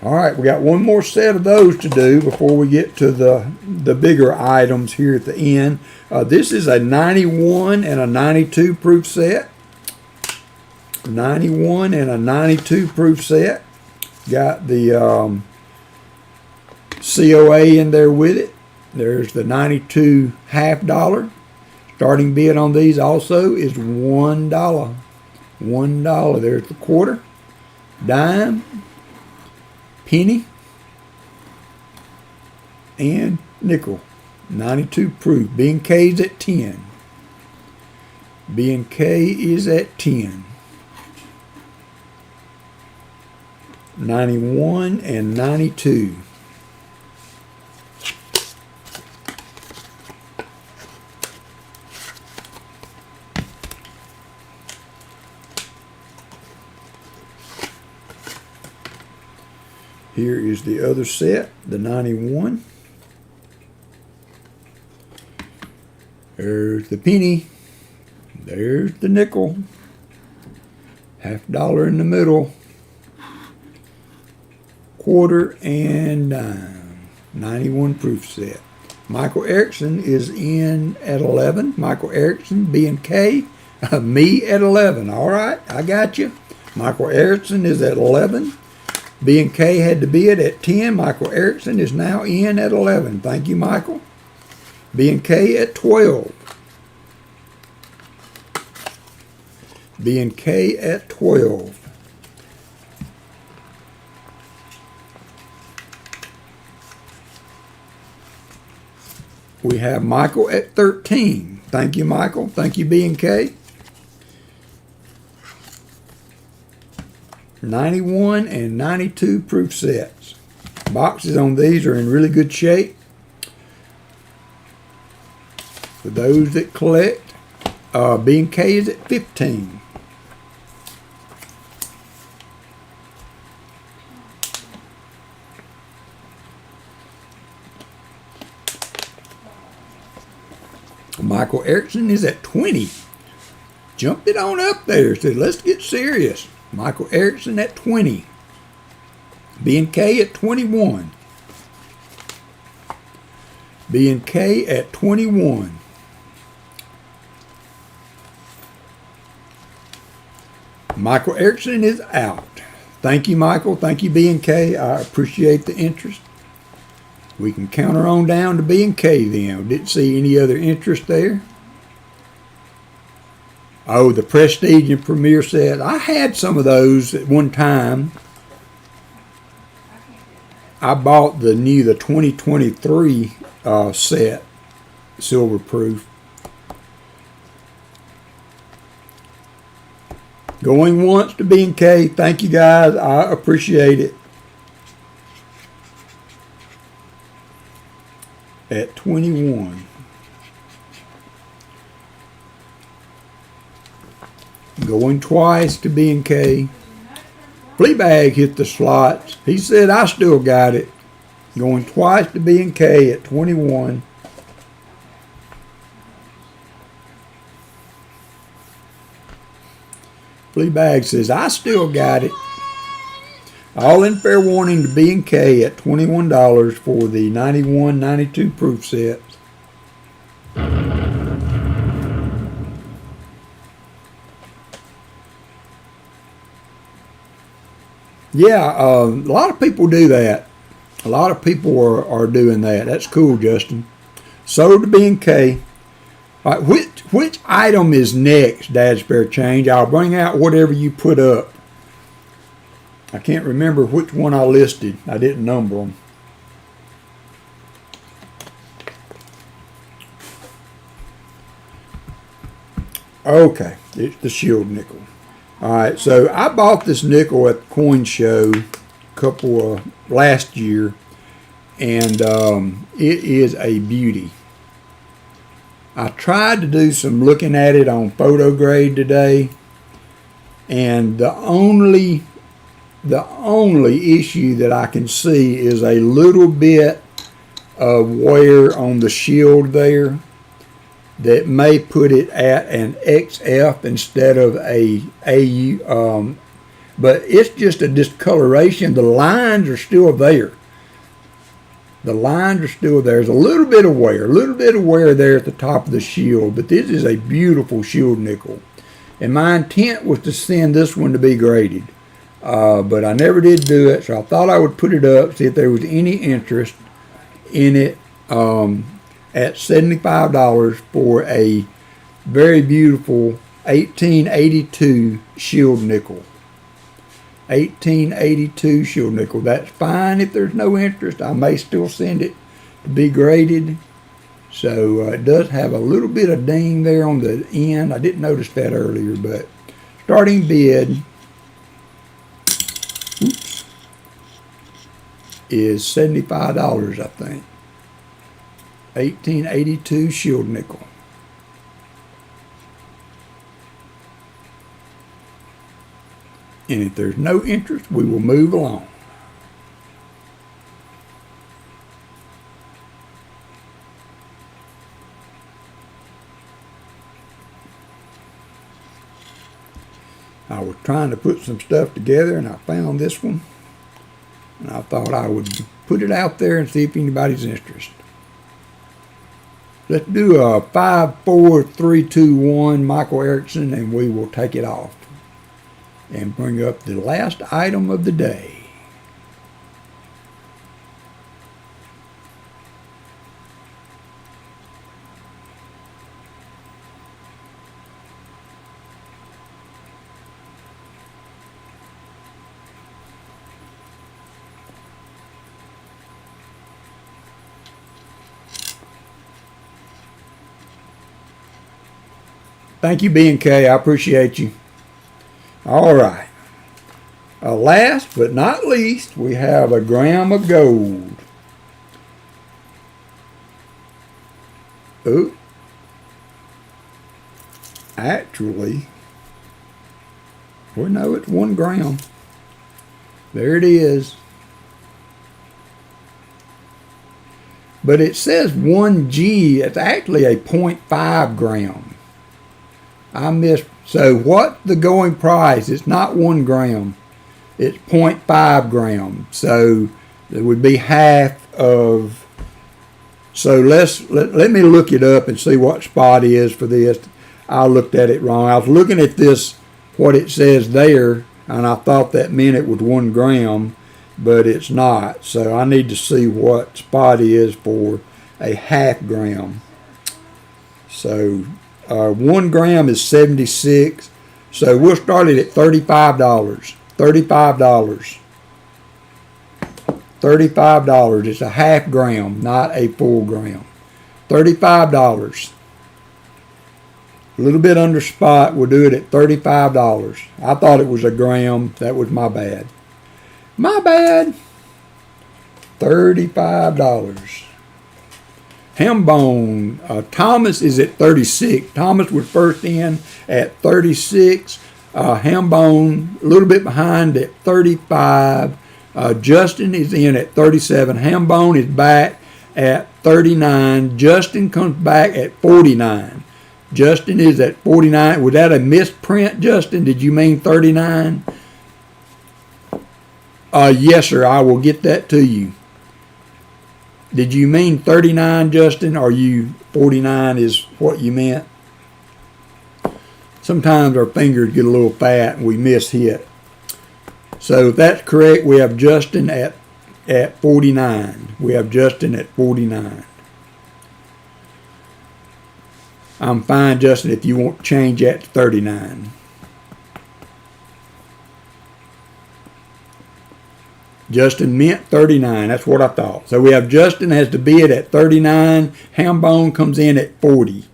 All right, we got one more set of those to do before we get to the bigger items here at the end. This is a 91 and a 92 proof set. 91 and a 92 proof set. Got the COA in there with it. There's the 92 $half. Starting bid on these also is $1. $1. There's the quarter, dime, penny, and nickel. 92 proof. B&K's at 10. B&K is at 10. 91 and 92. Here is the other set, the 91. There's the penny. There's the nickel. $half in the middle. Quarter and dime. 91 proof set. Michael Erickson is in at 11. Michael Erickson, B&K. Me at 11. All right, I got you. Michael Erickson is at 11. B&K had to bid at 10. Michael Erickson is now in at 11. Thank you, Michael. B&K at 12. B&K at 12. We have Michael at 13. Thank you, Michael. Thank you, B&K. 91 and 92 proof sets. Boxes on these are in really good shape. For those that collect, B&K is at 15. Michael Erickson is at 20. Jumped it on up there. Said, let's get serious. Michael Erickson at 20. B&K at 21. B&K at 21. Michael Erickson is out. Thank you, Michael. Thank you, B&K. I appreciate the interest. We can counter on down to B&K then. Didn't see any other interest there. Oh, the Prestige and Premier set. I had some of those at one time. I bought the 2023 set, silver proof. Going once to B&K. Thank you, guys. I appreciate it. At 21. Going twice to B&K. Fleabag hit the slots. He said, I still got it. Going twice to B&K at 21. Fleabag says, I still got it. All in fair warning to B&K at $21 for the 91, 92 proof sets. Yeah, a lot of people do that. A lot of people are doing that. That's cool, Justin. Sold to B&K. All right, which item is next, Dad Spare Change? I'll bring out whatever you put up. I can't remember which one I listed. I didn't number them. Okay, it's the shield nickel. All right, so I bought this nickel at the coin show last year, and it is a beauty. I tried to do some looking at it on photo grade today, and the only issue that I can see is a little bit of wear on the shield there that may put it at an XF instead of a AU, but it's just a discoloration. The lines are still there. The lines are still there. There's a little bit of wear there at the top of the shield, but this is a beautiful shield nickel. And my intent was to send this one to be graded, but I never did do it, so I thought I would put it up, see if there was any interest in it. At $75 for a very beautiful 1882 shield nickel. 1882 shield nickel. That's fine if there's no interest. I may still send it to be graded. So it does have a little bit of ding there on the end. I didn't notice that earlier, but starting bid is $75, I think. 1882 shield nickel. And if there's no interest, we will move along. I was trying to put some stuff together and I found this one. And I thought I would put it out there and see if anybody's interested. Let's do a 5, 4, 3, 2, 1 Michael Erickson, and we will take it off and bring up the last item of the day. Thank you, B&K. I appreciate you. All right. Last but not least, we have a gram of gold. Oh. Actually, we know it's 1 gram. There it is. But it says 1G. It's actually a 0.5 gram. I missed. So what the going price? It's not 1 gram. It's 0.5 gram. So it would be half of. So let me look it up and see what spot is for this. I looked at it wrong. I was looking at this, what it says there, and I thought that meant it was 1 gram, but it's not. So I need to see what spot is for a half gram. So 1 gram is 76. So we'll start it at $35. $35. $35. It's a half gram, not a full gram. $35. A little bit under spot. We'll do it at $35. I thought it was a gram. That was my bad. My bad. $35. Hambone. Thomas is at 36. Thomas was first in at 36. Hambone a little bit behind at 35. Justin is in at 37. Hambone is back at 39. Justin comes back at 49. Justin is at 49. Was that a misprint, Justin? Did you mean 39? Yes, sir. I will get that to you. Did you mean 39, Justin, or 49 is what you meant? Sometimes our fingers get a little fat and we miss hit. So if that's correct, we have Justin at at 49. We have Justin at 49. I'm fine, Justin, if you want to change that to 39. Justin meant 39. That's what I thought. So we have Justin has the bid at 39. Hambone comes in at 40.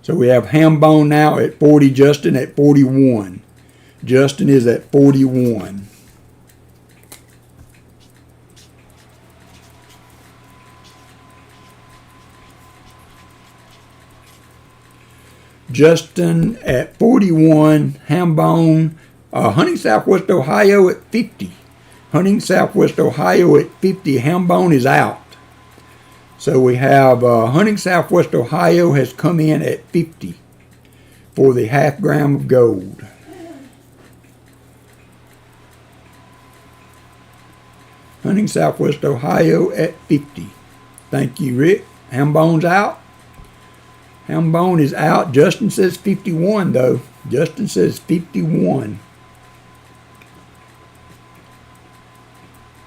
So we have Hambone now at 40. Justin at 41. Justin is at 41. Justin at 41. Hambone. Hunting Southwest Ohio at 50. Hunting Southwest Ohio at 50. Hambone is out. So we have Hunting Southwest Ohio has come in at 50 for the half gram of gold. Hunting Southwest Ohio at 50. Thank you, Rick. Hambone's out. Hambone is out. Justin says 51 though. Justin says 51.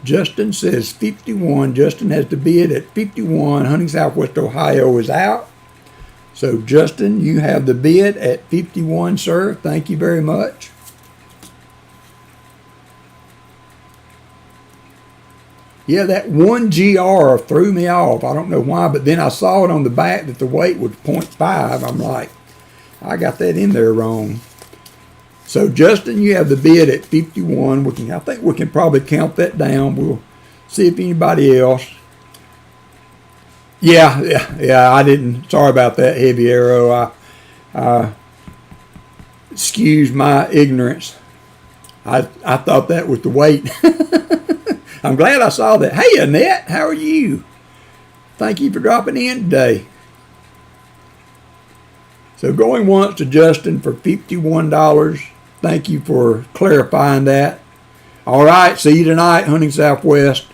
Justin says 51. Justin has the bid at 51. Hunting Southwest Ohio is out. So Justin, you have the bid at 51, sir. Thank you very much. Yeah, that 1 GR threw me off. I don't know why, but then I saw it on the back that the weight was 0.5. I'm like, I got that in there wrong. So Justin, you have the bid at 51. I think we can probably count that down. We'll see if anybody else. Yeah. I didn't. Sorry about that, Heavy Arrow. Excuse my ignorance. I thought that was the weight. I'm glad I saw that. Hey, Annette, how are you? Thank you for dropping in today. So going once to Justin for $51. Thank you for clarifying that. All right, see you tonight, Hunting Southwest.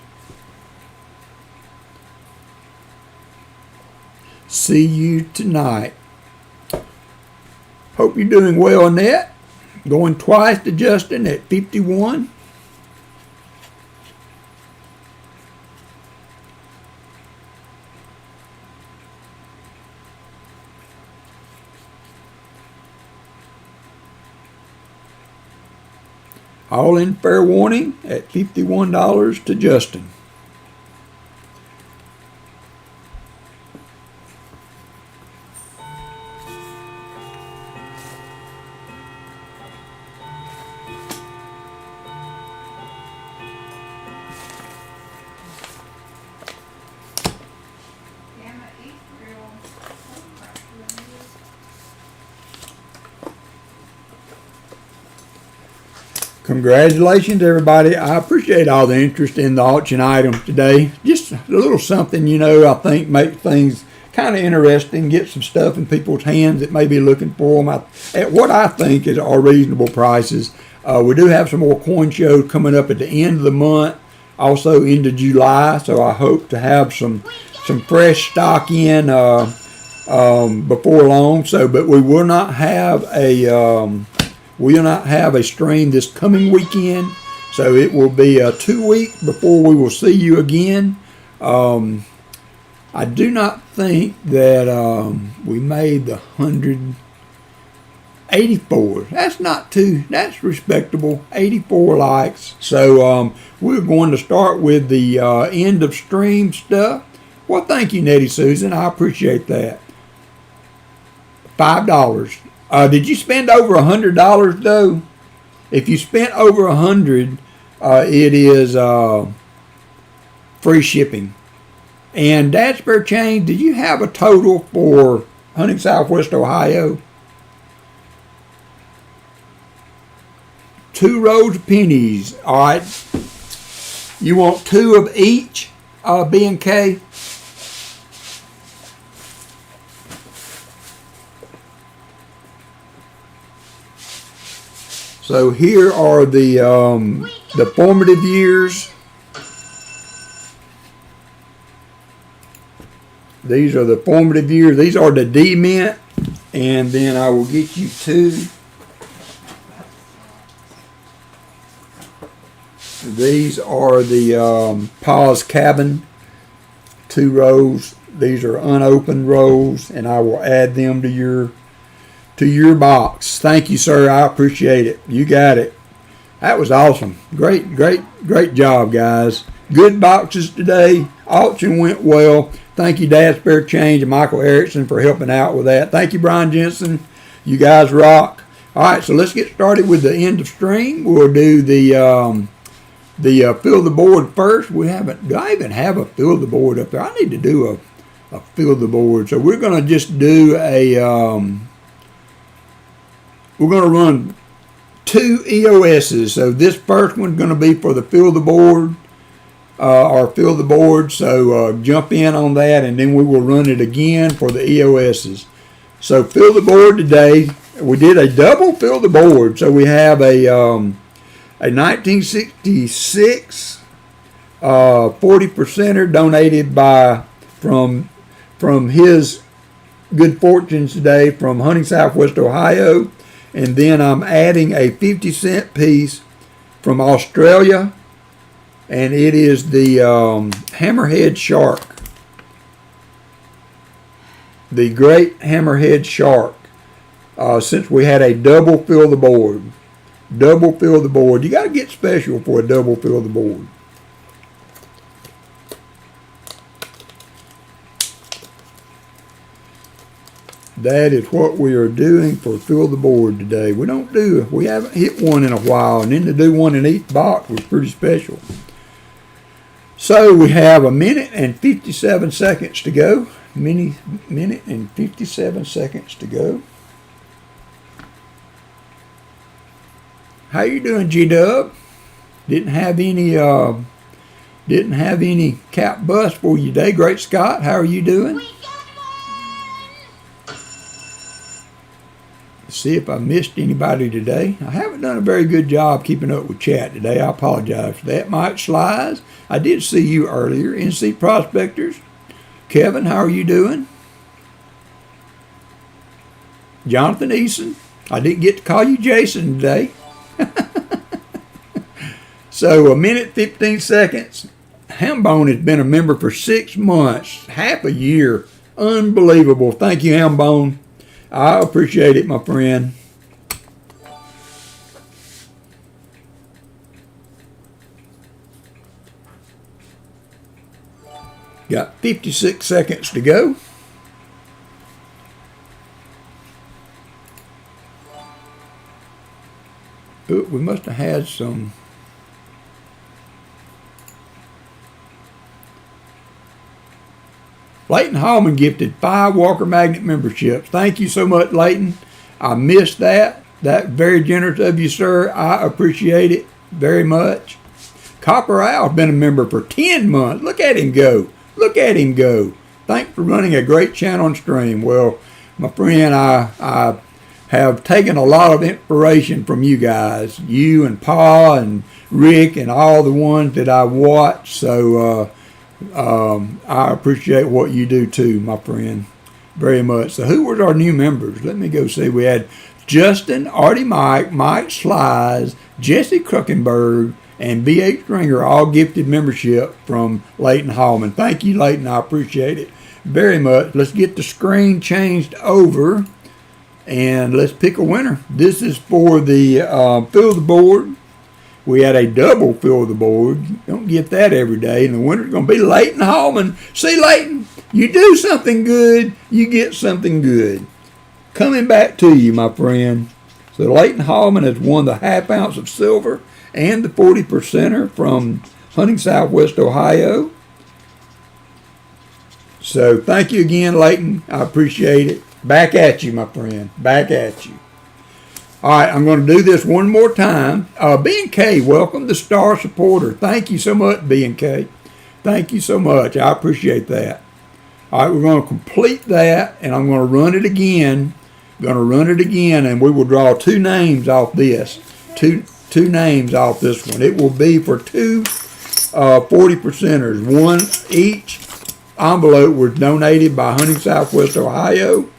See you tonight. Hope you're doing well, Annette. Going twice to Justin at 51. All in fair warning at $51 to Justin. Congratulations, everybody. I appreciate all the interest in the auction items today. Just a little something, I think make things kind of interesting, get some stuff in people's hands that may be looking for them at what I think are reasonable prices. We do have some more coin shows coming up at the end of the month, also into July, so I hope to have some fresh stock in before long. But we will not have a stream this coming weekend, so it will be 2 weeks before we will see you again. I do not think that we made the 184. That's respectable. 84 likes. So we're going to start with the end of stream stuff. Well, thank you, Nettie Susan. I appreciate that. $5. Did you spend over $100 though? If you spent over $100, it is free shipping. And Dad's Spare Change, did you have a total for Hunting Southwest Ohio? 2 rows of pennies. All right. You want 2 of each, B&K? So here are the formative years. These are the formative years. These are the D mint, and then I will get you 2. These are the Pa's Cabin 2 rolls. These are unopened rolls, and I will add them to your box. Thank you, sir. I appreciate it. You got it. That was awesome. Great job, guys. Good boxes today. Auction went well. Thank you, Dad Spare Change and Michael Erickson for helping out with that. Thank you, Brian Jensen. You guys rock. All right, so let's get started with the end of stream. We'll do the fill the board first. Do I even have a fill the board up there? I need to do a fill the board. So we're going to just do we're going to run 2 EOSs. So this first one's going to be for the fill the board. Or fill the board, so jump in on that, and then we will run it again for the EOSs. So fill the board today. We did a double fill the board. So we have a 1966 40%er donated from his good fortunes today from Hunting Southwest Ohio, and then I'm adding a 50-cent piece from Australia. And it is the hammerhead shark. The great hammerhead shark. Since we had a double fill the board. Double fill the board. You got to get special for a double fill the board. That is what we are doing for fill the board today. We haven't hit one in a while. And then to do one in each box was pretty special. So we have a minute and 57 seconds to go. Minute and 57 seconds to go. How you doing, G-Dub? Didn't have any cap bust for you today. Great Scott, how are you doing? We got one! Let's see if I missed anybody today. I haven't done a very good job keeping up with chat today. I apologize for that. Mike Slides, I did see you earlier. NC Prospectors. Kevin, how are you doing? Jonathan Eason. I didn't get to call you Jason today. So a minute, 15 seconds. Hambone has been a member for 6 months, half a year. Unbelievable. Thank you, Hambone. I appreciate it, my friend. Got 56 seconds to go. Ooh, we must have had some. Leighton Hallman gifted 5 WalkerMagnet memberships. Thank you so much, Leighton. I missed that. That's very generous of you, sir. I appreciate it very much. Copper Owl's been a member for 10 months. Look at him go. Look at him go. Thanks for running a great channel and stream. Well, my friend, I have taken a lot of inspiration from you guys. You and Pa and Rick and all the ones that I watch. So I appreciate what you do too, my friend, very much. So who were our new members? Let me go see. We had Justin, Artie Mike, Mike Slides, Jesse Kruckenberg, and B.H. Stringer all gifted membership from Leighton Hallman. Thank you, Leighton. I appreciate it very much. Let's get the screen changed over and let's pick a winner. This is for the fill the board. We had a double fill the board. Don't get that every day. And the winner's going to be Leighton Hallman. See, Leighton, you do something good, you get something good. Coming back to you, my friend. So Leighton Hallman has won the half ounce of silver and the 40%er from Hunting Southwest Ohio. So thank you again, Leighton. I appreciate it. Back at you, my friend. Back at you. All right, I'm going to do this one more time. B&K, welcome, the star supporter. Thank you so much, B&K. Thank you so much. I appreciate that. All right, we're going to complete that, and I'm going to run it again. And we will draw 2 names off this. Two names off this one. It will be for 2 40%ers. One each envelope was donated by Hunting Southwest Ohio,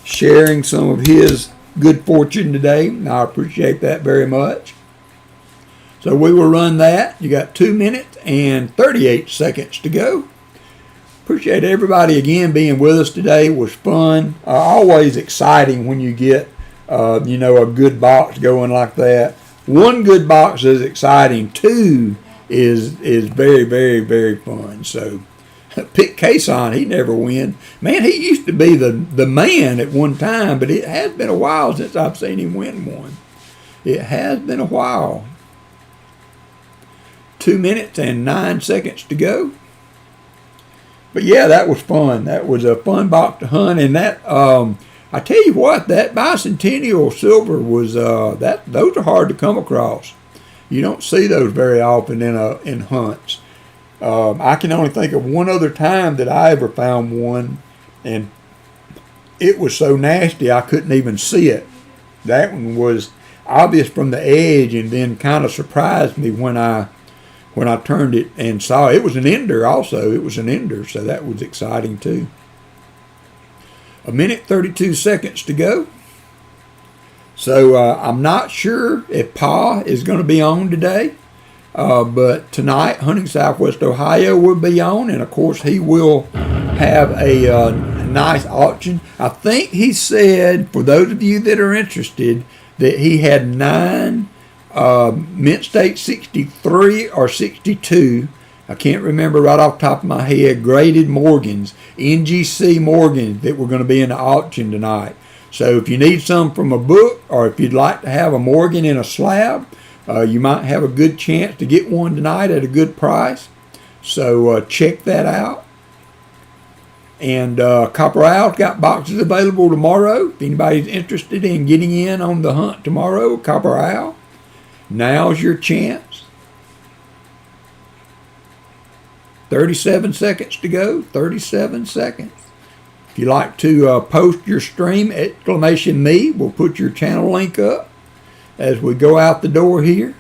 sharing some of his good fortune today. I appreciate that very much. So we will run that. You got 2 minutes and 38 seconds to go. Appreciate everybody again being with us today. It was fun. Always exciting when you get, a good box going like that. One good box is exciting. Two is very, very, very fun. So pick Kason. He never win. Man, he used to be the man at one time, but it has been a while since I've seen him win one. It has been a while. 2 minutes and 9 seconds to go. But yeah, that was fun. That was a fun box to hunt. And that, I tell you what, that bicentennial silver was, those are hard to come across. You don't see those very often in hunts. I can only think of one other time that I ever found one, and it was so nasty I couldn't even see it. That one was obvious from the edge, and then kind of surprised me when I turned it and saw it. It was an ender also. It was an ender, so that was exciting too. 1 minute 32 seconds to go. So I'm not sure if Pa is going to be on today, but tonight Hunting Southwest Ohio will be on, and of course he will have a nice auction. I think he said, for those of you that are interested, that he had 9 Mint State 63 or 62, I can't remember right off the top of my head, graded Morgans, NGC Morgans, that were going to be in the auction tonight. So if you need some from a book, or if you'd like to have a Morgan in a slab, you might have a good chance to get one tonight at a good price. So check that out. And Copper Owl's got boxes available tomorrow. If anybody's interested in getting in on the hunt tomorrow, Copper Owl, now's your chance. 37 seconds to go. 37 seconds. If you like to post your stream, !me, we'll put your channel link up as we go out the door here.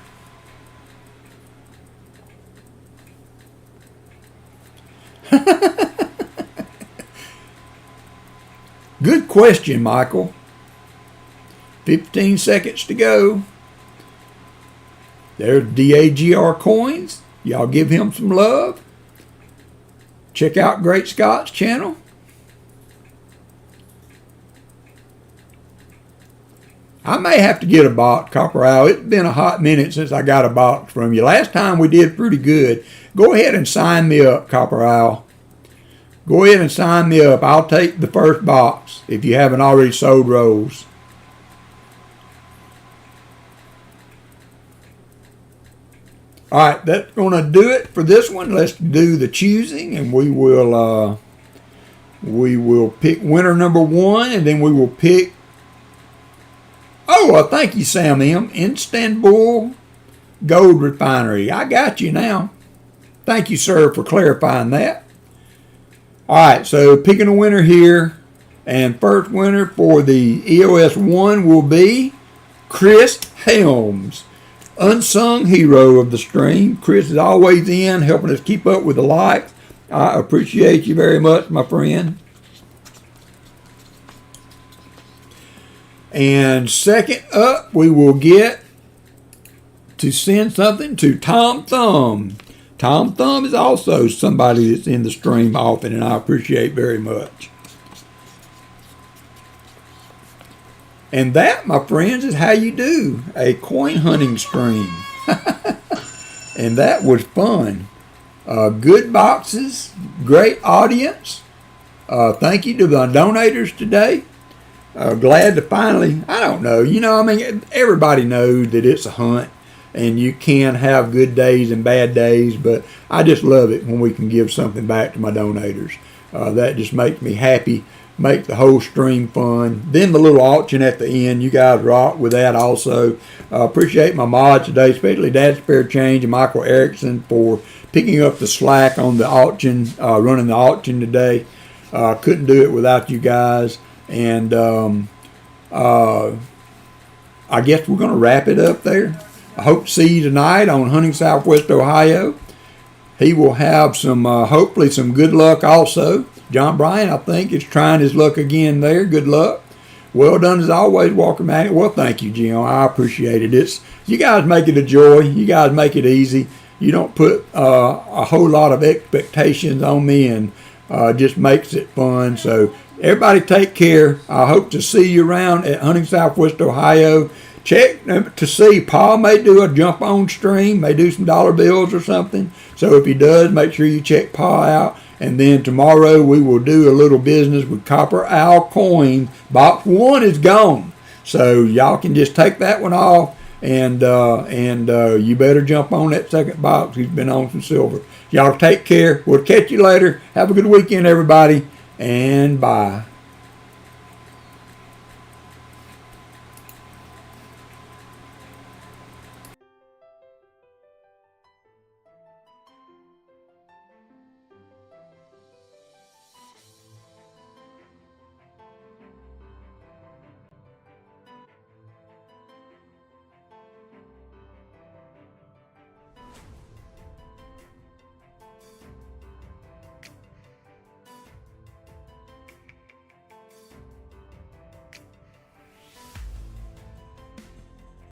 Good question, Michael. 15 seconds to go. There's DAGR Coins. Y'all give him some love. Check out Great Scott's channel. I may have to get a box, Copper Owl. It's been a hot minute since I got a box from you. Last time we did pretty good. Go ahead and sign me up, Copper Owl. Go ahead and sign me up. I'll take the first box if you haven't already sold rolls. All right, that's going to do it for this one. Let's do the choosing, and we will pick winner number 1, and then we will pick. Oh, thank you, Sam M. Istanbul Gold Refinery. I got you now. Thank you, sir, for clarifying that. All right, so picking a winner here, and first winner for the EOS 1 will be Chris Helms, unsung hero of the stream. Chris is always in, helping us keep up with the likes. I appreciate you very much, my friend. And second up, we will get to send something to Tom Thumb. Tom Thumb is also somebody that's in the stream often, and I appreciate very much. And that, my friends, is how you do a coin hunting stream. And that was fun. Good boxes, great audience. Thank you to the donators today. Glad to finally, I don't know, everybody knows that it's a hunt and you can have good days and bad days, but I just love it when we can give something back to my donators. That just makes me happy, make the whole stream fun. Then the little auction at the end, you guys rock with that also. Appreciate my mods today, especially Dad Spare Change and Michael Erickson for picking up the slack on the auction, running the auction today. Couldn't do it without you guys. And I guess we're going to wrap it up there. I hope to see you tonight on Hunting Southwest Ohio. He will have some, hopefully some good luck also. John Bryan, I think, is trying his luck again there. Good luck. Well done as always, WalkerMagnet. Well, thank you, Jim. I appreciate it. You guys make it a joy. You guys make it easy. You don't put a whole lot of expectations on me, and just makes it fun. So everybody take care. I hope to see you around at Hunting Southwest Ohio. Check to see. Paul may do a jump on stream, may do some dollar bills or something. So if he does, make sure you check Paul out. And then tomorrow we will do a little business with Copper Owl coin. Box 1 is gone. So y'all can just take that one off, and you better jump on that second box. He's been on some silver. Y'all take care. We'll catch you later. Have a good weekend, everybody, and bye.